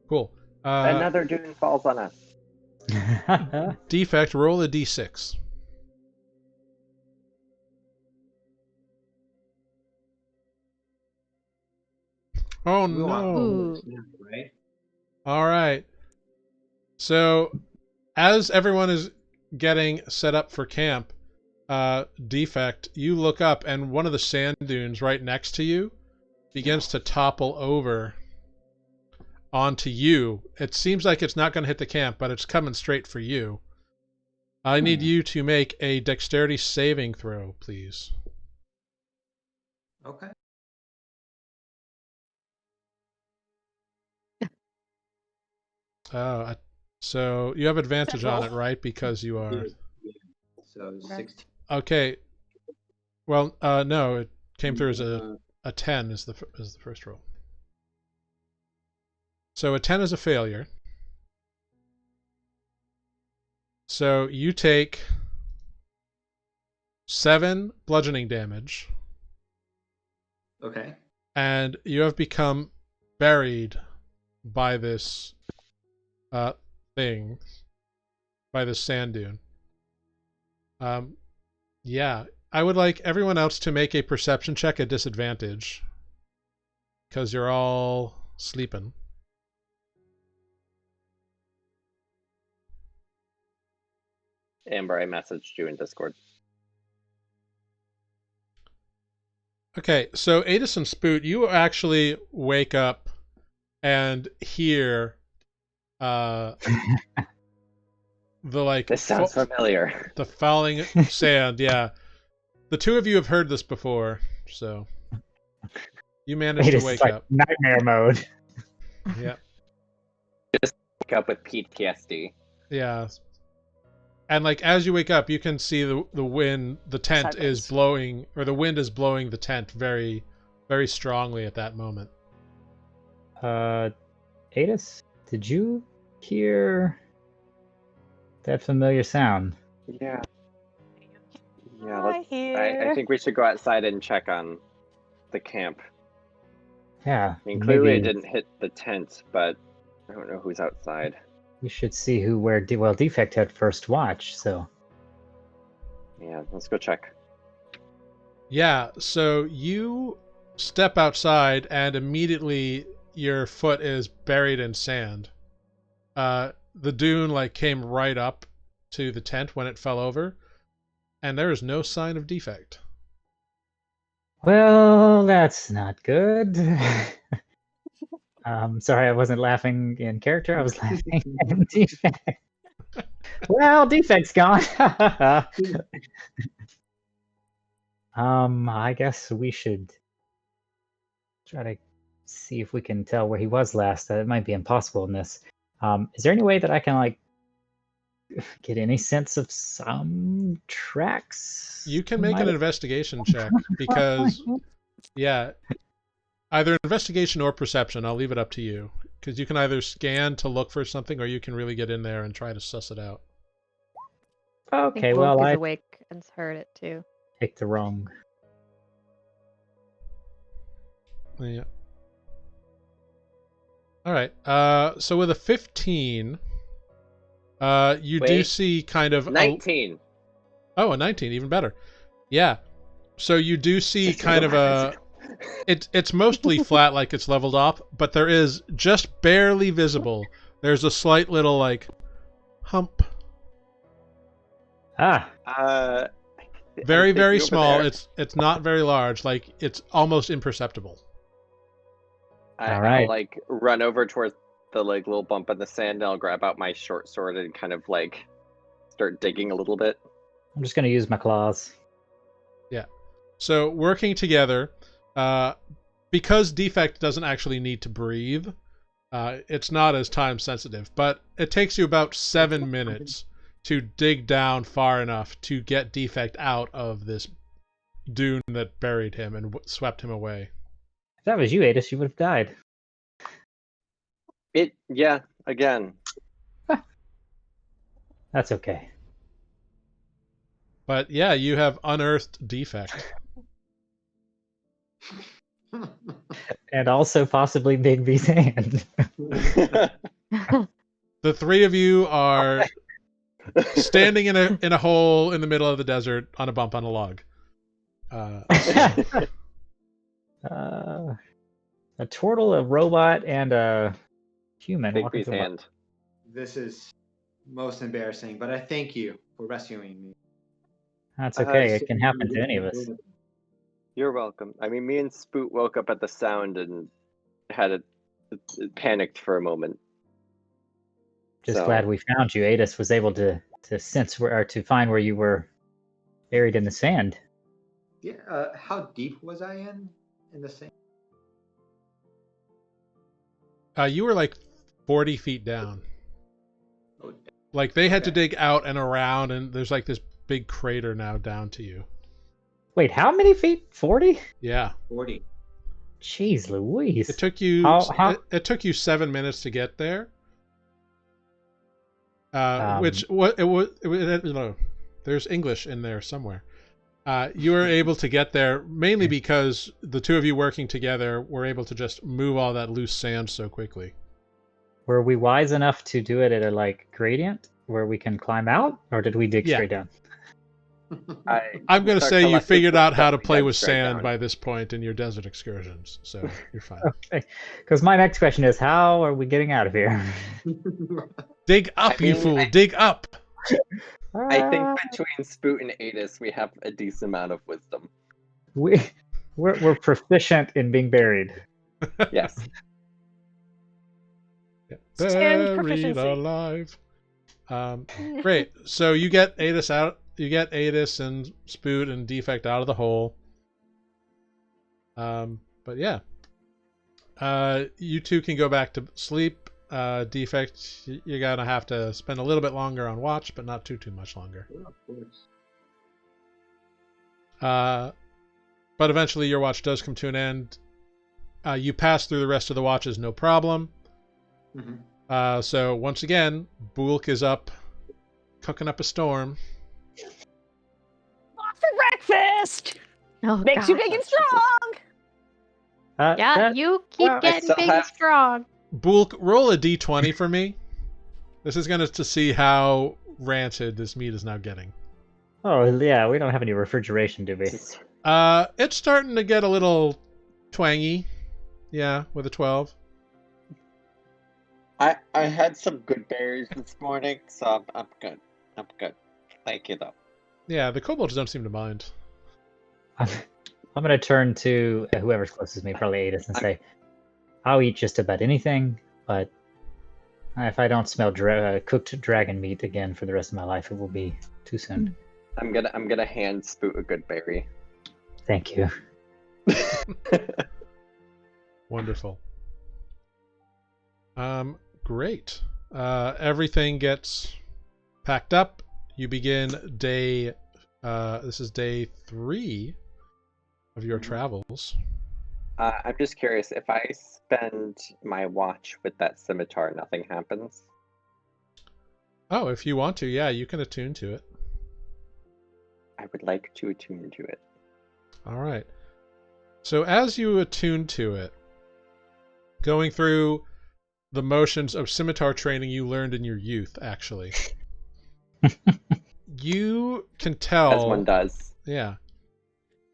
Cool. Another dune falls on us. Defect, roll a D6. Oh We want no. Ooh. right? All right. So, as everyone is getting set up for camp, Defect, you look up and one of the sand dunes right next to you begins to topple over onto you. It seems like it's not going to hit the camp, but it's coming straight for you. I need you to make a dexterity saving throw, please. Okay. So you have advantage on roll? it, right? Because you are... Yeah. So 16. Okay. Well, no, it came through as a 10 is the first roll. So a 10 is a failure. So you take 7 bludgeoning damage, Okay. and you have become buried by this thing, by this sand dune. Yeah, I would like everyone else to make a perception check at disadvantage, because you're all sleeping. Amber, I messaged you in Discord. Okay, so Adis and Spoot, you actually wake up and hear the like This sounds familiar. the falling sand. Yeah, the two of you have heard this before, so you managed to wake like up. nightmare mode. Yeah, Wake up with PTSD. yeah. And like as you wake up, you can see the wind. The tent is Sideways. blowing, or the wind is blowing the tent very, very strongly at that moment. Adis, did you hear that familiar sound? Yeah. Yeah, Hi I think we should go outside and check on the camp. Yeah. I mean, clearly it maybe didn't hit the tent, but I don't know who's outside. We should see where Defect had first watch. So Yeah, let's go check. Yeah, so you step outside and immediately your foot is buried in sand. The dune like came right up to the tent when it fell over, and there is no sign of Defect. well, that's not good. Sorry, I wasn't laughing in character. I was laughing in Defect. Well, Defect's gone. I guess we should try to see if we can tell where he was last. It might be impossible in this. Is there any way that I can like get any sense of some tracks? You can make an investigation check because, yeah, either investigation or perception. I'll leave it up to you because you can either scan to look for something or you can really get in there and try to suss it out. Okay, I think well, Wolf is I awake and heard it too. picked the wrong. Yeah. All right. So with a 15, you do Wait. see kind of 19. a 19, even better. Yeah. So you do see kind of a. It's mostly flat, like it's leveled off, but there is just barely visible. There's a slight little like hump. Ah, Very, I'm very thinking over small. there. It's not very large. Like it's almost imperceptible. All right. I'll like run over towards the like little bump in the sand, and I'll grab out my short sword and kind of like start digging a little bit. I'm just gonna use my claws. So working together, because Defect doesn't actually need to breathe, it's not as time sensitive, but it takes you about 7 minutes to dig down far enough to get Defect out of this dune that buried him and swept him away. If that was you, Adis, you would have died. Yeah, again. That's okay. But yeah, you have unearthed Defect. And also possibly Big B's hand. The three of you are standing in a hole in the middle of the desert on a bump on a log. A turtle, a robot, and a human. Big walking B's through a- hand. This is most embarrassing, but I thank you for rescuing me. That's okay. It can happen to any of us. You're welcome. I mean, me and Spoot woke up at the sound and had panicked for a moment. Just So- glad we found you. Adis was able to sense or to find where you were buried in the sand. Yeah. How deep was I in the sand? You were like 40 feet down. Oh, Like they had to Okay. dig out and around, and there's like this big crater now down to you. Wait, how many feet? 40? Yeah, 40. Jeez Louise. it took you. How- It took you 7 minutes to get there. Um, Which what it was? No, there's English in there somewhere. You were able to get there mainly because the two of you working together were able to just move all that loose sand so quickly. Were we wise enough to do it at a like gradient where we can climb out, or did we dig Yeah. straight down? I'm going to Our say you collective figured out how to stuff play went with straight sand down. by this point in your desert excursions, so you're fine. Okay. Because my next question is, how are we getting out of here? Dig up, I you mean, fool! Dig up! I think between Spoot and Adis, we have a decent amount of wisdom. we're proficient in being buried. Yes. Stand Buried proficiency. alive. Great. So you get Adis out. You get Adis and Spoot and Defect out of the hole. But yeah. You two can go back to sleep. Defect, you're gonna have to spend a little bit longer on watch, but not too much longer. Of course. But eventually your watch does come to an end. You pass through the rest of the watches, no problem. Mhm. So once again, Bulk is up, cooking up a storm. Off for breakfast! Oh, Makes you God. big and strong! Yeah, you keep well, I getting still big and have- strong. Bulk, roll a d20 for me. This is going to see how rancid this meat is now getting. Oh, yeah, we don't have any refrigeration, do we? It's starting to get a little twangy. Yeah, with a 12. I had some good berries this morning, so I'm good. I'm good. Thank you, though. Yeah, the kobolds don't seem to mind. I'm going to turn to whoever's closest to me, probably Adis, and say, I'll eat just about anything, but if I don't smell cooked dragon meat again for the rest of my life, it will be too soon. I'm gonna hand Spoot a good berry. Thank you. Wonderful. Great. Everything gets packed up. You begin day. This is day 3 of your travels. I'm just curious, if I spend my watch with that scimitar, nothing happens? Oh, if you want to, yeah, you can attune to it. I would like to attune to it. All right. So as you attune to it, going through the motions of scimitar training you learned in your youth, actually, you can tell... As one does. Yeah.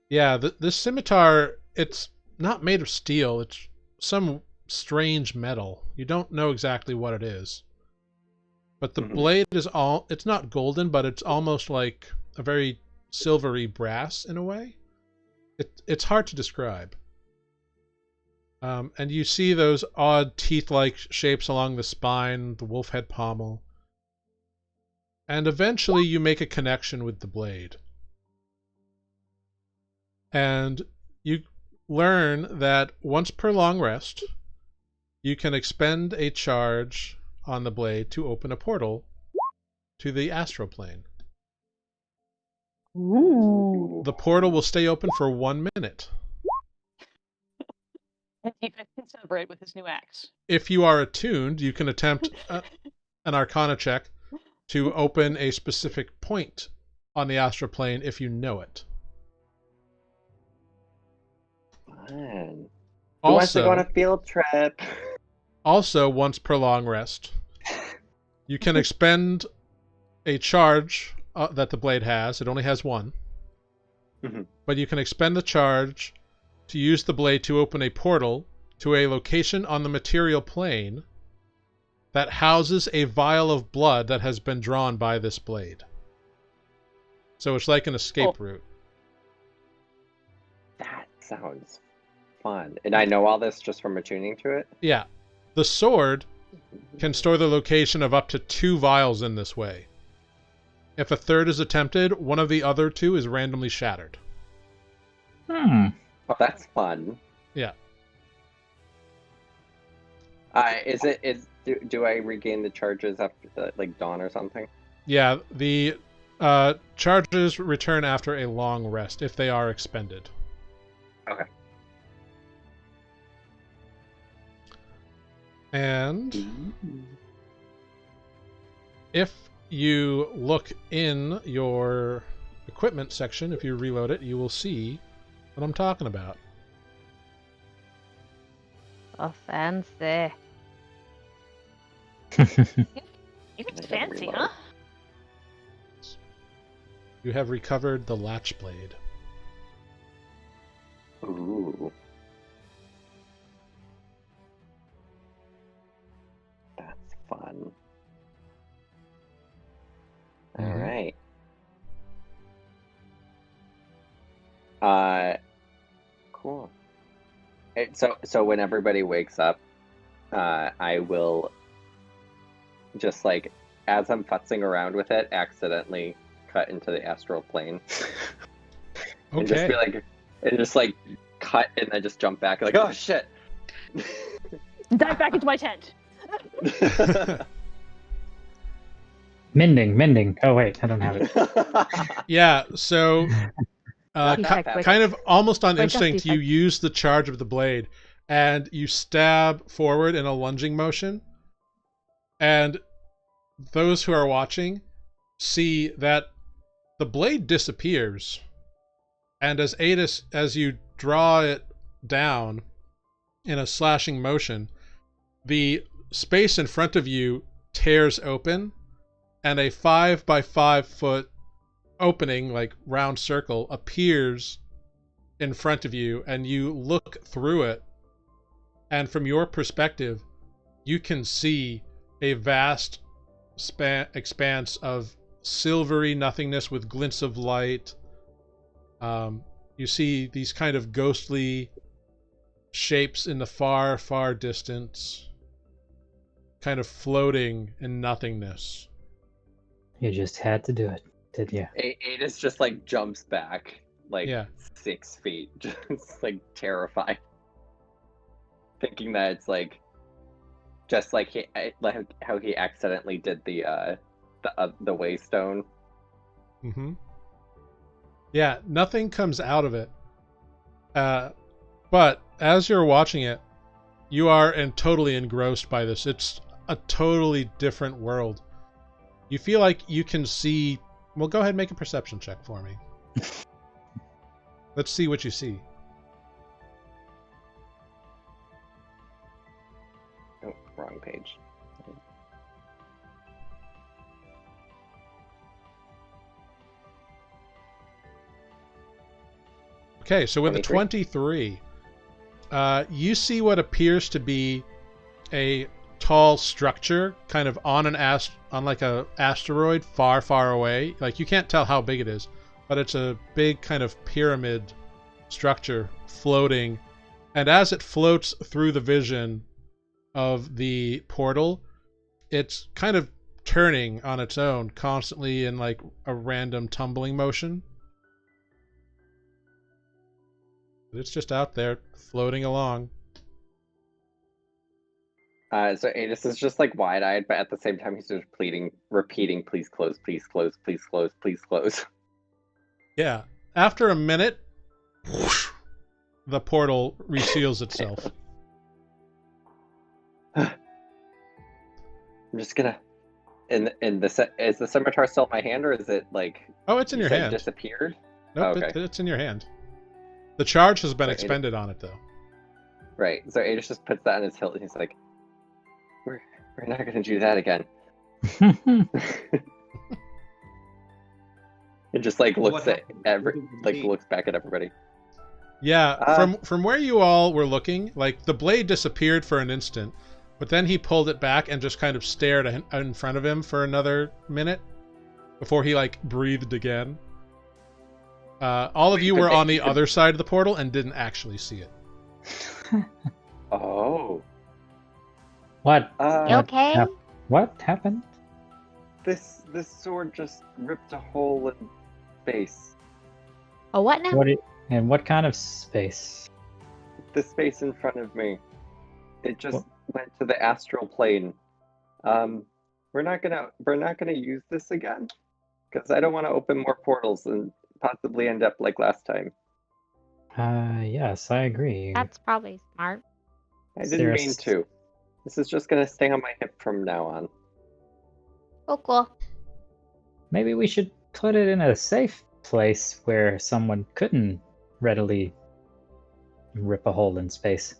Yeah, this scimitar, it's not made of steel. It's some strange metal. You don't know exactly what it is. But the blade is it's not golden, but it's almost like a very silvery brass in a way. It's hard to describe. And you see those odd teeth-like shapes along the spine, the wolf head pommel. And eventually you make a connection with the blade. And you learn that once per long rest, you can expend a charge on the blade to open a portal to the astral plane. Ooh. The portal will stay open for 1 minute. And Defect can celebrate with his new axe. If you are attuned, you can attempt an Arcana check to open a specific point on the astral plane if you know it. Fun. Who wants to go on a field trip? Also, once per long rest, you can expend a charge that the blade has. It only has 1. But you can expend the charge to use the blade to open a portal to a location on the material plane that houses a vial of blood that has been drawn by this blade. So it's like an escape route. That sounds fun. And I know all this just from attuning to it? Yeah. The sword can store the location of up to 2 vials in this way. If a third is attempted, one of the other 2 is randomly shattered. Oh, that's fun. Yeah. Do I regain the charges after like dawn or something? Yeah, the charges return after a long rest if they are expended. Okay. And if you look in your equipment section, if you reload it, you will see what I'm talking about. Oh, fancy. It's fancy, huh? You have recovered the latch blade. Ooh. That's fun. All right. Cool. So when everybody wakes up, I will just like, as I'm futzing around with it, accidentally cut into the astral plane. Okay. And just be like, and just like cut and then just jump back like, oh shit. Dive back into my tent. Mending. Oh wait, I don't have it. Yeah, so kind of almost on Wake up, instinct, you Defect. use the charge of the blade and you stab forward in a lunging motion. And those who are watching see that the blade disappears. And as you draw it down in a slashing motion, the space in front of you tears open, and a 5 by 5 foot opening, like round circle, appears in front of you, and you look through it, and from your perspective, you can see a vast expanse of silvery nothingness with glints of light. You see these kind of ghostly shapes in the far, far distance, kind of floating in nothingness. You just had to do it, did you? Adis just like jumps back like Yeah. 6 feet, just like terrified, thinking that it's like just like how he accidentally did the waystone. Mm-hmm. Yeah, nothing comes out of it. But as you're watching it, you are totally engrossed by this. It's a totally different world. You feel like you can see... Well, go ahead and make a perception check for me. Let's see what you see. Oh, wrong page. Okay, so with 23. the 23, you see what appears to be a tall structure, kind of on like a asteroid, far, far away. Like you can't tell how big it is, but it's a big kind of pyramid structure floating. And as it floats through the vision of the portal, it's kind of turning on its own, constantly in like a random tumbling motion. It's just out there, floating along. So Adis is just like wide-eyed, but at the same time he's just repeating, please close, please close, please close, please close. Yeah. After a minute, whoosh, the portal reseals itself. I'm just gonna... is the scimitar still in my hand, or is it like... Oh, it's in your hand. Disappeared? Nope, Oh, okay. it's in your hand. The charge has been So expended on it, though. Right, so Adis just puts that on his hilt, and he's like, we're not gonna do that again. It just like looks at looks back at everybody. Yeah, from where you all were looking, like the blade disappeared for an instant, but then he pulled it back and just kind of stared in front of him for another minute before he like breathed again. All of you were on the other side of the portal and didn't actually see it. Oh. What? You okay? What happened? This sword just ripped a hole in space. Oh, what now? And what kind of space? The space in front of me. It just went to the astral plane. We're not gonna use this again, because I don't want to open more portals and possibly end up like last time. Yes, I agree. That's probably smart. I didn't mean to. This is just gonna stay on my hip from now on. Oh, cool. Maybe we should put it in a safe place where someone couldn't readily rip a hole in space.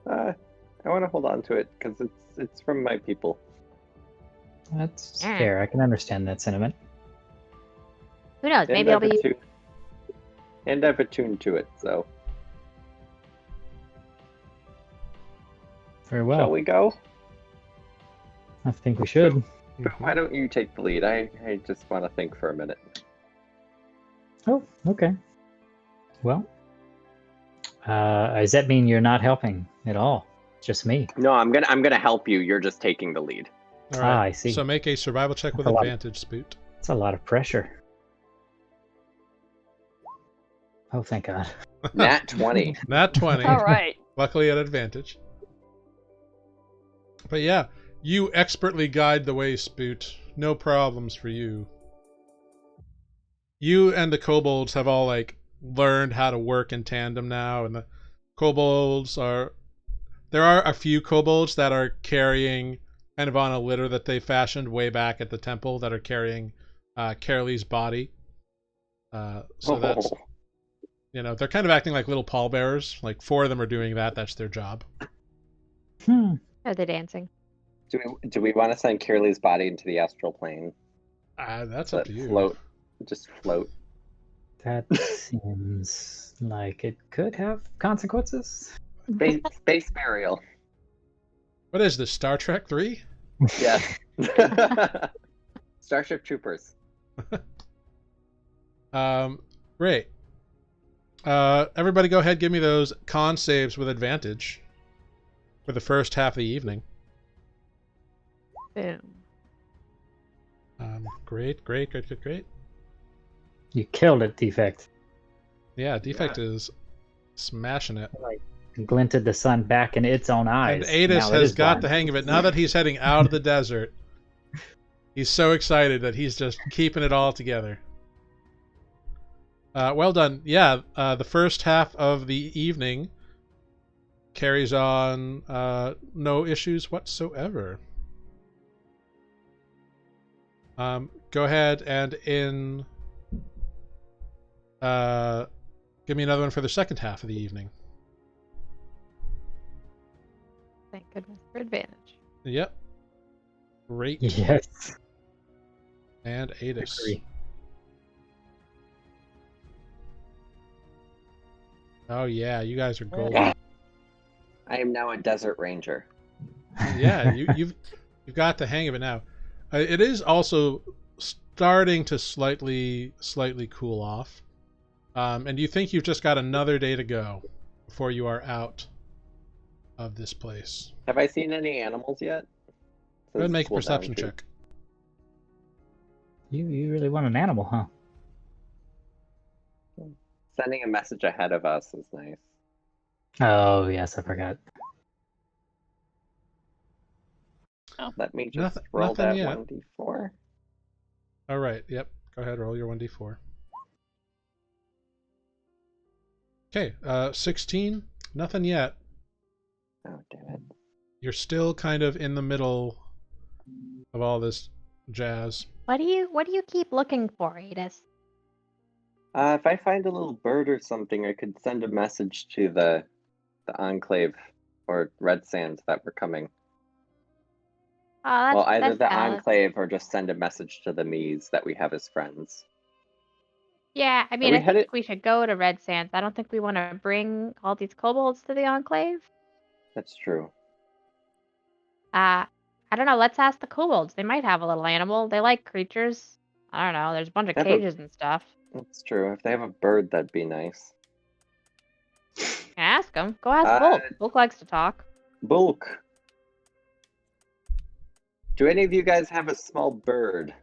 I want to hold on to it because it's from my people. That's fair. I can understand that sentiment. Who knows? Maybe I'll be... And I've attuned to it, so... Very well. Shall we go? I think we should. Why don't you take the lead? I just want to think for a minute. Oh, okay. Well, does that mean you're not helping at all? Just me? No, I'm gonna help you. You're just taking the lead. All right. I see. So make a survival check with advantage, Spoot. It's a lot of pressure. Oh, thank God. Nat 20. Nat 20. All right. Luckily at advantage. But yeah, you expertly guide the way, Spoot. No problems for you. You and the kobolds have all like learned how to work in tandem now, and the kobolds are... There are a few kobolds that are carrying kind of on a litter that they fashioned way back at the temple that are carrying Carolee's body. So that's... You know, they're kind of acting like little pallbearers. Like 4 of them are doing that. That's their job. Are they dancing? Do we want to send Kirli's body into the astral plane? That's up to you. Float. Just float. That seems like it could have consequences. Space burial. What is this, Star Trek 3? Yes. Starship Troopers. Great. Everybody go ahead, give me those con saves with advantage for the first half of the evening. Boom. Great. You killed it, Defect. Yeah, Defect is smashing it. Like glinted the sun back in its own eyes. And Adis has got the hang of it. Now that he's heading out of the desert, he's so excited that he's just keeping it all together. Well done. Yeah, the first half of the evening carries on no issues whatsoever. Go ahead and give me another one for the second half of the evening. Thank goodness for advantage. Yep. Great. Yes. And Adis. Agree. Oh yeah, you guys are golden. I am now a desert ranger. Yeah, you've got the hang of it now. It is also starting to slightly cool off. And you think you've just got another day to go before you are out of this place. Have I seen any animals yet? Go ahead and make a Cool down perception too. check. You really want an animal, huh? Sending a message ahead of us is nice. Oh, yes, I forgot. Let me just roll nothing that yet. 1d4. All right. Yep. Go ahead. Roll your 1d4. Okay. 16. Nothing yet. Oh, damn it. You're still kind of in the middle of all this jazz. What do you keep looking for, Adis? If I find a little bird or something, I could send a message to the Enclave or Redsand that we're coming. Oh, Well, either that's the valid. Enclave or just send a message to the Mies that we have as friends. Yeah, I mean, we I think headed- we should go to Red Sands. I don't think we want to bring all these kobolds to the Enclave. That's true. I don't know. Let's ask the kobolds. They might have a little animal. They like creatures. I don't know. There's a bunch of Have a- cages and stuff. That's true. If they have a bird, that'd be nice. Ask them. Go ask Bulk. Bulk likes to talk. Bulk. Do any of you guys have a small bird?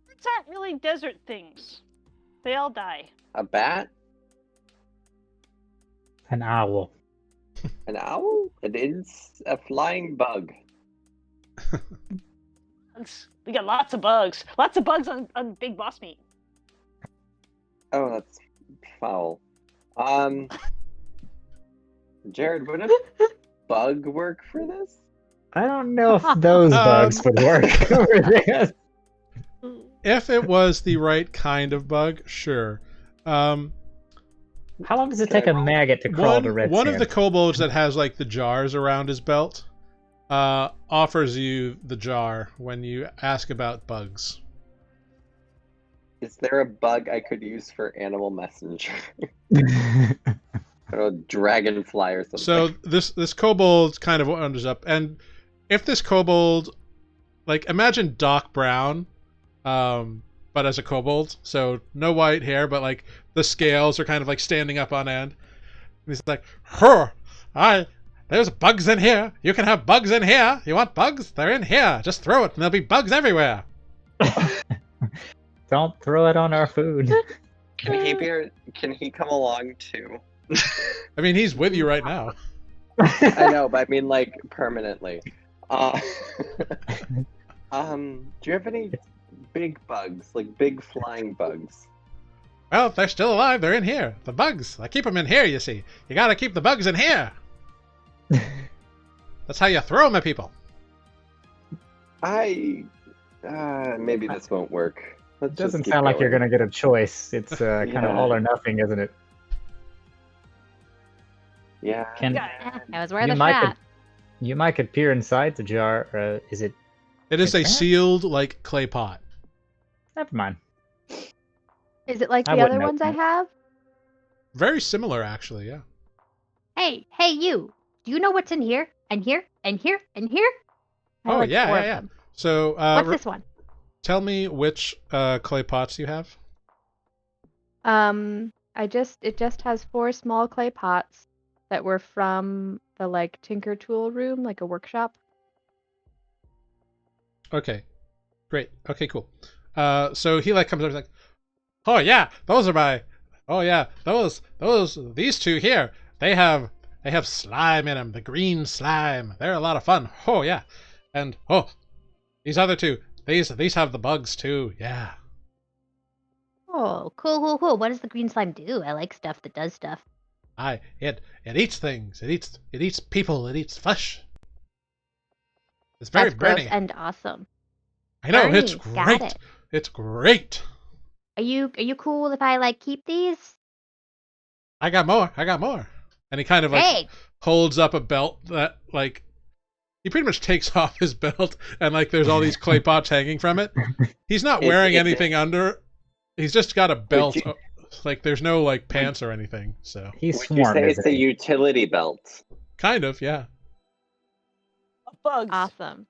Birds aren't really desert things. They all die. A bat? An owl. An owl? It is a flying bug. We got lots of bugs. Lots of bugs on Big Boss Meat. Oh, that's foul. Jared, would a bug work for this? I don't know if those bugs would work over there. If it was the right kind of bug, sure. How long does it take a maggot to crawl to Red One of Sand? the kobolds that has like the jars around his belt offers you the jar when you ask about bugs. Is there a bug I could use for animal messenger? Or a dragonfly or something? So this kobold kind of wanders up, and if this kobold, like, imagine Doc Brown, but as a kobold, so no white hair, but like the scales are kind of like standing up on end. And he's like, there's bugs in here. You can have bugs in here. You want bugs? They're in here. Just throw it and there'll be bugs everywhere. Don't throw it on our food. Can he come along too? I mean, he's with you right now. I know, but I mean like permanently. Do you have any big bugs, like big flying bugs? Well, if they're still alive, they're in here. The bugs. I keep them in here, you see. You gotta keep the bugs in here. That's how you throw them at people. Maybe this won't work. It doesn't sound like you're going to get a choice. It's kind of all or nothing, isn't it? Yeah. Can, That was where you the might shot. You might could peer inside the jar. Is it? It is a Transparent? sealed like clay pot. Never mind. Is it like I the other wouldn't ones I open it. have? Very similar, actually. Yeah. Hey, you! Do you know what's in here? And here? And here? And here? I Oh like yeah, 4 yeah, of yeah. them. So What's this one? tell me which clay pots you have. It just has 4 small clay pots that were from the like Tinker Tool room, like a workshop. Okay, great. Okay, cool. So he like comes over like, oh yeah, those are my. Oh yeah, these two here. They have slime in them. The green slime. They're a lot of fun. Oh yeah, and oh, these other two. These have the bugs too. Yeah. Oh, cool. What does the green slime do? I like stuff that does stuff. It eats things. It eats people. It eats flesh. It's very That's gross burny. and awesome. I know, it's Burny, got great. it. It's great. Are you cool if I like keep these? I got more. And he kind of like Hey, holds up a belt that like he pretty much takes off his belt and like there's all these clay pots hanging from it. He's not wearing anything under. He's just got a belt. Like there's no like pants or anything. So He's Would you swarmed. say Isn't it's a he? utility belt? kind of, yeah. Of bugs. awesome.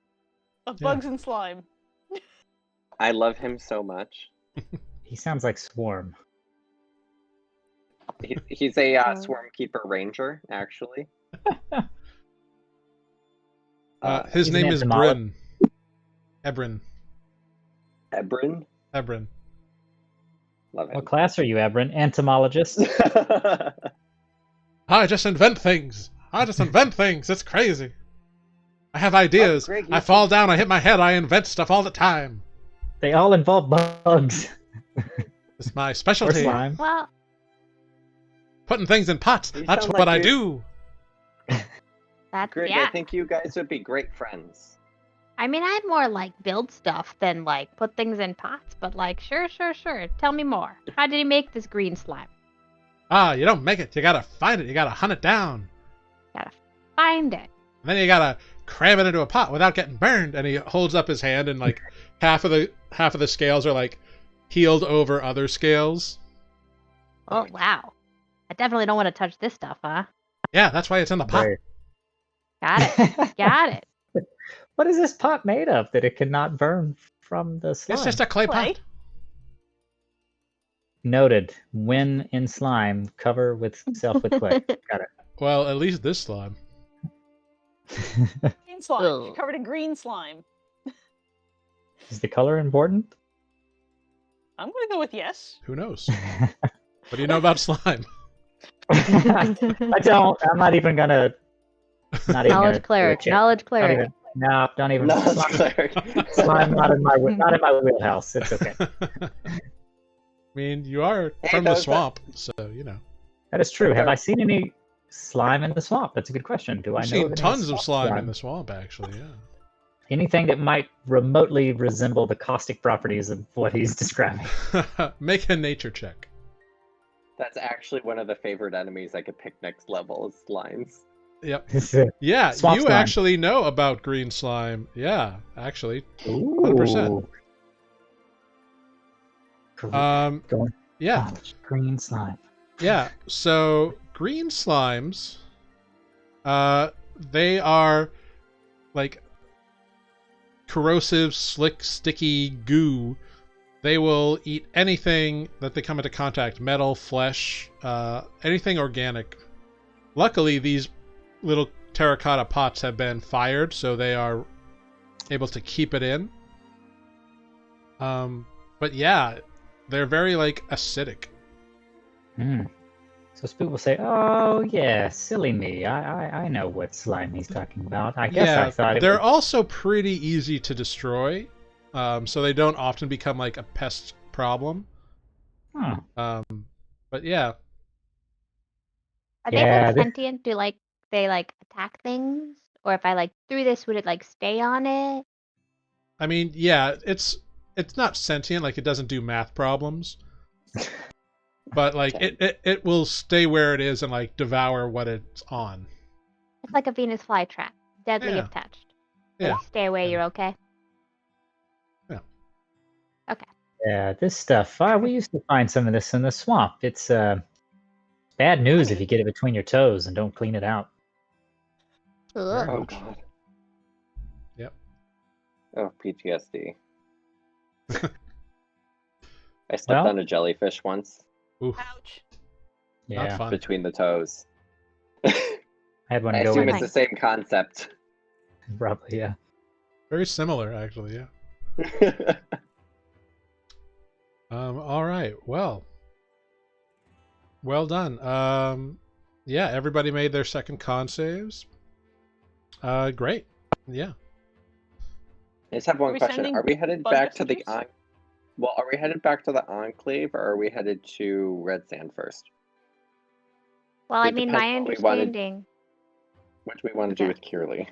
Of Yeah. bugs and slime. I love him so much. He sounds like Swarm. He's a Oh. swarm keeper ranger, actually. His He's name an is entomologist. Bryn. Ebrin. Ebrin. Love him. What class are you, Ebrin? Entomologist? I just invent things. It's crazy. I have ideas. Greg, I fall down. I hit my head. I invent stuff all the time. They all involve bugs. It's my Or specialty. slime. Well, Putting things in pots. You That's sound what like I do. that's Greg, yeah. I think you guys would be great friends. I mean, I'm more like build stuff than like put things in pots, but like, sure. Tell me more. How did he make this green slime? You don't make it. You gotta find it. You gotta hunt it down. Find it. And then you gotta cram it into a pot without getting burned. And he holds up his hand, and like half of the scales are like healed over other scales. Oh wow. I definitely don't want to touch this stuff, huh? Yeah, that's why it's in the pot. Very- Got it. Got it. What is this pot made of that it cannot burn from the slime? It's just a clay Clay? pot. Noted. When in slime, cover with self with clay. Got Well, at least this slime. it. Green slime. You're Ugh. covered in green slime. Is the color important? I'm gonna go with yes. Who knows? What do you know about slime? I don't. I'm not even gonna. Not even Knowledge gonna cleric. check. Knowledge Don't cleric. even- No, don't even. No, slime, cleric. slime not in my wheelhouse. It's okay. I mean, you are Hey, from the those- swamp, so you know. That is true. Have I seen any slime in the swamp? That's a good question. Do I I've know seen of any tons of slime slime? in the swamp, actually. Yeah. Anything that might remotely resemble the caustic properties of what he's describing. Make a nature check. That's actually one of the favorite enemies I could pick next level is slimes. Yep. Ooh. Yeah, Swamp you slime. actually know about green slime. Yeah, actually. 100%. Going Yeah, green slime. yeah. So green slimes, they are like corrosive, slick, sticky goo. They will eat anything that they come into contact, metal, flesh, anything organic. Luckily, these little terracotta pots have been fired, so they are able to keep it in. But yeah, they're very like acidic. So Spook will say, "Oh yeah, silly me. I know what slime he's talking about. I guess I thought it they're was... also pretty easy to destroy, so they don't often become like a pest problem. Huh. But yeah, Are they Yeah, like they- sentient? Do like they like attack things? Or if I like threw this, would it like stay on it? I mean, yeah, it's not sentient, like it doesn't do math problems, but like it will stay where it is and like devour what it's on. It's like a Venus flytrap. deadly Yeah. if touched. Yeah. Like, stay away, Yeah. you're okay. Yeah, this stuff. We used to find some of this in the swamp. It's bad news if you get it between your toes and don't clean it out. Very Ugh. Oh much. god. Yep. Oh, PTSD. I stepped Well- on a jellyfish once Oof. Ouch. Not Yeah, fun. between the toes. I had one I go assume in. it's the same concept. Probably, yeah. Very similar, actually. Yeah. All right. Well done. Yeah, everybody made their second con saves. Great. Yeah. I just have one we question. sending Are we headed bug back to the messages? are we headed back to the Enclave, or are we headed to Redsand first? Well, I It mean, depends my what we wanted- understanding. What do we want to do Okay. with Kierley?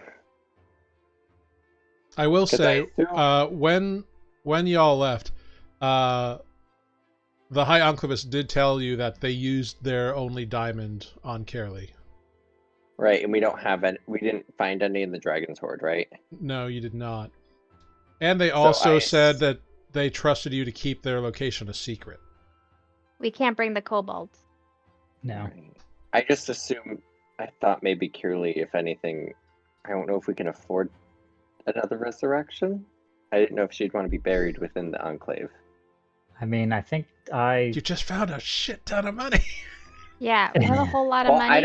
I will 'Cause say, I when y'all left, the High Enclavist did tell you that they used their only diamond on Caerley. Right, and we didn't find any in the Dragon's Hoard, right? No, you did not. And they also said that they trusted you to keep their location a secret. We can't bring the kobolds. No. Right. I just I thought maybe Kierley, if anything, I don't know if we can afford another resurrection. I didn't know if she'd want to be buried within the Enclave. I mean, I think You just found a shit ton of money. Yeah, we have a whole lot of Well, money. I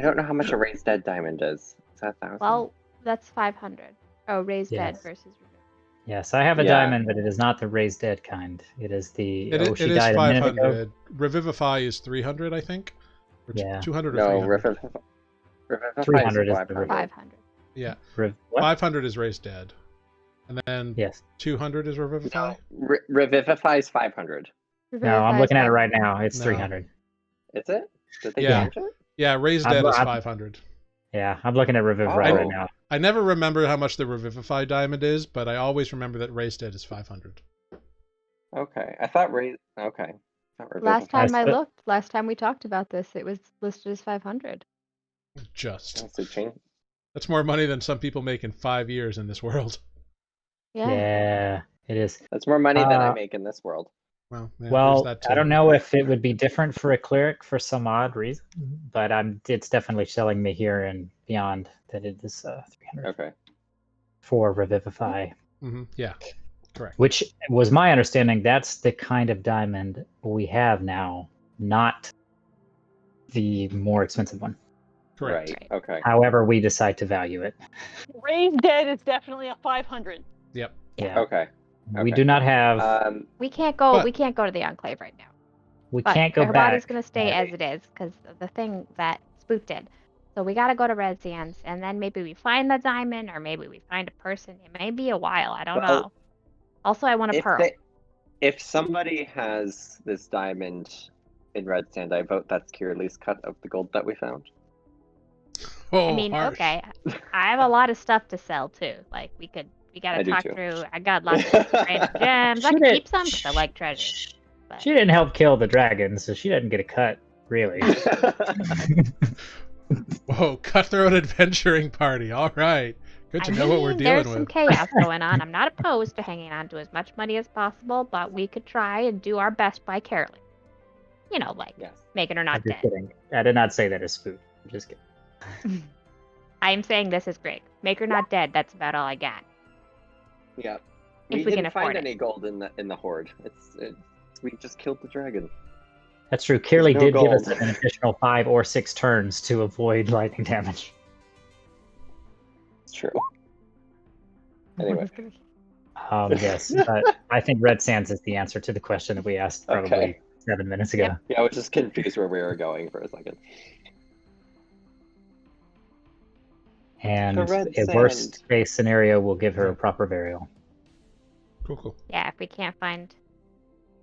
don't know how much a raised dead diamond is. Is that 1,000? Well, that's 500. Oh, raised dead Yes. versus. yes, I have a Yeah. diamond, but it is not the raised dead kind. It is the It she is died a minute ago. 500. Revivify is 300, I think. Or Yeah. 200 or No, 300. Revivify 300 is the 500. 500. Yeah. What? 500 is raised dead. And then Yes. 200 is Revivify? No, Revivify is 500. No, I'm looking at it right now. It's No. 300. Is it? Did they Yeah. change it? Yeah, raised I'm- dead is I'm- 500. Yeah, I'm looking at Revivify Oh. right now. I never remember how much the Revivify diamond is, but I always remember that raised dead is 500. Okay, I thought raised. Okay. Not Last Revivify. time I but- looked, last time we talked about this, it was listed as 500. Just. Yes, they changed. That's more money than some people make in 5 years in this world. Yeah. Yeah, it is. That's more money than I Uh, make in this world. Well, yeah, Well, there's that I too. don't know if it would be different for a cleric for some odd reason, but it's definitely telling me here and beyond that it is 300 Okay. for Revivify, Yeah, correct. which was my understanding. That's the kind of diamond we have now, not the more expensive one. Correct. Right. Okay. However, we decide to value it. Raised dead is definitely a 500. Yep. Yeah, Okay. we okay. do not have. We can't go. But- We can't go to the Enclave right now. we But can't go her back. body's gonna stay Maybe. as it is because of the thing that Spook did. So we gotta go to Redsand, and then maybe we find the diamond, or maybe we find a person. It may be a while. I don't Well, know. Also, I want a If pearl. if somebody has this diamond in Redsand, I vote that's Kierley's cut of the gold that we found. Oh, I mean, harsh. okay, I have a lot of stuff to sell too. Like we I gotta do talk too. through. I got lots of random gems. I She can did- keep some because I like treasures. But She didn't help kill the dragon, so she doesn't get a cut, really. Whoa, cutthroat adventuring party. All right. Good to I know what we're mean, dealing there's some with. chaos going on. I'm not opposed to hanging on to as much money as possible, but we could try and do our best by Caroline. You know, like Yes. making her I'm not just dead. kidding. I did not say that as spook. I'm just kidding. I'm saying this is great. Make her not dead. That's about all I got. Yeah. If we didn't can find afford it. any gold in the hoard. We just killed the dragon. That's true. Kirley no did give us gold. an additional 5 or 6 turns to avoid lightning damage. It's true. Anyway. Yes, but I think Red Sands is the answer to the question that we asked probably Okay. 7 minutes ago. Yep. Yeah, I was just confused where we were going for a second. And So Red a worst Sand. case scenario will give her a proper burial. Cool. Yeah, if we can't find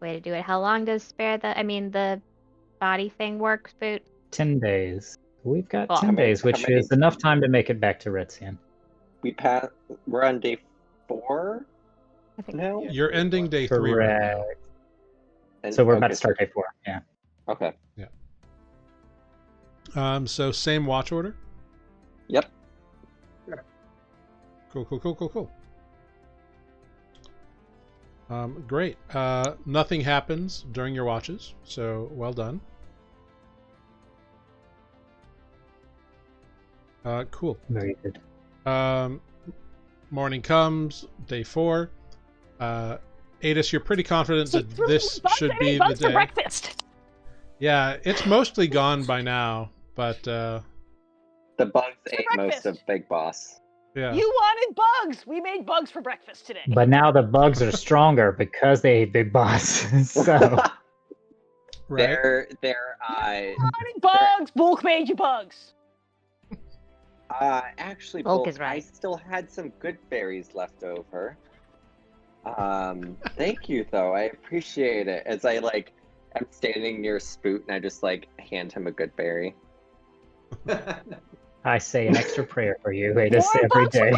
a way to do it. How long does the body thing work, Boot? 10 days. We've got Well, 10 how many- days, how which many- is enough time to make it back to Red Sand. We're on day 4 I think now? You're ending day 3 right now. Correct. And- So we're about okay, to start day 4. Yeah. Okay. So same watch order? Yep. Cool. Great. Nothing happens during your watches, so well done. Cool. Very good. Morning comes, day 4. Adis, you're pretty confident that this should be the bugs for day. breakfast. Yeah, it's mostly gone by now, but The bugs ate most breakfast. of Big Boss. yeah. You wanted bugs. We made bugs for breakfast today. But now the bugs are stronger because they ate Big Boss. So Right. They're You wanted bugs. Bulk made you bugs. actually, Bulk Bulk, is right. I still had some good berries left over. Thank you though. I appreciate it. As I'm standing near Spoot and I just hand him a good berry. I say an extra prayer for you, Adis, More every bugs for day.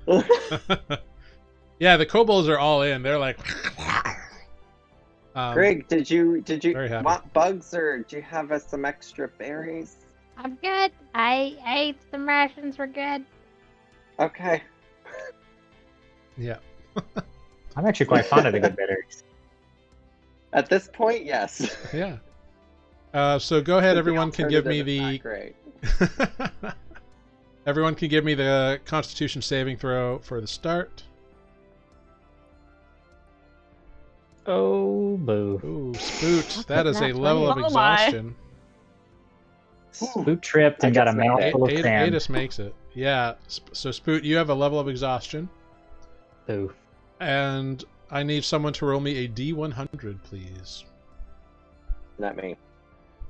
kobolds. Yeah, the kobolds are all in. They're like. Greg, did you very happy. want bugs or do you have us some extra berries? I'm good. I ate some rations. We're good. Okay. Yeah. I'm actually quite fond of the good berries. At this point, yes. Yeah. So go ahead. Everyone can give me Alternative the. is not great. Everyone can give me the Constitution saving throw for the start. Oh, boo. Ooh, Spoot. That That's is a not level of funny. Oh my. exhaustion. Spoot tripped and I got a guess my mouthful of sand. Adis makes it. Yeah. So Spoot, you have a level of exhaustion, Boo. and I need someone to roll me a D100, please. Not me.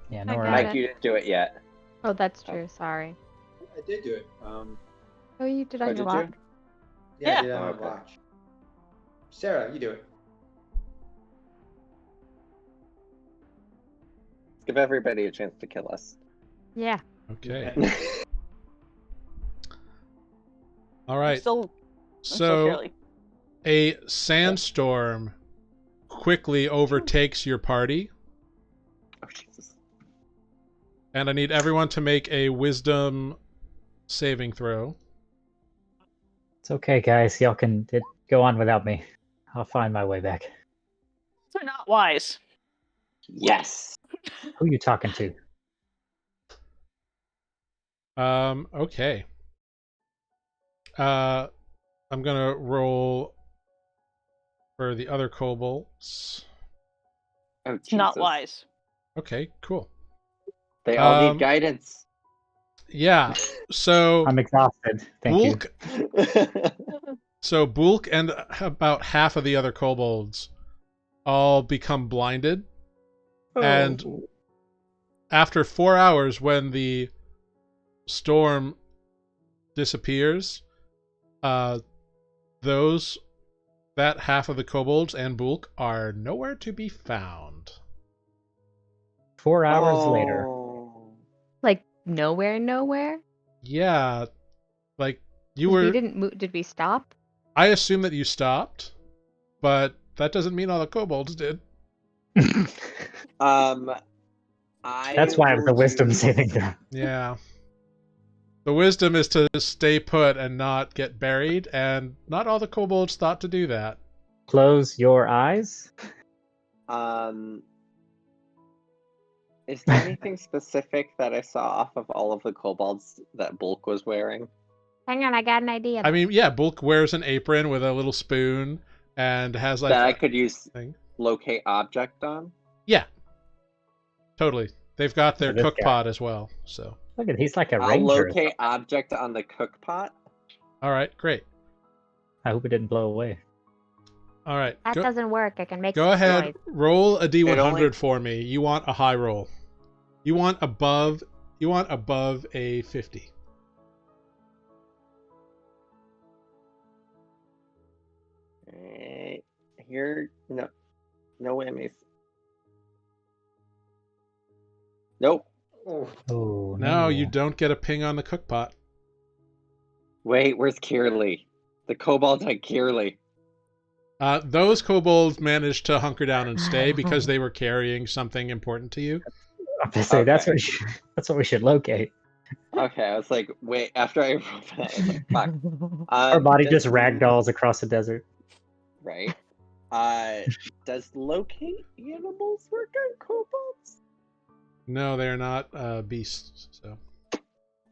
Yeah, I no got worries. Mike, you didn't do it yet. Oh, that's true. Sorry. I did do it. Oh, you did Oh, on your did watch. you? Yeah, I Yeah. did it on Okay. my watch. Sarah, you do it. Give everybody a chance to kill us. Yeah. Okay. All right. Still So Shirley. a sandstorm quickly overtakes your party, Oh, Jesus. and I need everyone to make a wisdom saving throw. It's okay, guys. Y'all can go on without me. I'll find my way back. They're not wise. Yes. Who you talking to? Okay. I'm gonna roll for the other kobolds. Oh, It's not Jesus. wise. Okay, cool. They all Um, need guidance. Yeah. So I'm exhausted. Thank you. Bulk and about half of the other kobolds all become blinded. And after 4 hours, when the storm disappears, that half of the kobolds and Bulk are nowhere to be found. 4 hours later. Oh. Like nowhere. Yeah, like you 'Cause were. We didn't move. Did we stop? I assume that you stopped, but that doesn't mean all the kobolds did. That's why it's the wisdom saving throw. Yeah. The wisdom is to stay put and not get buried, and not all the kobolds thought to do that. Close your eyes. Is there anything specific that I saw off of all of the kobolds that Bulk was wearing? Hang on, I got an idea. I mean, yeah, Bulk wears an apron with a little spoon and has like That I a could use thing. locate object on? Yeah. Totally. They've got their This cook guy. pot as well. So, Look at he's like a I'll ranger. locate object on the cook pot. all right, great. I hope it didn't blow away. All right. that doesn't work. I can make Go some ahead. noise. Roll a D100 only- for me. You want a high roll. You want above a 50. Here, no whammies. Nope. Oh, Oh No, you don't get a ping on the cook pot. Wait, where's Kierley? The kobolds had Kierley. Those kobolds managed to hunker down and stay because they were carrying something important to you. Obviously, that's Okay. what we should locate. Okay, I was like, wait. After I wrote that, I was like, fuck. Our body does- just ragdolls across the desert. Right. Does locate animals work on kobolds? No, they are not beasts. So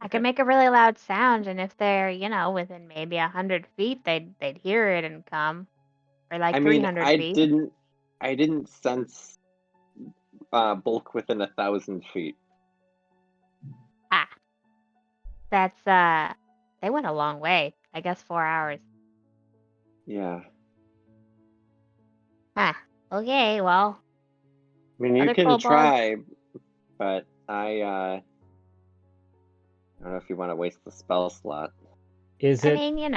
I could make a really loud sound, and if they're, within maybe 100 feet, they'd hear it and come. Or like I mean, 300 feet. I didn't sense bulk within 1,000 feet. Ah. That's, they went a long way. I guess 4 hours. Yeah. Huh. Okay, well, I mean, you Other can kobolds? try, but I don't know if you want to waste the spell slot. Is I it mean,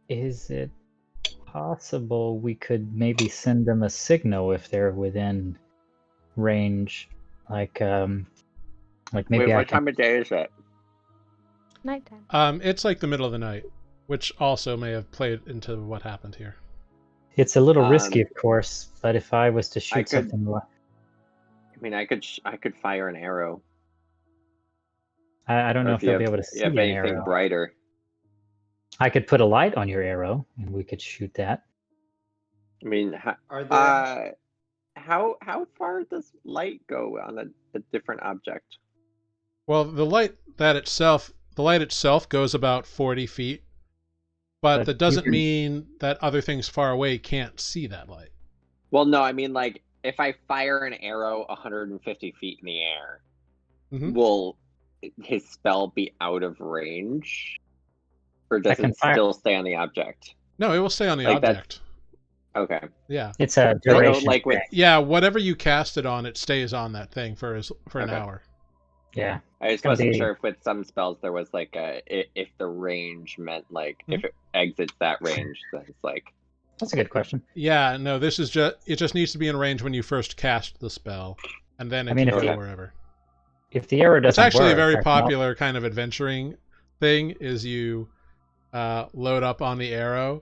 is it possible we could maybe send them a signal if they're within range? Like maybe Wait, I what can. time of day is it? nighttime. it's like the middle of the night, which also may have played into what happened here. It's a little risky, of course, but if I was to shoot could- something, I mean, I could fire an arrow. I don't know Or if you they'll have, be able to see you have an anything arrow. brighter. I could put a light on your arrow, and we could shoot that. I mean, Are there how far does light go on a different object? Well, the light itself goes about 40 feet, but But that you doesn't can- mean that other things far away can't see that light. Well, no, I mean, like, if I fire an arrow 150 feet in the air, Mhm. will his spell be out of range? Or does can it fire- still stay on the object? No, it will stay on the Like, that's- object. Okay. Yeah. It's a So, duration. like with thing. Yeah, whatever you cast it on, it stays on that thing for an Okay. hour. Yeah. I just gonna wasn't be- sure if with some spells there was like if the range meant like Hmm? if it exits that range, then it's like That's a good question. Yeah, no, this is it just needs to be in range when you first cast the spell, and then it I mean, can if go it- wherever. If the arrow doesn't It's actually work, a very I can al- popular kind of adventuring thing. Is you load up on the arrow,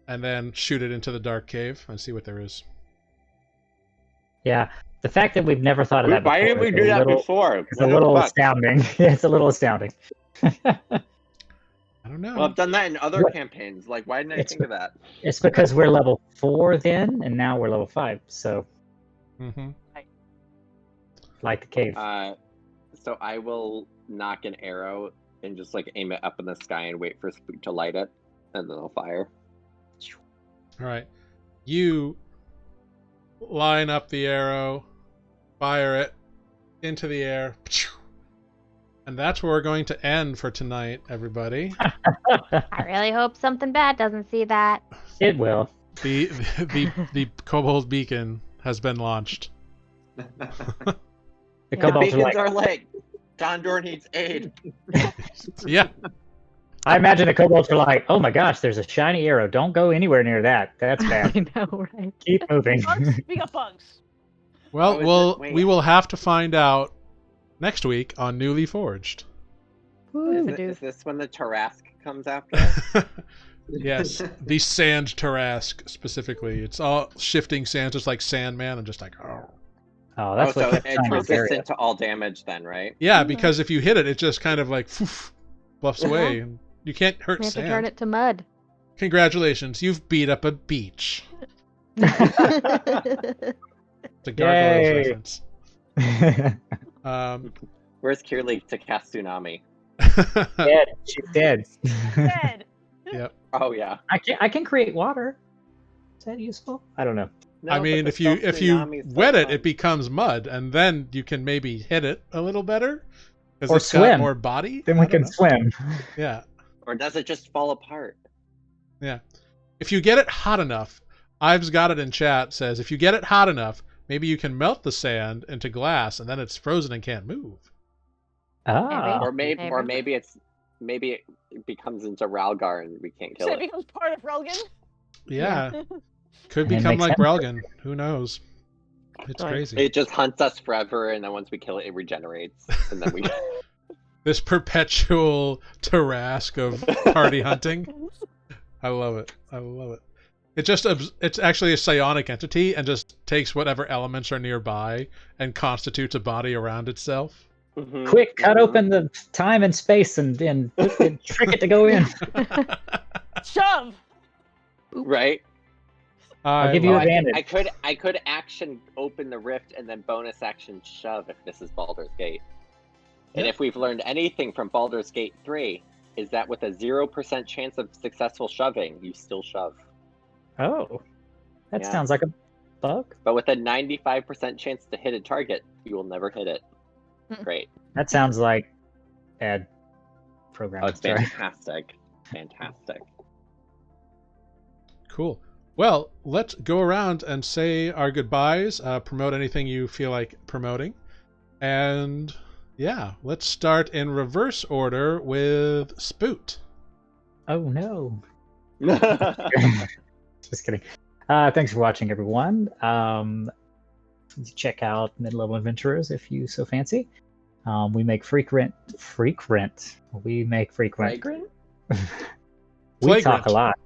and then shoot it into the dark cave and see what there is. Yeah. The fact that we've never thought of that why before didn't we is do a that little- before? It's What a the little fuck? astounding. It's a little astounding. I don't know. Well, I've done that in other What? campaigns. Like, why didn't I It's- think of that? It's because we're level 4 then, and now we're level 5. So, hmm like the cave. So I will knock an arrow and just like aim it up in the sky and wait for Spook to light it, and then I'll fire. All right, you line up the arrow, fire it into the air, and that's where we're going to end for tonight, everybody. I really hope something bad doesn't see that. It will. The kobold beacon has been launched. The Yeah. kobolds are Beacons like, are like, Gondor needs aid. Yeah, I imagine the kobolds are like, oh my gosh, there's a shiny arrow. Don't go anywhere near that. That's bad. I know, right? Keep moving. Bugs? We got bugs. well, Oh, is we'll it- wait. we will have to find out next week on Nuuli Forged. Is this when the Tarrasque comes after us? Yes, the sand Tarrasque specifically. It's all shifting sand, just like Sandman, and just like, oh. Oh, that's so what kept it's trying to bury resistant us. to all damage then, right? Yeah, because if you hit it, it just kind of like bluffs away, and you can't hurt We have to sand. turn it to mud. Congratulations, you've beat up a beach. That's It's a Gargoyles Yay. reference. Where's Kirli to cast Tsunami? Dead. She's dead. Dead. Yep. Oh yeah. I can create water. Is that useful? I don't know. No, I but mean, the if you self-tsunami is wet so it, fun. it becomes mud, and then you can maybe hit it a little better because Or it's got swim. more body. Then I we don't can know. swim. Yeah. Or does it just fall apart? Yeah. If you get it hot enough, Ives got it in chat, says if you get it hot enough, maybe you can melt the sand into glass and then it's frozen and can't move. Ah. Or maybe maybe. maybe it becomes into Ralgar and we can't kill So it it. becomes part of Relgan. Yeah. Could And it become makes like sense. Relgan. Who knows? It's Like- crazy. It just hunts us forever, and then once we kill it, it regenerates, and then we. This perpetual Tarrasque of party hunting. I love it. I love it. It's actually a psionic entity and just takes whatever elements are nearby and constitutes a body around itself. Quick, cut open the time and space and trick it to go in. Shove. Right? I'll give you Oh, advantage. I could action open the rift and then bonus action shove if this is Baldur's Gate. And if we've learned anything from Baldur's Gate 3, is that with a 0% chance of successful shoving, you still shove. Oh, that Yeah. sounds like a bug. But with a 95% chance to hit a target, you will never hit it. Great. That sounds like bad programming. Oh, it's fantastic. Fantastic. Cool. Well, let's go around and say our goodbyes, promote anything you feel like promoting. And yeah, let's start in reverse order with Spoot. Oh no. Just kidding. Thanks for watching, everyone. Check out Mid-Level Adventurers if you so fancy. We make frequent. We make frequent. Fragrant? We talk a lot.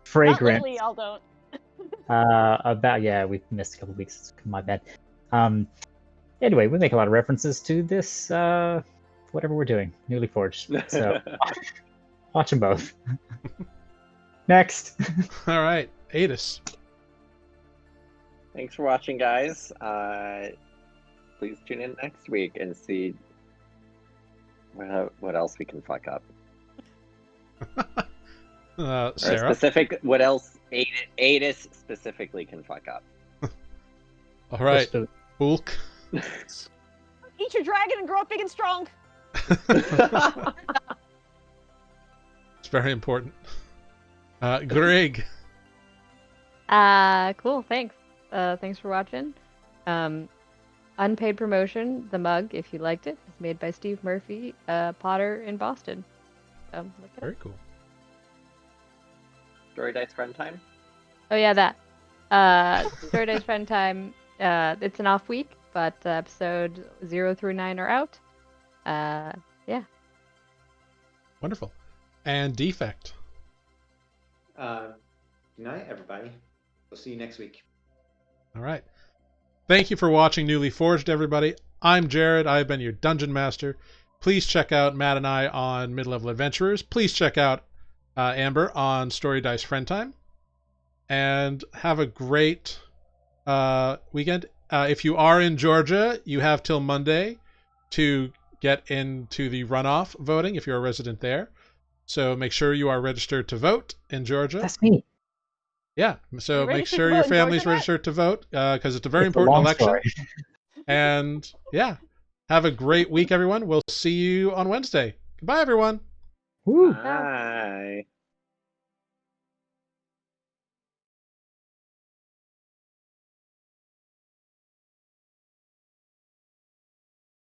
Fragrant. Not lately, y'all don't. We missed a couple weeks. My bad. Anyway, we make a lot of references to this, whatever we're doing, Nuuli Forged. So watch them both. Next. All right, Adis. Thanks for watching, guys. Please tune in next week and see what else we can fuck up. Sarah. What else Adis specifically can fuck up. All right, Bulk. Eat your dragon and grow up big and strong. It's very important. Greg. Cool. Thanks. Thanks for watching. Unpaid promotion. The mug, if you liked it, is made by Steve Murphy, Potter in Boston. So look it Very up. cool. Story Dice Friend Time? Oh yeah, that. Story Days Friend Time. It's an off week, but episode 0 through 9 are out. Yeah. Wonderful. And Defect. Good night, everybody. We'll see you next week. All right. Thank you for watching Nuuli Forged, everybody. I'm Jared. I've been your Dungeon Master. Please check out Matt and I on Mid-Level Adventurers. Please check out Amber on Story Dice Friend Time. And have a great weekend. If you are in Georgia, you have till Monday to get into the runoff voting if you're a resident there. So make sure you are registered to vote in Georgia. That's me. Yeah, so You're make registered sure to your vote in family's Georgia, Matt? registered to vote because it's a very It's a important long election. story. And yeah, have a great week, everyone. We'll see you on Wednesday. Goodbye, everyone. Woo. Bye.